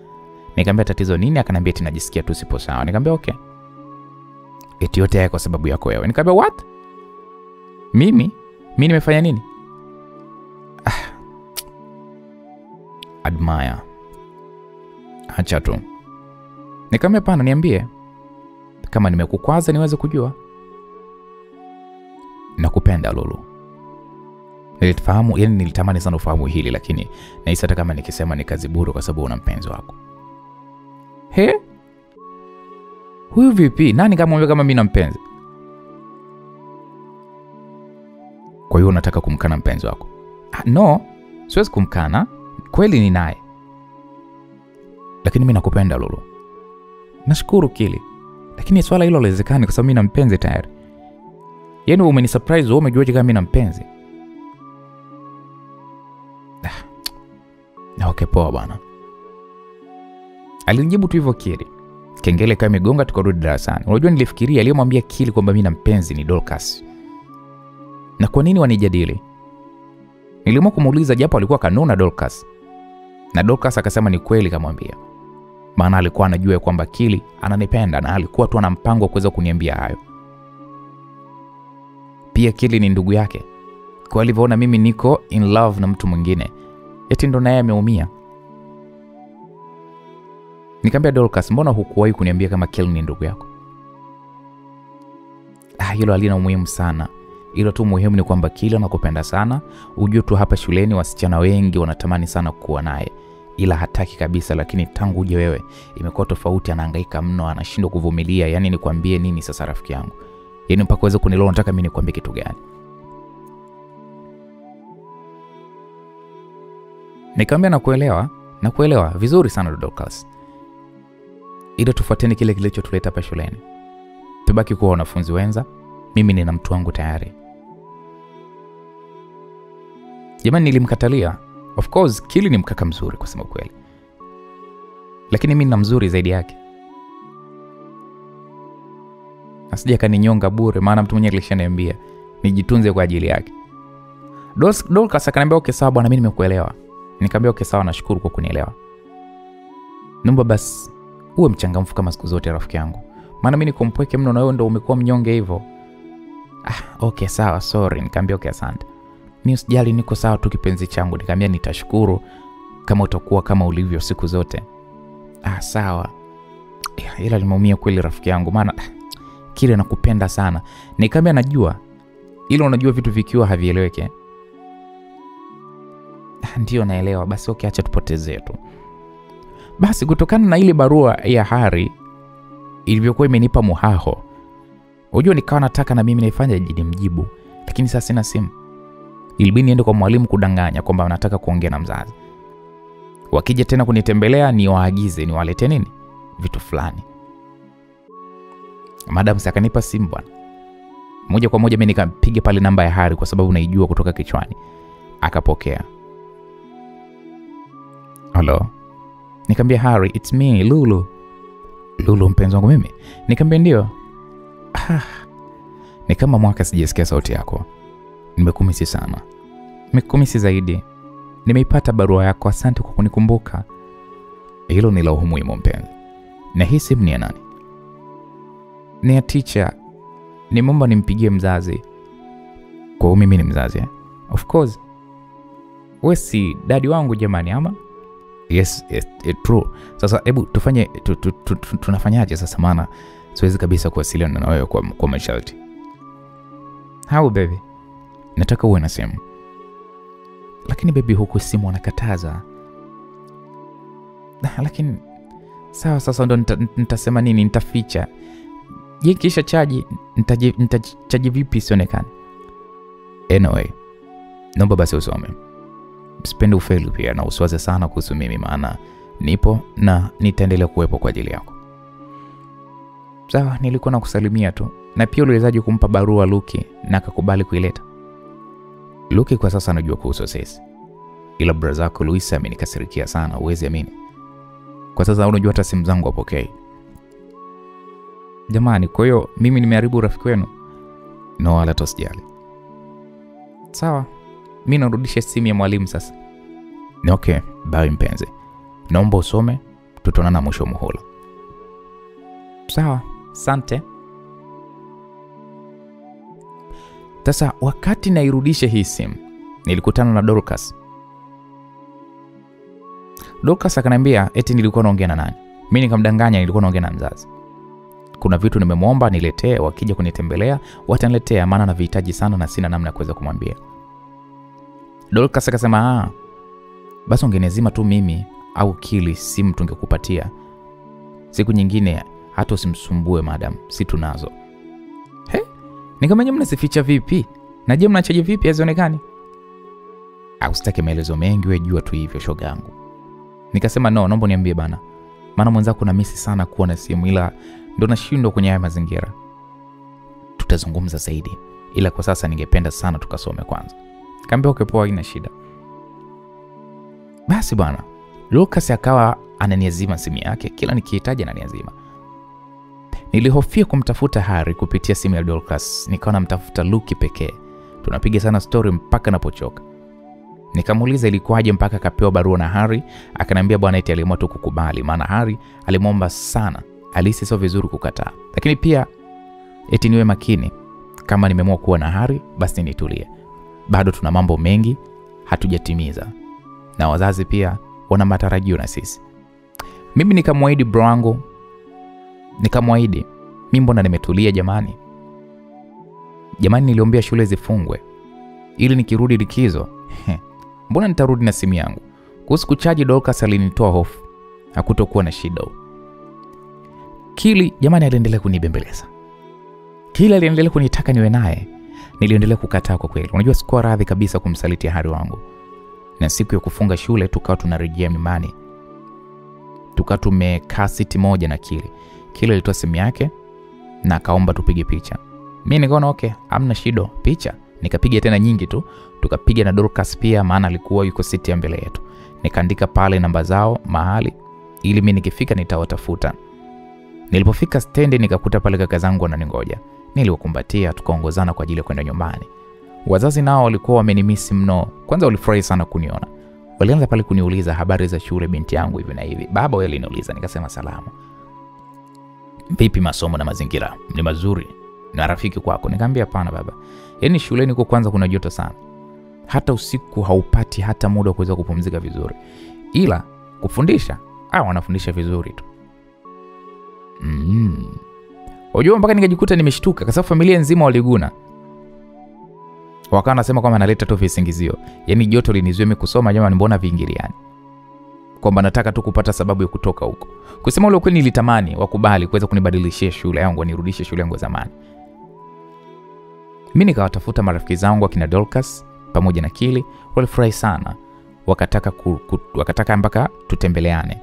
Nikamwambia tatizo nini? Akaniambia eti najisikia tu sipo sawa. Nikamwambia okay. Eti yote haya kwa sababu yako wewe. Nikamwambia what? Mimi nimefanya nini? Admire. Acha tu. Nikamwambia pana niambie. Kama nimekukwaza niweze kujua. Nakupenda Lulu. Nilifahamu, yani nilitamani sana ufahamu hili, lakini nahisi hata kama nikisema ni kazi bure kwa sababu una mpenzi wako. Huyu vipi? Nani kamwambia kama mimi na mpenzi? Kwa hiyo unataka kumkana mpenzi wako? No, siwezi kumkana. Kweli ni naye. Lakini mimi nakupenda Lulu. Nashukuru Kili. Lakini swala hilo haliwezekani kwa sababu mimi na mpenzi tayari. Yaani umenisurprise, wewe umejuaje kama mimi na mpenzi? Na okay poa bwana. Alinijibu tu hivyo Kili. Kengele kama imegonga tukarudi darasani. Unajua nilifikiria aliyemwambia Kili kwamba mimi na mpenzi ni Dorcas. Na kwa nini wanijadili? Nilimwa kumuuliza japo alikuwa kanuna Dorcas. Na Dorcas akasema ni kweli kamwambia. Maana alikuwa anajua kwamba Kili ananipenda na alikuwa tu ana mpango wa kuweza kuniambia hayo. Pia Kili ni ndugu yake. Kwa alivyoona mimi niko in love na mtu mwingine, eti ndo naye ameumia. Nikamwambia Dorcas, mbona hukuwahi kuniambia kama Kili ni ndugu yako? Hilo halina umuhimu sana. Ilo tu muhimu ni kwamba Kili anakupenda sana. Ujue tu hapa shuleni wasichana wengi wanatamani sana kuwa naye. Ila hataki kabisa, lakini tangu uje wewe imekuwa tofauti, anahangaika mno, anashindwa kuvumilia. Yani nikwambie nini sasa rafiki yangu? Yaani mpaka uweze kunielewa nataka mimi nikwambie kitu gani? Nikamwambia nakuelewa vizuri sana Dorcas. Ila tufuateni kile kilichotuleta hapa shuleni. Tubaki kuwa wanafunzi wenza. Mimi nina mtu wangu tayari. Jamani nilimkatalia. Of course Kili ni mkaka mzuri kwa sababu kweli. Lakini mimi nina mzuri zaidi yake. Asije kaninyonga bure, maana mtu mwenyewe alishaniambia nijitunze kwa ajili yake. Dorcas akaniambia okay sawa bwana, mimi nimekuelewa. Nikamwambia okay sawa, nashukuru kwa kunielewa. Naomba basi uwe mchangamfu kama siku zote rafiki yangu. Maana mimi niko mpweke mno na wewe ndio umekuwa mnyonge hivyo. Okay sawa, sorry. Nikamwambia okay asante. Mimi usijali, niko sawa tu kipenzi changu. Nikamwambia nitashukuru kama utakuwa kama ulivyo siku zote. Sawa. Ila limeumia kweli rafiki yangu, maana Kili anakupenda sana. Nikamwambia najua. Ila unajua vitu vikiwa havieleweke. Ndio naelewa. Basi okay, acha tupotezee tu. Basi kutokana na ile barua ya Hari ilivyokuwa imenipa muhaho. Unajua nikawa nataka na mimi naifanya mjibu, lakini sasa sina simu. Ilibidi niende kwa mwalimu kudanganya kwamba nataka kuongea na mzazi. Wakija tena kunitembelea niwaagize niwalete nini? Vitu fulani. Madam akanipa simu bwana. Moja kwa moja mimi nikampiga pale namba ya Hari kwa sababu naijua kutoka kichwani. Akapokea. Hello. Nikamwambia Hari, it's me, Lulu. Lulu mpenzi wangu mimi? Nikamwambia ndio. Ni kama mwaka sijasikia sauti yako. Nimekumisi sana. Nimekumisi zaidi. Nimeipata barua yako, asante kwa kunikumbuka. Hilo ni la umuhimu mpenzi. Na hii simu ni ya nani? Ni ya teacher. Nimeomba nimpigie mzazi. Kwa hiyo mimi ni mzazi eh? Of course. Wewe si daddy wangu jamani ama? Yes, true. Sasa hebu tufanye tunafanyaje sasa, maana siwezi kabisa kuwasiliana na wewe kwa masharti. How baby? Nataka uwe na simu. Lakini baby, huku simu wanakataza. Lakini sawa, sasa ndo nitasema nini? Nitaficha. Je, kisha chaji nitachaji vipi sionekane? Anyway, naomba basi usome. Sipendi ufeli pia, na usiwaze sana kuhusu mimi, maana nipo na nitaendelea kuwepo kwa ajili yako. Sawa, nilikuwa nakusalimia tu. Na pia uliwezaje kumpa barua Luki na akakubali kuileta? Luki kwa sasa anajua kuhusu sisi. Ila brother yako Luis amenikasirikia sana, uwezi amini. Kwa sasa unajua hata simu zangu hapokei. Jamani, kwa hiyo mimi nimeharibu rafiki wenu? No, wala tosijali. Sawa, mimi narudisha simu ya mwalimu sasa. Okay, bye mpenzi. Naomba usome, tutaonana mwisho muhula. Sawa, asante. Sasa wakati nairudisha hii simu, nilikutana na Dorcas. Dorcas akaniambia eti nilikuwa naongea na nani. Mimi nikamdanganya nilikuwa naongea na mzazi. Kuna vitu nimemwomba niletee, wakija kunitembelea wataniletea, maana navihitaji sana na sina namna ya kuweza kumwambia. Dorcas akasema, basi ungenizima tu mimi au Kili simu tungekupatia. Siku nyingine hata usimsumbue madam, si tunazo. Nikamwambia mnasificha vipi? Na je mnachaje vipi hazionekani? Usitake maelezo mengi, wewe jua tu hivyo shoga yangu. Nikasema no, naomba niambie bana. Maana mwenzako na misi sana kuwa na simu, ila ndo nashindwa kwenye haya mazingira. Tutazungumza zaidi, ila kwa sasa ningependa sana tukasome kwanza. Kaambia okay poa, haina shida. Basi bwana, Lucas akawa ananiazima simu yake, kila nikihitaji ananiazima. Nilihofia kumtafuta Harry kupitia simu ya Dorcas, nikawa namtafuta Luki pekee. Tunapiga sana story mpaka napochoka. Nikamuuliza ilikuwaje mpaka akapewa barua na Harry, akaniambia bwana eti aliamua tu kukubali, maana Harry alimwomba sana, alisi sio vizuri kukataa. Lakini pia eti niwe makini, kama nimeamua kuwa na Harry basi nitulie. Bado tuna mambo mengi hatujatimiza, na wazazi pia wana matarajio na sisi. Mimi nikamwahidi bro wangu, nikamwahidi mimi mbona nimetulia jamani. Jamani, niliombea shule zifungwe ili nikirudi likizo mbona nitarudi na simu yangu. Kuhusu kuchaji Dorcas alinitoa hofu, hakutokuwa na shida. Kili jamani aliendelea kunibembeleza. Kili aliendelea kunitaka niwe naye. Niliendelea kukataa kwa kweli. Unajua sikuwa radhi kabisa kumsaliti Harry wangu. Na siku ya kufunga shule tukawa tunarejea nyumbani. Tukawa tumekaa siti moja na Kili. Kili alitoa simu yake na akaomba tupige picha. Mimi nikaona okay, hamna shida, picha. Nikapiga tena nyingi tu, tukapiga na Dorcas pia, maana alikuwa yuko siti ya mbele yetu. Nikaandika pale namba zao mahali ili mimi nikifika nitawatafuta. Nilipofika stendi nikakuta pale kaka zangu wananingoja. Niliwakumbatia, tukaongozana kwa ajili ya kwenda nyumbani. Wazazi nao walikuwa wamenimisi mno. Kwanza walifurahi sana kuniona. Walianza pale kuniuliza habari za shule binti yangu hivi na hivi. Baba yeye aliniuliza, nikasema salama. Vipi masomo na mazingira? Ni mazuri? Na rafiki kwako? Nikamwambia hapana baba. Yaani shuleni kwa kwanza kuna joto sana. Hata usiku haupati hata muda wa kuweza kupumzika vizuri. Ila kufundisha, wanafundisha vizuri tu. Unajua mpaka nikajikuta nimeshtuka kwa sababu familia nzima waliguna. Wakawa nasema kwamba analeta tu visingizio. Yaani joto linizuia mimi kusoma, jamani mbona viingiliani? Kwamba nataka tu kupata sababu ya kutoka huko. Kusema ule kweli nilitamani wakubali kuweza kunibadilishia shule yangu, nirudishe shule yangu zamani. Mimi nikawatafuta marafiki zangu akina Dorcas pamoja na Kili, walifurahi sana. Wakataka mpaka tutembeleane.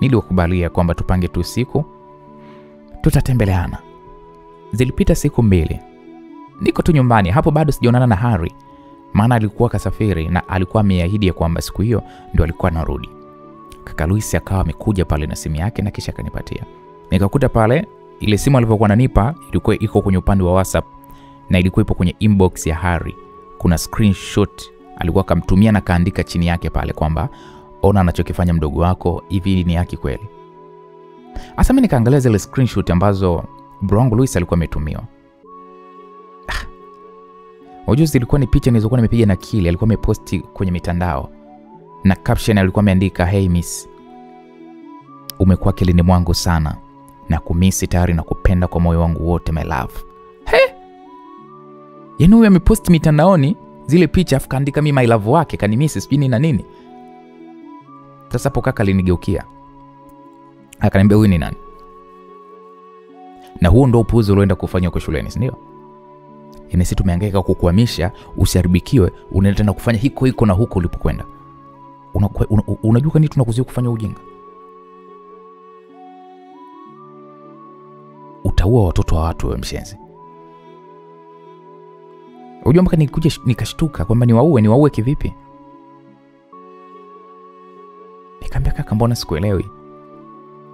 Niliwakubalia kwamba tupange tu siku tutatembeleana. Zilipita siku 2. Niko tu nyumbani, hapo bado sijaonana na Harry. Maana alikuwa kasafiri na alikuwa ameahidi kwamba siku hiyo ndio alikuwa anarudi. Kaka Luis akawa amekuja pale na simu yake na kisha akanipatia. Nikakuta pale ile simu alivyokuwa ananipa ilikuwa iko kwenye upande wa WhatsApp na ilikuwa ipo kwenye inbox ya Harry. Kuna screenshot alikuwa akamtumia na kaandika chini yake pale kwamba ona anachokifanya mdogo wako, hivi ni haki kweli? Hasa mimi nikaangalia zile screenshot ambazo bro wangu Luis alikuwa ametumiwa. Unajua zilikuwa ni picha nilizokuwa nimepiga na kile alikuwa ameposti kwenye mitandao, na caption alikuwa ameandika hey miss, umekuwa kilini mwangu sana na kumisi tayari na kupenda kwa moyo wangu wote my love. Yaani huyu ameposti mitandaoni zile picha afu kaandika mimi my love wake kanimisi sijui nini na nini. Sasa hapo kaka alinigeukia akaniambia huyu ni nani? Na huo ndio upuuzi ulioenda kufanywa kwa shuleni, si ndio? Yaani sisi tumehangaika kukuhamisha usiharibikiwe, unaenda tena kufanya hiko na huko ulipokwenda. Unajua nini tunakuzuia kufanya ujinga? Utaua watoto wa watu wewe mshenzi. Unajua mpaka nikuja nikashtuka kwamba niwaue kivipi? Nikamwambia kaka, mbona sikuelewi?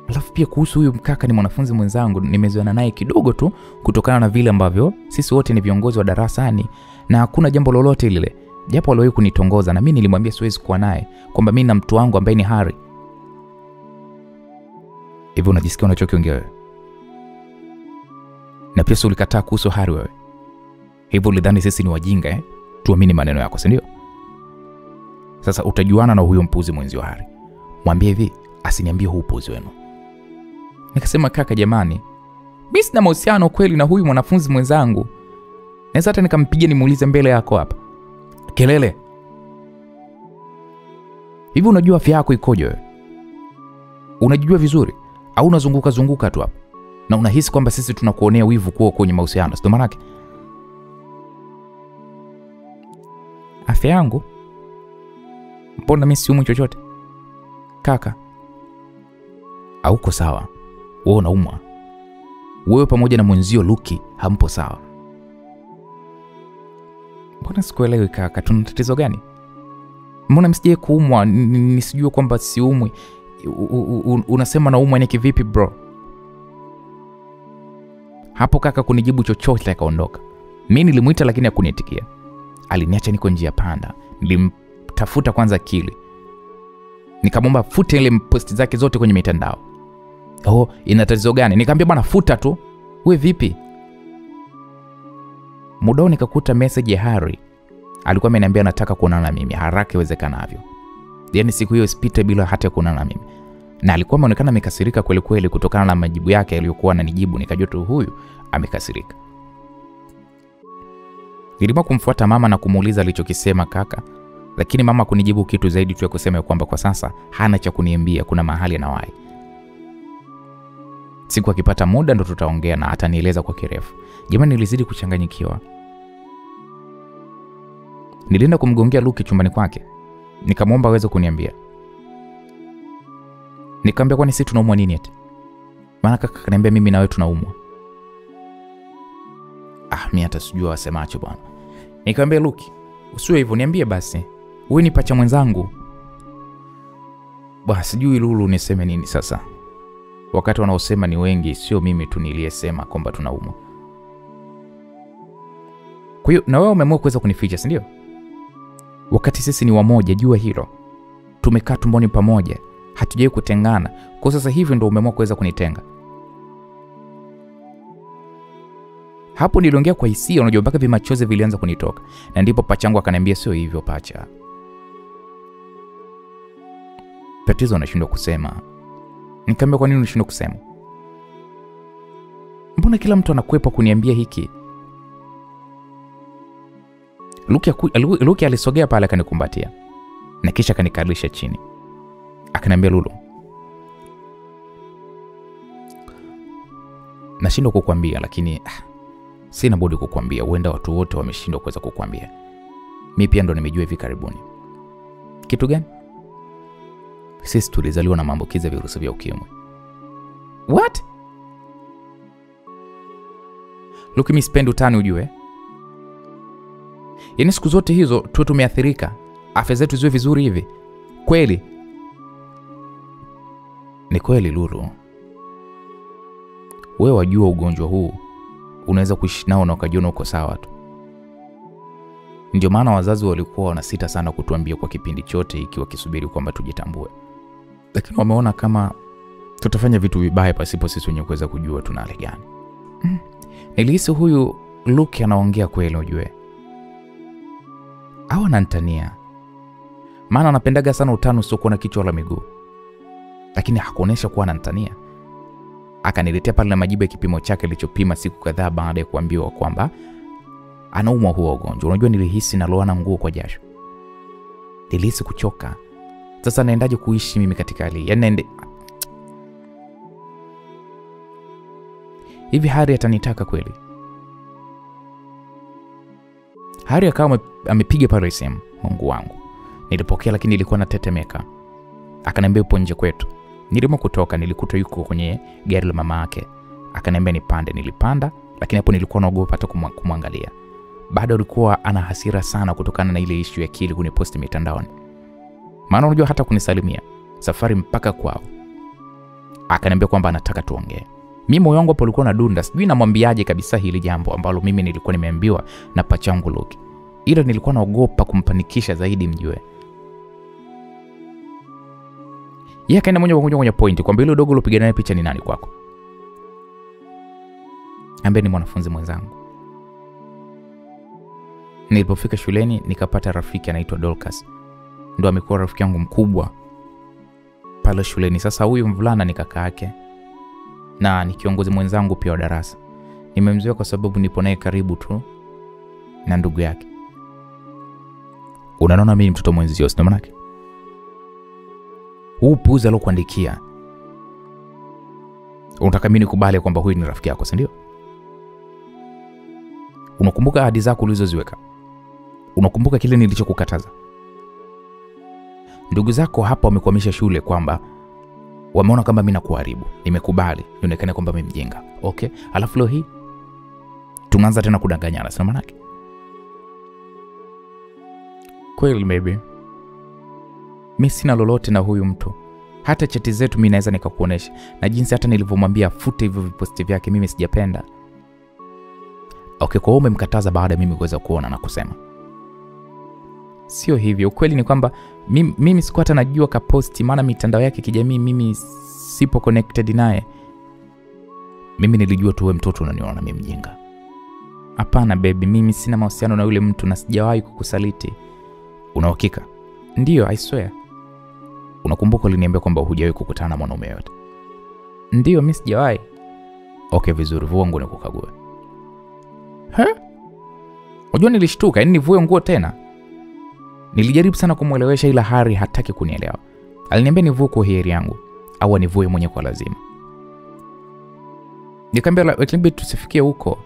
Alafu pia kuhusu huyu mkaka ni mwanafunzi mwenzangu, nimezoeana naye kidogo tu kutokana na vile ambavyo sisi wote ni viongozi wa darasani na hakuna jambo lolote lile. Japo aliwahi kunitongoza na mimi nilimwambia siwezi kuwa naye, kwamba mimi na mtu wangu ambaye ni Harry. Hivi unajisikia unachokiongea wewe? Na pia ulikataa kuhusu Harry wewe. Hivyo ulidhani sisi ni wajinga tuamini maneno yako, si ndio? Sasa utajuana na huyo mpuzi mwenzi wa Harry. Mwambie hivi asiniambie huu upuzi wenu. Nikasema kaka jamani, mimi sina mahusiano kweli na huyu mwanafunzi mwenzangu. Naweza hata nikampigia nimuulize mbele yako hapa. Kelele. Hivi unajua afya yako ikoje wewe? Unajijua vizuri au unazunguka tu hapa? Na unahisi kwamba sisi tunakuonea wivu kwa kwenye mahusiano, sio maana yake? Afya yangu? Mbona mimi siumwi chochote? Kaka, hauko sawa. Wewe unaumwa. Wewe pamoja na mwenzio Luki hampo sawa. Mbona sikuelewi kaka, tuna tatizo gani? Mbona msije kuumwa nisijue kwamba siumwi? Unasema naumwa ni kivipi bro? Hapo kaka kunijibu chochote akaondoka. Mimi nilimuita lakini hakuniitikia. Aliniacha niko njia panda. Nilimtafuta kwanza akili. Nikamwomba fute ile posti zake zote kwenye mitandao. Ina tatizo gani? Nikamwambia bwana futa tu. Wewe vipi? Muda nikakuta message ya Harry. Alikuwa ameniambia anataka kuonana na mimi haraka iwezekanavyo. Yaani siku hiyo isipite bila hata kuonana na mimi. Na alikuwa ameonekana amekasirika kweli kweli kutokana na majibu yake aliyokuwa ananijibu. Nikajua tu huyu amekasirika. Niliamua kumfuata mama na kumuuliza alichokisema kaka. Lakini mama kunijibu kitu zaidi tu ya kusema kwamba kwa sasa hana cha kuniambia, kuna mahali anawahi. Siku akipata muda ndo tutaongea na atanieleza kwa kirefu. Jamani nilizidi kuchanganyikiwa. Nilienda kumgongea Luki chumbani kwake. Nikamwomba aweze kuniambia. Nikamwambia kwani sisi tunaumwa nini eti? Maana kaka kaniambia mimi na wewe tunaumwa. Mimi hata sijui wasemacho bwana. Nikamwambia Luki, usiwe hivyo, niambie basi. Wewe ni pacha mwenzangu. Basi sijui Lulu niseme nini sasa. Wakati wanaosema ni wengi, sio mimi tu niliyesema kwamba tunaumwa. Kwa hiyo na wewe umeamua kuweza kunificha, si ndio? Wakati sisi ni wamoja, jua hilo. Tumekaa tumboni pamoja, hatujai kutengana. Kwa sasa hivi ndio umeamua kuweza kunitenga. Hapo niliongea kwa hisia, unajua mpaka vimachozi vilianza kunitoka. Na ndipo pachangu akaniambia sio hivyo pacha. Tatizo unashindwa kusema. Nikamwambia kwa nini unashindwa kusema? Mbona kila mtu anakwepa kuniambia hiki? Luki alisogea pale akanikumbatia. Na kisha akanikalisha chini. Akaniambia Lulu, nashindwa kukuambia lakini sina budi kukuambia, huenda watu wote wameshindwa kuweza kukuambia. Mimi pia ndo nimejua hivi karibuni. Kitu gani? Sisi tulizaliwa na maambukizi ya virusi vya ukimwi. What? Look, mimi sipendi utani ujue. Yaani siku zote hizo tu tumeathirika. Afya zetu ziwe vizuri hivi. Kweli? Ni kweli Lulu. Wewe wajua ugonjwa huu unaweza kuishi nao na ukajiona uko sawa tu. Ndio maana wazazi walikuwa wanasita sana kutuambia kwa kipindi chote ikiwa kisubiri kwamba tujitambue. Lakini wameona kama tutafanya vitu vibaya pasipo sisi wenyewe kuweza kujua tuna hali gani. Nilihisi huyu Luke anaongea kweli ujue. Au ananitania. Maana anapendaga sana utani usiokuwa na kichwa wala miguu. Lakini hakuonesha kuwa ananitania. Akaniletea pale na majibu ya kipimo chake alichopima siku kadhaa baada ya kuambiwa kwamba anaumwa huo ugonjwa. Unajua nilihisi naloana nguo kwa jasho. Nilihisi kuchoka. Sasa naendaje kuishi mimi katika hali? Yaani hivi Hari atanitaka kweli? Hari akawa amepiga pale simu. Mungu wangu. Nilipokea lakini ilikuwa natetemeka. Akaniambia upo nje kwetu. Nilimo kutoka nilikuta yuko kwenye gari la mama yake. Akaniambia nipande, nilipanda, lakini hapo nilikuwa naogopa hata kumwangalia. Bado alikuwa ana hasira sana kutokana na ile issue ya Kili kuniposti mitandaoni. Maana unajua hata kunisalimia safari mpaka kwao. Akaniambia kwamba anataka tuongee. Mimi moyo wangu hapo ulikuwa unadunda, sijui namwambiaje kabisa hili jambo ambalo mimi nilikuwa nimeambiwa na pachangu Luke. Ila nilikuwa naogopa kumpanikisha zaidi mjue. Yeye akaenda moja kwa moja kwenye point kwamba ile dogo ulopigana naye picha ni nani kwako? Ambaye ni mwanafunzi mwenzangu. Nilipofika shuleni nikapata rafiki anaitwa Dorcas. Ndio amekuwa rafiki yangu mkubwa pale shuleni. Sasa huyu mvulana ni kaka yake na ni kiongozi mwenzangu pia wa darasa. Nimemzoea kwa sababu nipo naye karibu tu na ndugu yake. Unaona mimi mtoto mwenzio sio maana yake? Puuza alokuandikia. Unataka mimi nikubali kwamba huyu ni rafiki yako, si ndio? Unakumbuka ahadi zako ulizoziweka? Unakumbuka kile nilichokukataza? Ndugu zako hapa wamekwamisha shule kwamba wameona kama mimi nakuharibu. Nimekubali, nionekane kwamba mimi mjinga. Okay? Alafu leo hii tunaanza tena kudanganyana, sio maana yake? Kweli maybe. Mimi sina lolote na huyu mtu. Hata chati zetu mimi naweza nikakuonesha. Na jinsi hata nilivyomwambia afute hivyo viposti vyake mimi sijapenda. Okay, kwa hiyo umemkataza baada mimi kuweza kuona na kusema. Sio hivyo. Ukweli ni kwamba mimi sikuwa hata najua kaposti, maana mitandao yake kijamii mimi sipo connected naye. Mimi nilijua tu wewe mtoto unaniona mimi mjinga. Hapana baby, mimi sina mahusiano na yule mtu na sijawahi kukusaliti. Una uhakika? Ndio, I swear. Unakumbuka uliniambia kwamba hujawahi kukutana na mwanaume yote? Ndio, mimi sijawahi. Okay, vizuri, vua nguo nikukague. Unajua nilishtuka, yani nivue nguo tena. Nilijaribu sana kumuelewesha ila Hari hataki kunielewa. Aliniambia nivue kwa hiari yangu au nivue mwenyewe kwa lazima. Nikamwambia lakini tusifikie huko.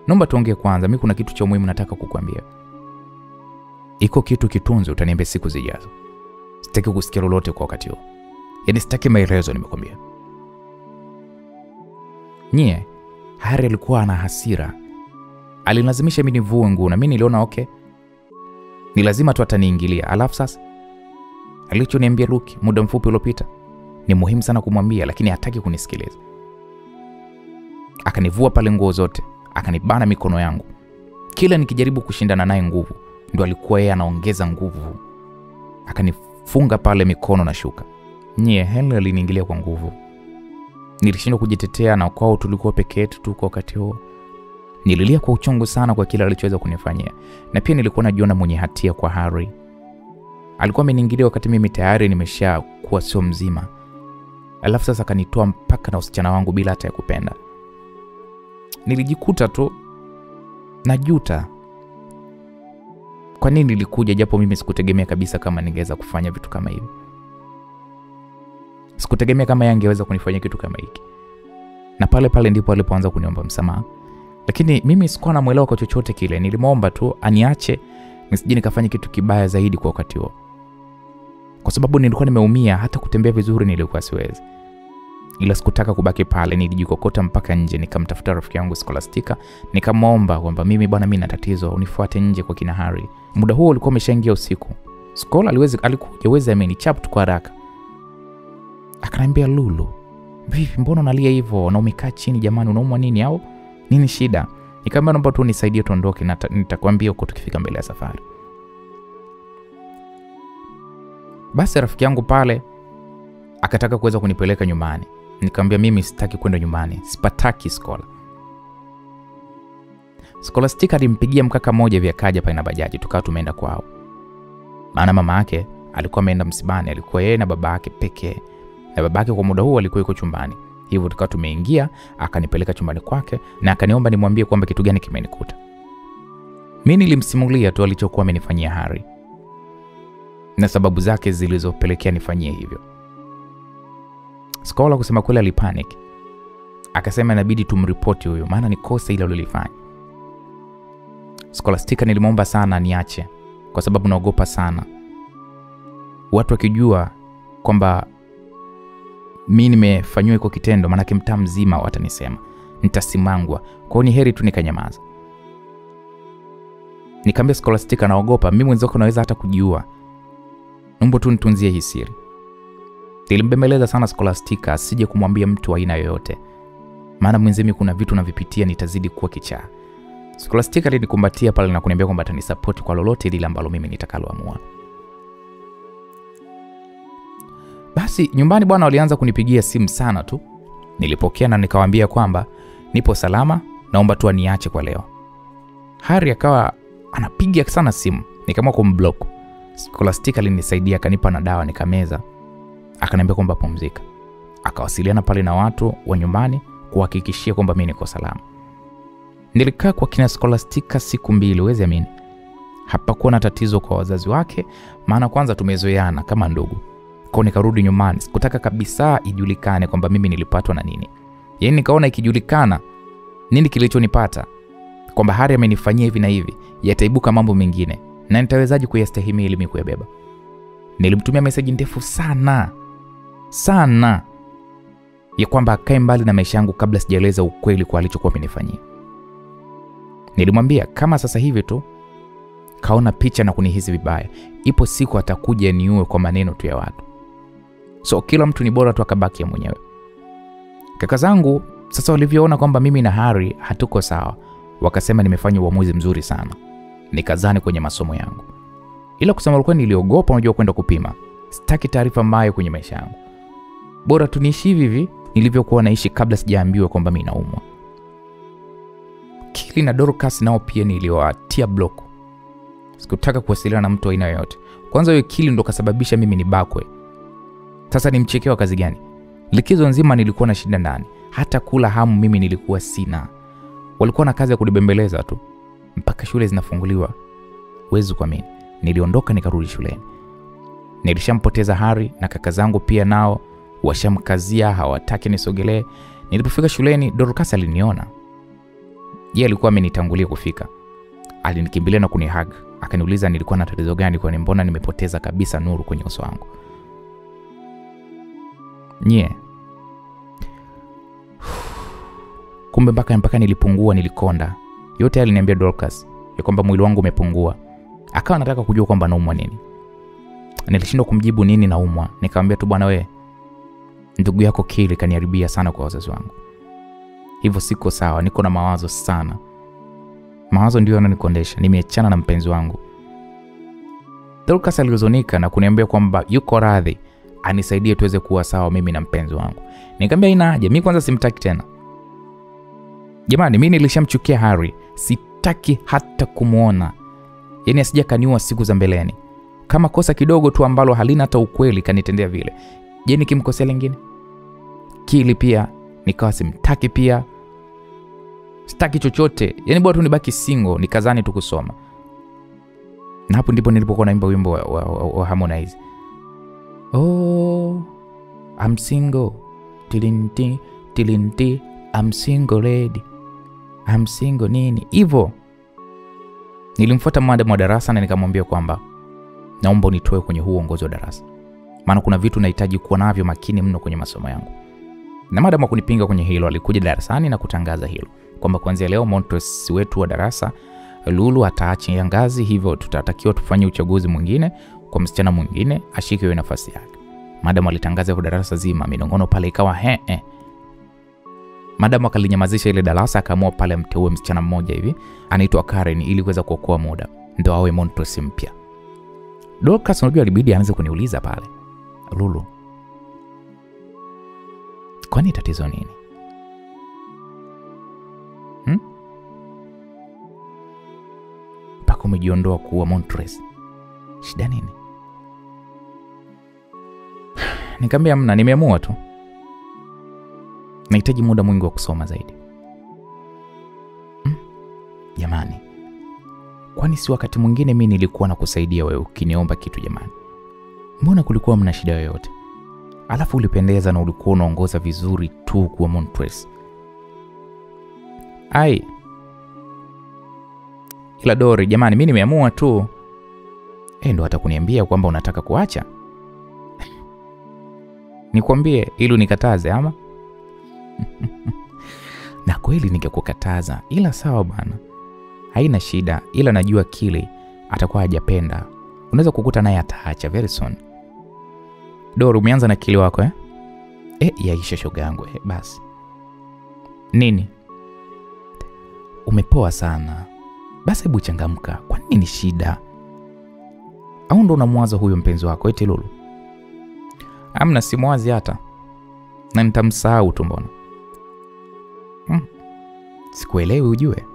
Naomba tuongee kwanza, mimi kuna kitu cha muhimu nataka kukuambia. Iko kitu kitunze utaniambia siku zijazo. Sitaki kusikia lolote kwa wakati huo. Yaani sitaki maelezo nimekwambia. Nye, Hari alikuwa ana hasira. Alinilazimisha mimi nivue nguo na mimi niliona okay. Ni lazima tu ataniingilia. Alafu sasa alichoniambia Luke muda mfupi uliopita ni muhimu sana kumwambia lakini hataki kunisikiliza. Akanivua pale nguo zote, akanibana mikono yangu. Kila nikijaribu kushindana naye nguvu, ndio alikuwa yeye anaongeza nguvu. Akanifunga pale mikono na shuka. Nye, Henry aliniingilia kwa nguvu. Nilishindwa kujitetea na kwao tulikuwa peke yetu tu kwa wakati huo. Nililia kwa uchungu sana kwa kila alichoweza kunifanyia. Na pia nilikuwa najiona mwenye hatia kwa Hari. Alikuwa ameniingilia wakati mimi tayari nimesha kuwa sio mzima. Alafu sasa kanitoa mpaka na usichana wangu bila hata ya kupenda. Nilijikuta tu najuta. Kwa nini nilikuja japo mimi sikutegemea kabisa kama ningeweza kufanya vitu kama hivi. Sikutegemea kama yangeweza kunifanyia kitu kama hiki. Na pale ndipo alipoanza kuniomba msamaha. Lakini mimi sikuwa namuelewa kwa chochote kile. Nilimwomba tu aniache nisije nikafanya kitu kibaya zaidi kwa wakati huo. Kwa sababu nilikuwa nimeumia, hata kutembea vizuri nilikuwa siwezi. Ila sikutaka kubaki pale, nilijikokota mpaka nje nikamtafuta rafiki yangu Scholastica, nikamwomba kwamba mimi bwana mimi na tatizo, unifuate nje kwa kina Hari. Muda huo ulikuwa umeshaingia usiku. Schola alikuja amenichap tu kwa haraka. Akaniambia, Lulu, vipi mbona unalia hivyo na umekaa chini jamani, unaumwa nini au nini shida? Nikamwambia naomba tu nisaidie tuondoke na nitakwambia huko tukifika mbele ya safari. Basi rafiki yangu pale akataka kuweza kunipeleka nyumbani. Nikamwambia mimi sitaki kwenda nyumbani, sipataki Skola. Scholastica alimpigia mkaka mmoja vya kaja pa na bajaji, tukawa tumeenda kwao. Maana mama yake alikuwa ameenda msibani, alikuwa yeye na baba yake pekee. Na baba yake kwa muda huo alikuwa yuko chumbani. Hivyo tukawa tumeingia, akanipeleka chumbani kwake na akaniomba nimwambie kwamba kitu gani kimenikuta. Mimi nilimsimulia tu alichokuwa amenifanyia Harry na sababu zake zilizopelekea nifanyie hivyo. Skola kusema kweli alipanic. Akasema inabidi tumripoti huyo, maana ni kosa ile alilofanya. Scholastica nilimwomba sana niache kwa sababu naogopa sana watu wakijua kwamba mimi nimefanywa iko kitendo, maana mtaa mzima watanisema, nitasimangwa. Kwa hiyo ni heri tu nikanyamaza. Nikamwambia Scholastica naogopa, mimi mwenzako naweza hata kujiua. Naomba tu nitunzie hii siri. Nilimbembeleza sana Scholastica asije kumwambia mtu aina yoyote, maana mwenzemi kuna vitu navipitia nitazidi kuwa kichaa. Scholastica alinikumbatia pale na kuniambia kwamba atanisupport kwa lolote lile ambalo mimi nitakaloamua. Basi nyumbani bwana walianza kunipigia simu sana tu. Nilipokea na nikawaambia kwamba nipo salama, naomba tu aniache kwa leo. Harry akawa anapiga sana simu, nikaamua kumblock. Scholastica alinisaidia, akanipa na dawa nikameza. Akaniambia kwamba pumzika. Akawasiliana pale na watu wa nyumbani kuhakikishia kwamba mimi niko salama. Nilikaa kwa kina Scholastica siku 2, uweze amini. Hapakuwa na tatizo kwa wazazi wake, maana kwanza tumezoeana kama ndugu. Kwa nikarudi nyumbani, sikutaka kabisa ijulikane kwamba mimi nilipatwa na nini. Yaani nikaona ikijulikana nini kilichonipata, kwamba Harry amenifanyia hivi na hivi, yataibuka mambo mengine na nitawezaje kuyastahimili mimi kuyabeba. Nilimtumia message ndefu sana ya kwamba akae mbali na maisha yangu kabla sijaeleza ukweli kwa alichokuwa amenifanyia. Nilimwambia kama sasa hivi tu kaona picha na kunihisi vibaya, ipo siku atakuja niue kwa maneno tu ya watu. So kila mtu ni bora tu akabaki ya mwenyewe. Kaka zangu sasa walivyoona kwamba mimi na Harry hatuko sawa, wakasema nimefanya uamuzi mzuri sana. Nikazani kwenye masomo yangu. Ila kusema ukweli niliogopa, unajua kwenda kupima. Sitaki taarifa mbaya kwenye maisha yangu. Bora tu niishi hivi nilivyokuwa naishi kabla sijaambiwa kwamba mimi naumwa. Kili na Dorcas nao pia niliwatia block. Sikutaka kuwasiliana na mtu aina yoyote. Kwanza yeye Kili ndo kasababisha mimi nibakwe. Sasa nimchekee wa kazi gani? Likizo nzima nilikuwa na shida ndani. Hata kula hamu mimi nilikuwa sina. Walikuwa na kazi ya kunibembeleza tu. Mpaka shule zinafunguliwa. Huwezi kuamini. Niliondoka nikarudi shuleni. Nilishampoteza Harry na kaka zangu pia nao washamkazia, hawataki nisogelee. Nilipofika shuleni Dorcas aliniona. Yeye alikuwa amenitangulia kufika. Alinikimbilia na kunihug. Akaniuliza nilikuwa na tatizo gani, kwa mbona nimepoteza kabisa nuru kwenye uso wangu. Kumbe mpaka nilipungua, nilikonda. Yote aliniambia Dorcas ya kwamba mwili wangu umepungua. Akawa anataka kujua kwamba naumwa nini. Nilishindwa kumjibu nini naumwa. Nikamwambia tu bwana wewe, ndugu yako Kili kaniharibia sana kwa wazazi wangu. Hivyo siko sawa, niko na mawazo sana. Mawazo ndio yananikondesha, nimeachana na mpenzi wangu. Dorcas alihuzunika na kuniambia kwamba yuko radhi anisaidie tuweze kuwa sawa mimi na mpenzi wangu. Nikamwambia ina haja, mimi kwanza simtaki tena. Jamani, mimi nilishamchukia Harry, sitaki hata kumuona. Yaani asije kaniua siku za mbeleni. Kama kosa kidogo tu ambalo halina hata ukweli kanitendea vile, je, nikimkosea lingine? Kili pia nikawa simtaki pia. Sitaki chochote. Yaani bora tu nibaki single, nikazani tu kusoma. Na hapo ndipo nilipokuwa naimba wimbo wa Harmonize. Oh, I'm single. Tilinti, tilinti, I'm single lady. I'm single nini? Hivyo. Nilimfuata madam wa darasa na nikamwambia kwamba naomba unitoe kwenye huo uongozi wa darasa. Maana kuna vitu nahitaji kuwa navyo makini mno kwenye masomo yangu. Na madam akunipinga kwenye hilo, alikuja darasani na kutangaza hilo kwamba kuanzia leo montos wetu wa darasa Lulu ataacha ngazi, hivyo tutatakiwa tufanye uchaguzi mwingine kwa msichana mwingine ashike hiyo nafasi yake. Madam alitangaza kwa darasa zima, minongono pale ikawa Madam akalinyamazisha ile darasa, akaamua pale mteue msichana mmoja hivi anaitwa Karen ili kuweza kuokoa muda ndio awe Montress mpya. Dorcas unajua alibidi aanze kuniuliza pale, Lulu, kwani tatizo nini? Mpaka umejiondoa kuwa Montress, shida nini? Nikamwambia mna, nimeamua tu, nahitaji muda mwingi wa kusoma zaidi. Jamani, kwani si wakati mwingine mimi nilikuwa na kusaidia wewe ukiniomba kitu jamani? Mbona kulikuwa mna shida yoyote? Alafu ulipendeza na ulikuwa unaongoza vizuri tu kwa Montress. Ai, ila Dori jamani, mimi nimeamua tu. Ndo hata kuniambia kwamba unataka kuacha? Nikwambie ili unikataze ama? Na kweli ningekukataza, ila sawa bana, haina shida, ila najua kile atakuwa hajapenda. Unaweza kukuta naye ataacha very soon. Doro, umeanza na kile wako yaisha shoga yangu basi. Nini? Umepoa sana. Basi hebu changamka. Kwa nini shida? Au ndo unamwaza huyo mpenzi wako eti Lulu? Amna, simwazi hata. Na nitamsahau tu mbona. Sikuelewi ujue.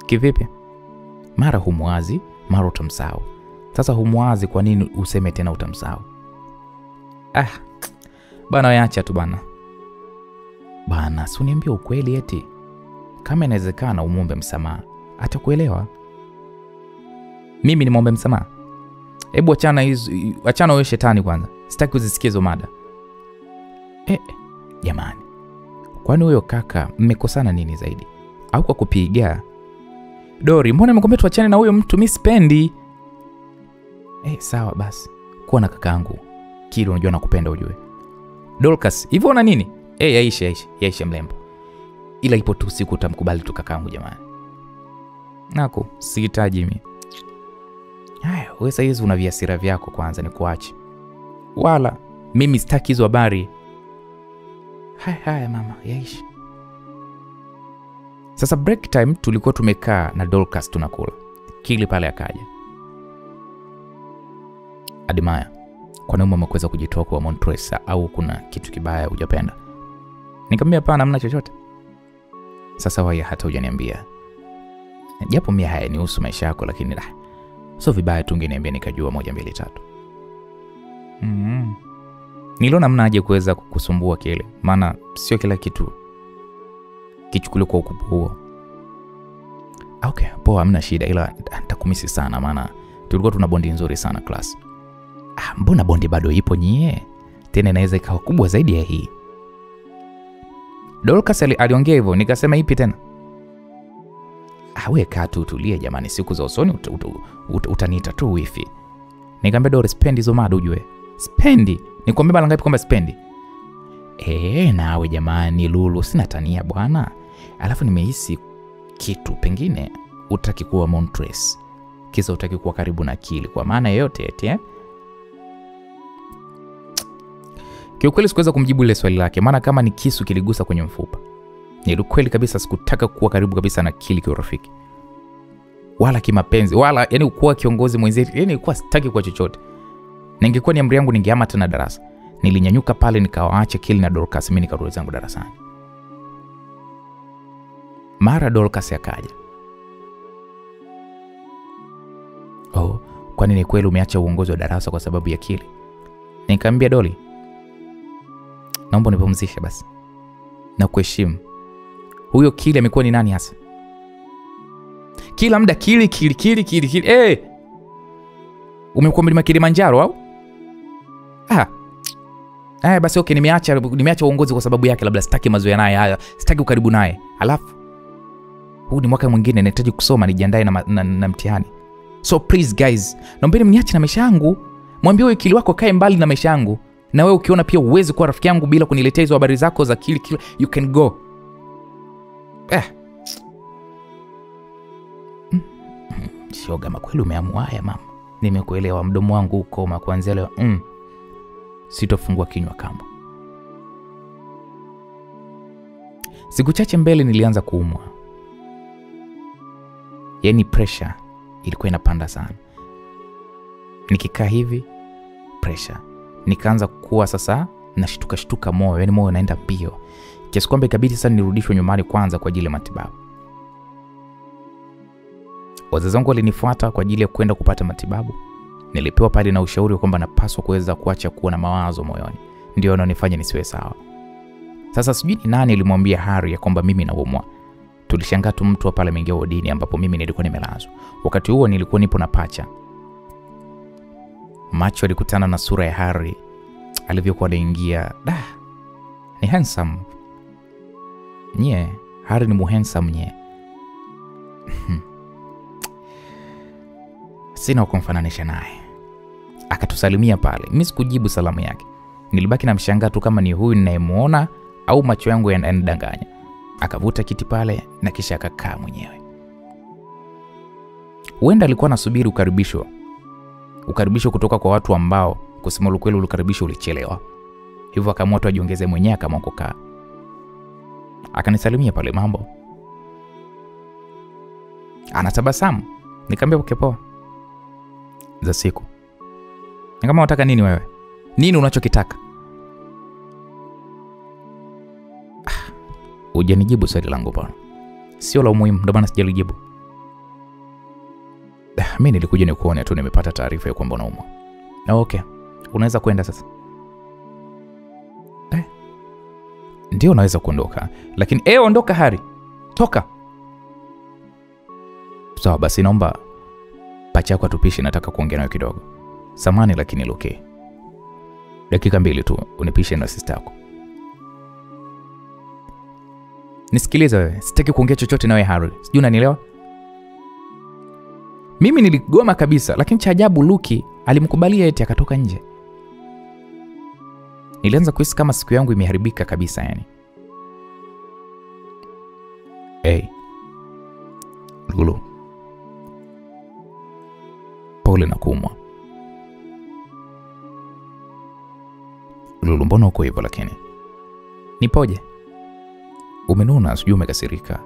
Kivipi? Mara humwazi, mara utamsahau. Sasa humwazi, kwa nini useme tena utamsahau? Bana waacha tu bana. Bana, si uniambie ukweli eti. Kama inawezekana umuombe msamaha, atakuelewa. Mimi ni muombe msamaha? Hebu achana wewe shetani kwanza. Sitaki uzisikie hizo mada. Jamani. Kwani huyo kaka mmekosana nini zaidi? Au kwa kupiga? Dori, mbona nimekwambia tuachane na huyo mtu, mimi sipendi. Sawa basi. Kuwa na kakaangu. Kile unajua nakupenda ujue. Dorcas, hivyo una nini? Yaisha mlembo. Ila ipo tu siku utamkubali tu kakaangu jamani. Nako, sihitaji mimi. Haya, wewe sasa hizo una viasira vyako kwanza nikuache. Wala mimi sitaki hizo habari. Haya mama, yaisha. Sasa break time tulikuwa tumekaa na Dorcas tunakula. Kili pale akaja. Adimaya, kwa nini umekuweza kujitoa kwa Montress au kuna kitu kibaya hujapenda? Nikamwambia hapana, hamna chochote. Sasa wewe hata hujaniambia. Japo mimi haya nihusu maisha yako, lakini sio vibaya tu ungeniambia nikajua 1 2 3. Niliona mna haja kuweza kukusumbua kile, maana sio kila kitu kichukuliwa kwa ukubwa huo. Okay, poa, hamna shida, ila nitakumisi sana maana tulikuwa tuna bondi nzuri sana class. Mbona bondi bado ipo nyie? Tena inaweza ikawa kubwa zaidi ya hii. Dorcas aliongea hivyo, nikasema ipi tena? Wewe kaa tu tulie jamani, siku za usoni utaniita tu wifi. Nikamwambia Doris, spendi hizo mada ujue. Spendi? Nikwambia mara ngapi kwamba spendi? Nawe jamani Lulu, sina tania bwana. Alafu nimehisi kitu, pengine utaki kuwa Montress. Kisa utaki kuwa karibu na Kili kwa maana yote eti Kiukweli sikuweza kumjibu ile swali lake, maana kama ni kisu kiligusa kwenye mfupa. Ni kweli kabisa sikutaka kuwa karibu kabisa na Kili kiurafiki. Wala kimapenzi, wala yani kuwa kiongozi mwenzetu, yani kuwa sitaki kwa chochote. Ningekuwa ni amri yangu ningehama tena darasa. Nilinyanyuka pale nikawaacha Kili na Dorcas, mimi nikarudi zangu darasani. Mara Dorcas akaja. Kwani ni kweli umeacha uongozi wa darasa kwa sababu ya Kili? Nikamwambia Doli, naomba nipumzishe basi. Na kuheshimu. Huyo Kili amekuwa ni nani hasa? Kila muda Kili. Umekuwa mlima Kilimanjaro au? Basi okay, nimeacha uongozi kwa sababu yake, labda sitaki mazoea naye haya, sitaki ukaribu naye. Alafu huu ni mwaka mwingine nahitaji kusoma, nijiandae na mtihani. So please guys, naombeni mniache na maisha yangu. Mwambie wewe Kili wako kae mbali na maisha yangu. Na wewe ukiona pia uwezi kuwa rafiki yangu bila kuniletea hizo habari zako za Kili, you can go. Shoga, makweli umeamua haya mama. Nimekuelewa, mdomo wangu uko kuanzia leo. Sitofungua kinywa kama. Siku chache mbele nilianza kuumwa. Yaani pressure ilikuwa inapanda sana. Nikikaa hivi pressure. Nikaanza kuwa sasa nashtuka moyo, yaani moyo unaenda mbio. Kiasi kwamba ikabidi sasa nirudishwe nyumbani kwanza kwa ajili ya matibabu. Wazazi wangu walinifuata kwa ajili ya kwenda kupata matibabu. Nilipewa pale na ushauri kwamba napaswa kuweza kuacha kuwa na mawazo moyoni. Ndio yananifanya nisiwe sawa. Sasa sijui ni nani alimwambia Harry ya kwamba mimi naumwa. Tulishangaa tu mtu pale ameingia wodini ambapo mimi nilikuwa nimelazwa. Wakati huo nilikuwa nipo na pacha. Macho alikutana na sura ya Harry alivyokuwa anaingia. Ni handsome. Harry ni handsome nye. Sina kumfananisha naye. Akatusalimia pale. Mimi sikujibu salamu yake. Nilibaki na mshangaa tu kama ni huyu ninayemuona au macho yangu yanadanganya. Akavuta kiti pale na kisha akakaa mwenyewe. Huenda alikuwa anasubiri ukaribisho. Ukaribisho kutoka kwa watu ambao kusema ukweli ukaribisho ulichelewa. Hivyo akaamua tu ajiongeze mwenyewe kama kukaa. Akanisalimia pale mambo. Anatabasamu. Nikamwambia ukepoa. Za siku. Nikamwambia unataka nini wewe? Nini unachokitaka? Hujanijibu swali langu bwana. Sio la umuhimu, ndio maana sijalijibu. Mimi nilikuja nikuone tu nimepata taarifa ya kwamba unaumwa. Okay. Unaweza kwenda sasa. Ndio unaweza kuondoka. Lakini ondoka Harry. Toka. Sawa basi naomba pacha yako atupishe, nataka kuongea nawe kidogo. Samani lakini okay. Dakika 2 tu unipishe na sister yako. Nisikilize wewe, sitaki kuongea chochote nawe Harry. Sijui unanielewa? Mimi niligoma kabisa, lakini cha ajabu Luki alimkubalia eti akatoka nje. Nilianza kuhisi kama siku yangu imeharibika kabisa yani. Lulu. Pole na kuumwa. Lulu, mbona uko hivyo lakini? Nipoje? Umenuna, sijui umekasirika.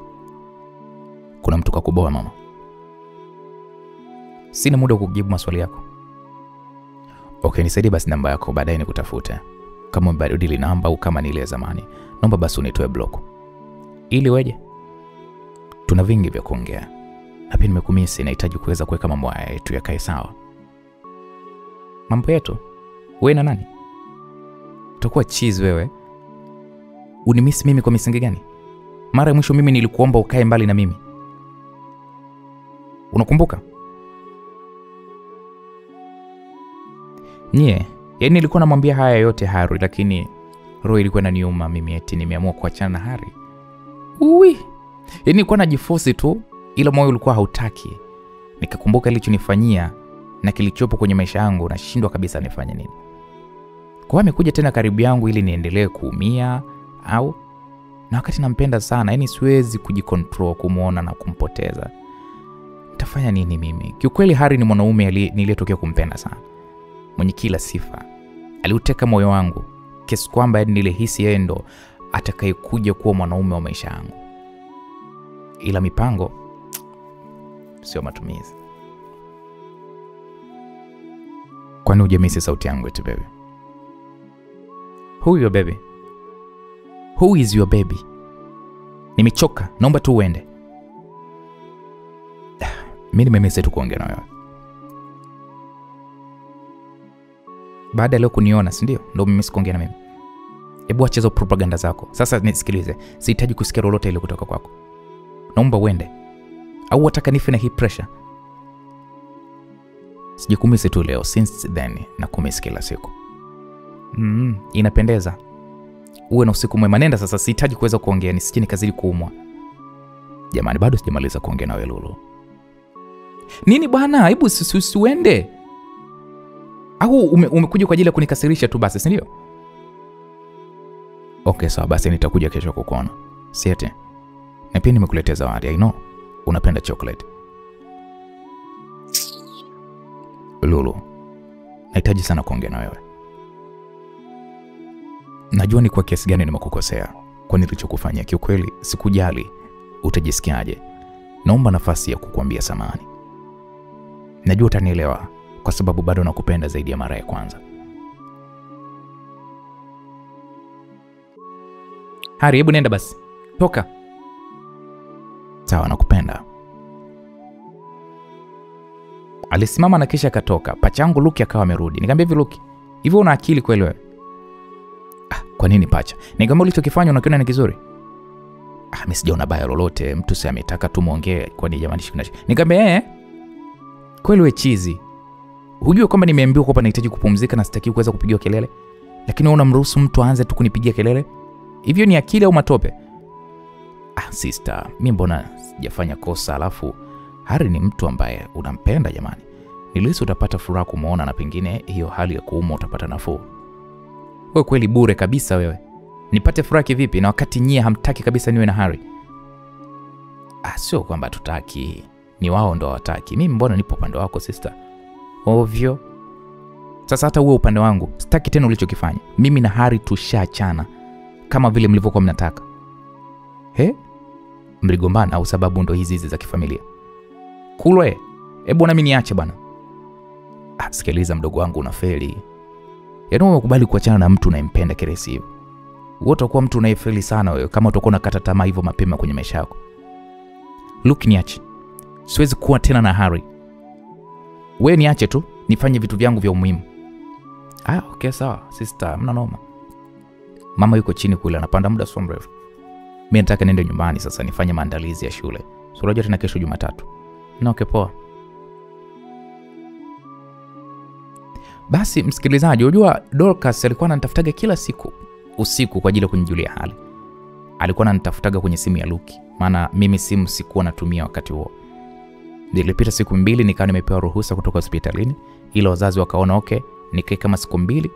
Kuna mtu kakuboa mama? Sina muda kukujibu maswali yako. Okay, nisaidie basi namba yako baadaye nikutafute. Kama umebadili namba au kama ni ile zamani, naomba basi unitoe block. Ili weje? Tuna vingi vya kuongea. Na pia nimekumisi, nahitaji kuweza kuweka mambo yetu yakae sawa. Mambo yetu? Wewe na nani? Utakuwa cheese wewe. Unimisi mimi kwa misingi gani? Mara ya mwisho mimi nilikuomba ukae mbali na mimi. Unakumbuka? Yaani nilikuwa namwambia haya yote Harry, lakini roho ilikuwa inaniuma mimi eti nimeamua kuachana na Harry. Yaani nilikuwa najiforce tu, ila moyo ulikuwa hautaki. Nikakumbuka kilichonifanyia na kilichopo kwenye maisha yangu, nashindwa kabisa nifanye nini. Kwa amekuja tena karibu yangu ili niendelee kuumia au na wakati nampenda sana, yani siwezi kujikontrol kumuona na kumpoteza. Nitafanya nini mimi? Kiukweli Harry ni mwanaume niliyetokea kumpenda sana. Mwenye kila sifa. Aliuteka moyo wangu kiasi kwamba nilihisi yeye ndo atakayekuja kuwa mwanaume wa maisha yangu. Ila mipango sio matumizi. Kwani hujamisi sauti yangu eti baby? Who your baby? Who is your baby? Nimechoka, naomba tu uende. Mimi nimemisi tu kuongea na wewe. Baada leo kuniona, si ndio? Ndio mimi sikuongea na mimi. Hebu acha hizo propaganda zako. Sasa nisikilize. Sihitaji kusikia lolote ile kutoka kwako. Naomba uende. Au wataka nife na hii pressure? Sijikumisi tu leo, since then na kumisi kila siku. Inapendeza. Uwe na usiku mwema. Nenda sasa, sihitaji kuweza kuongea, nisije nikazidi kuumwa. Jamani, bado sijamaliza kuongea na wewe Lulu. Nini bwana? Hebu usiende. Au umekuja kwa ajili ya kunikasirisha tu basi, si ndio? Okay, sawa basi nitakuja kesho kukuona. Siete. Na pia nimekuletea zawadi. I know unapenda chocolate. Lulu, nahitaji sana kuongea na wewe. Najua ni kwa kiasi gani nimekukosea. kwa nilichokufanyia. Kiukweli sikujali utajisikiaje. Naomba nafasi ya kukuambia samahani. Najua utanielewa kwa sababu bado nakupenda zaidi ya mara ya kwanza. Hari, hebu nenda basi. Toka. Sawa, nakupenda. Alisimama na kisha akatoka. Pachangu Luki akawa amerudi. Nikamwambia hivi, Luki, hivyo una akili kweli wewe? Kwa nini pacha? Nikamwambia ulichokifanya unakiona ni kizuri? Mimi sijaona baya lolote, mtu si ametaka tu muongee, kwani jamani shikana. Nikamwambia kweli wewe chizi. Hujue kwamba nimeambiwa kwamba nahitaji kupumzika na sitaki kuweza kupigiwa kelele? Lakini wewe unamruhusu mtu aanze tu kunipigia kelele? Hivyo ni akili au matope? Sister, mimi mbona sijafanya kosa? Alafu Hari ni mtu ambaye unampenda jamani. Nilihisi utapata furaha kumuona na pengine hiyo hali ya kuumwa utapata nafuu. Wewe kweli bure kabisa wewe. Nipate furaha kivipi na wakati nyie hamtaki kabisa niwe na Hari? Sio kwamba tutaki, ni wao ndo hawataki. Mimi mbona nipo upande wako sister. Ovyo. Sasa hata uwe upande wangu, sitaki tena ulichokifanya. Mimi na Hari tushaachana kama vile mlivyokuwa mnataka. Mligombana au sababu ndo hizi za kifamilia? Kulwe, hebu na mimi niache bana. Sikiliza mdogo wangu, unafeli. Yaani umekubali kuachana na mtu unayempenda kiresi hivyo. Wewe utakuwa mtu unayefeli sana wewe kama utakuwa unakata tamaa hivyo mapema kwenye maisha yako. Look, niache. Siwezi kuwa tena na Hari. Wewe niache tu nifanye vitu vyangu vya umuhimu. Okay sawa sister, mna noma. Mama yuko chini kule anapanda muda sio mrefu. Mimi nataka niende nyumbani sasa nifanye maandalizi ya shule. So unajua tena kesho Jumatatu. Okay, poa. Basi msikilizaji, unajua Dorcas alikuwa ananitafutaga kila siku usiku kwa ajili ya kunijulia hali. Alikuwa ananitafutaga kwenye simu ya Luki, maana mimi simu sikuwa natumia wakati huo. Nilipita siku 2 nikawa nimepewa ruhusa kutoka hospitalini, ila wazazi wakaona okay, nikae kama siku 2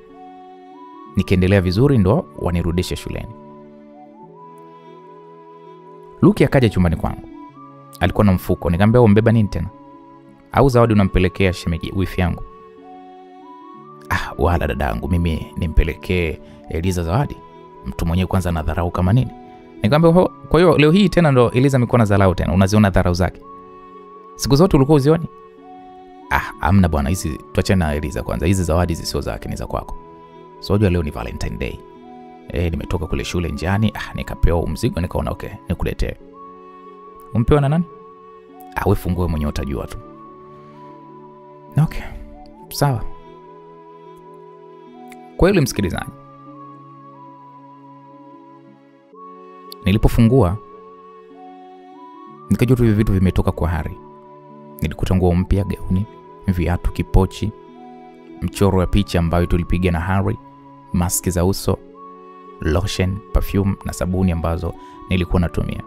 nikiendelea vizuri ndo wanirudishe shuleni. Luki akaja chumbani kwangu. Alikuwa na mfuko. Nikamwambia umbeba nini tena? Au zawadi unampelekea shemeji wifi yangu? Wala dadangu, mimi nimpelekee Eliza zawadi? Mtu mwenyewe kwanza na dharau kama nini? Nikamwambia kwa hiyo leo hii tena ndo Eliza amekuwa na dharau tena, unaziona dharau zake? Siku zote ulikuwa uzioni? Amna bwana, hizi tuachane na Eliza kwanza. Hizi zawadi sio zake, ni za kwako. So unajua leo ni Valentine Day. Nimetoka kule shule njiani, nikapewa mzigo nikaona okay, nikuletee. Umpewa na nani? Wewe fungue mwenyewe utajua tu. Okay. Sawa. Kweli msikilizaji, nilipofungua nikajua tu vitu vimetoka kwa Hari. Nilikuta nguo mpya, gauni, viatu, kipochi, mchoro wa picha ambayo tulipiga na Hari, maski za uso, lotion, perfume na sabuni ambazo nilikuwa natumia.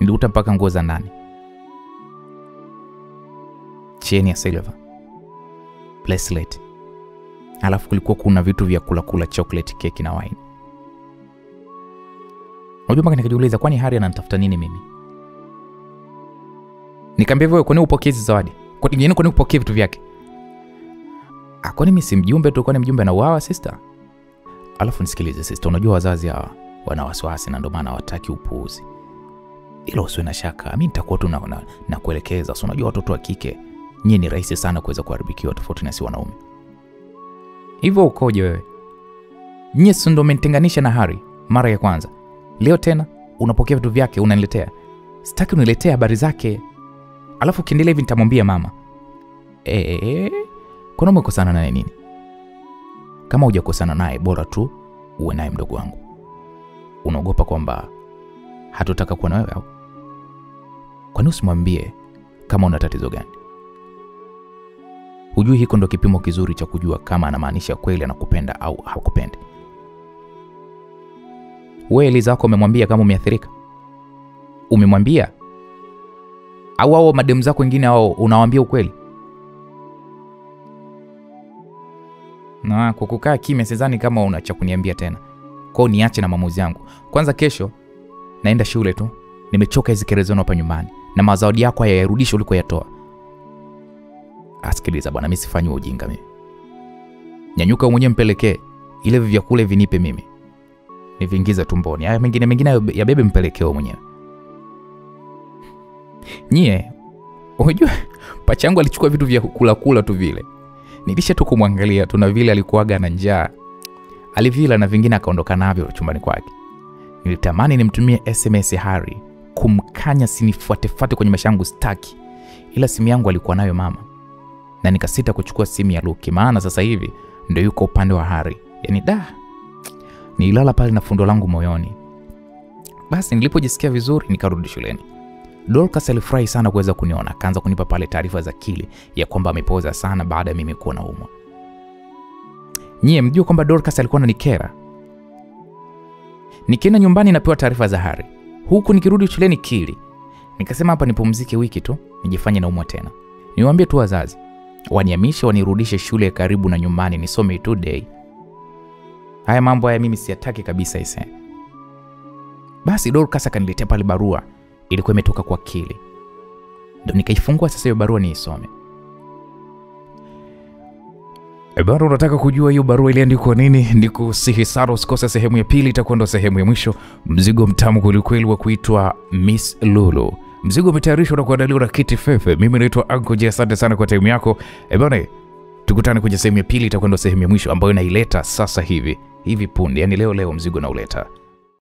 Nilikuta mpaka nguo za ndani, cheni ya silver, bracelet. Alafu kulikuwa kuna vitu vya kula chocolate, keki na wine. Unajua mpaka nikajiuliza kwani Hari ananitafuta nini mimi? Nikamwambia wewe kwa nini upokee hizo zawadi? Kwa nini upokee vitu vyake? Kwani mimi si mjumbe tu, kwani mjumbe anauawa sister? Alafu nisikilize sister, unajua wazazi hawa wana wasiwasi na ndio maana hawataki upuuzi. Ilo usiwe na shaka, mimi nitakuwa tu na kuelekeza. So unajua watoto wa kike nyinyi ni rahisi sana kuweza kuharibikiwa tofauti na si wanaume. Hivyo ukoje wewe? Nyinyi si ndio mmenitenganisha na Hari mara ya kwanza. Leo tena unapokea vitu vyake unaniletea. Sitaki uniletee habari zake. Alafu kiendelea hivi nitamwambia mama. Kuna umekosana naye nini? Kama hujakosana naye bora tu uwe naye mdogo wangu. Unaogopa kwamba hatutaka kuwa na wewe au? Kwani usimwambie kama una tatizo gani? Hujui hiko ndo kipimo kizuri cha kujua kama anamaanisha kweli anakupenda au hakupendi. Wewe Eliza wako umemwambia kama umeathirika? Umemwambia? Au wao mademu zako wengine hao unawaambia ukweli? Na kukukaa kimya sidhani kama una cha kuniambia tena. Kwa niache na maamuzi yangu. Kwanza kesho naenda shule tu. Nimechoka hizo kerezo hapa nyumbani. Na mazawadi yako hayarudishwi ulikoyatoa. Asikiliza bwana, mimi sifanyi ujinga mimi. Nyanyuka mwenyewe mpelekee. Ile vyakula vinipe mimi. Niviingiza tumboni. Haya mengine ya bebe mpelekeo mwenyewe. Nyie, unajua pachangu alichukua vitu vya kula tu vile. Nilisha tu kumwangalia tu na vile alikuaga na njaa. Alivila na vingine akaondoka navyo chumbani kwake. Nilitamani nimtumie SMS Harry kumkanya sinifuate kwenye maisha yangu staki. Ila simu yangu alikuwa nayo mama. Na nikasita kuchukua simu ya Luki maana sasa hivi ndio yuko upande wa Harry. Yaani nililala pale na fundo langu moyoni. Basi nilipojisikia vizuri nikarudi shuleni. Dorcas alifurahi sana kuweza kuniona, akaanza kunipa pale taarifa za kili ya kwamba amepoza sana baada ya mimi kuwa naumwa. Nyie mjue kwamba Dorcas alikuwa ananikera. Nikienda nyumbani napewa taarifa za Harry. Huku nikirudi shuleni kili. Nikasema hapa nipumzike wiki tu, nijifanye naumwa tena. Niwaambie tu wazazi, wanihamishe wanirudishe shule karibu na nyumbani nisome today. Haya mambo haya mimi siyataki kabisa ise. Basi Dorcas akaniletea pale barua. Ilikuwa imetoka kwa Kili. Ndio nikaifungua sasa hiyo barua niisome. Bado unataka kujua hiyo barua iliandikwa nini? Nikusihi sana usikose sehemu ya pili, itakuwa ndo sehemu ya mwisho. Mzigo mtamu kweli wa kuitwa Miss Lulu. Mzigo umetayarishwa na kuandaliwa na Kiti Fefe. Mimi naitwa Uncle J. Asante sana kwa time yako. Bwana, tukutane kwenye sehemu ya pili, itakuwa ndo sehemu ya mwisho ambayo naileta sasa hivi punde. Yaani leo mzigo nauleta.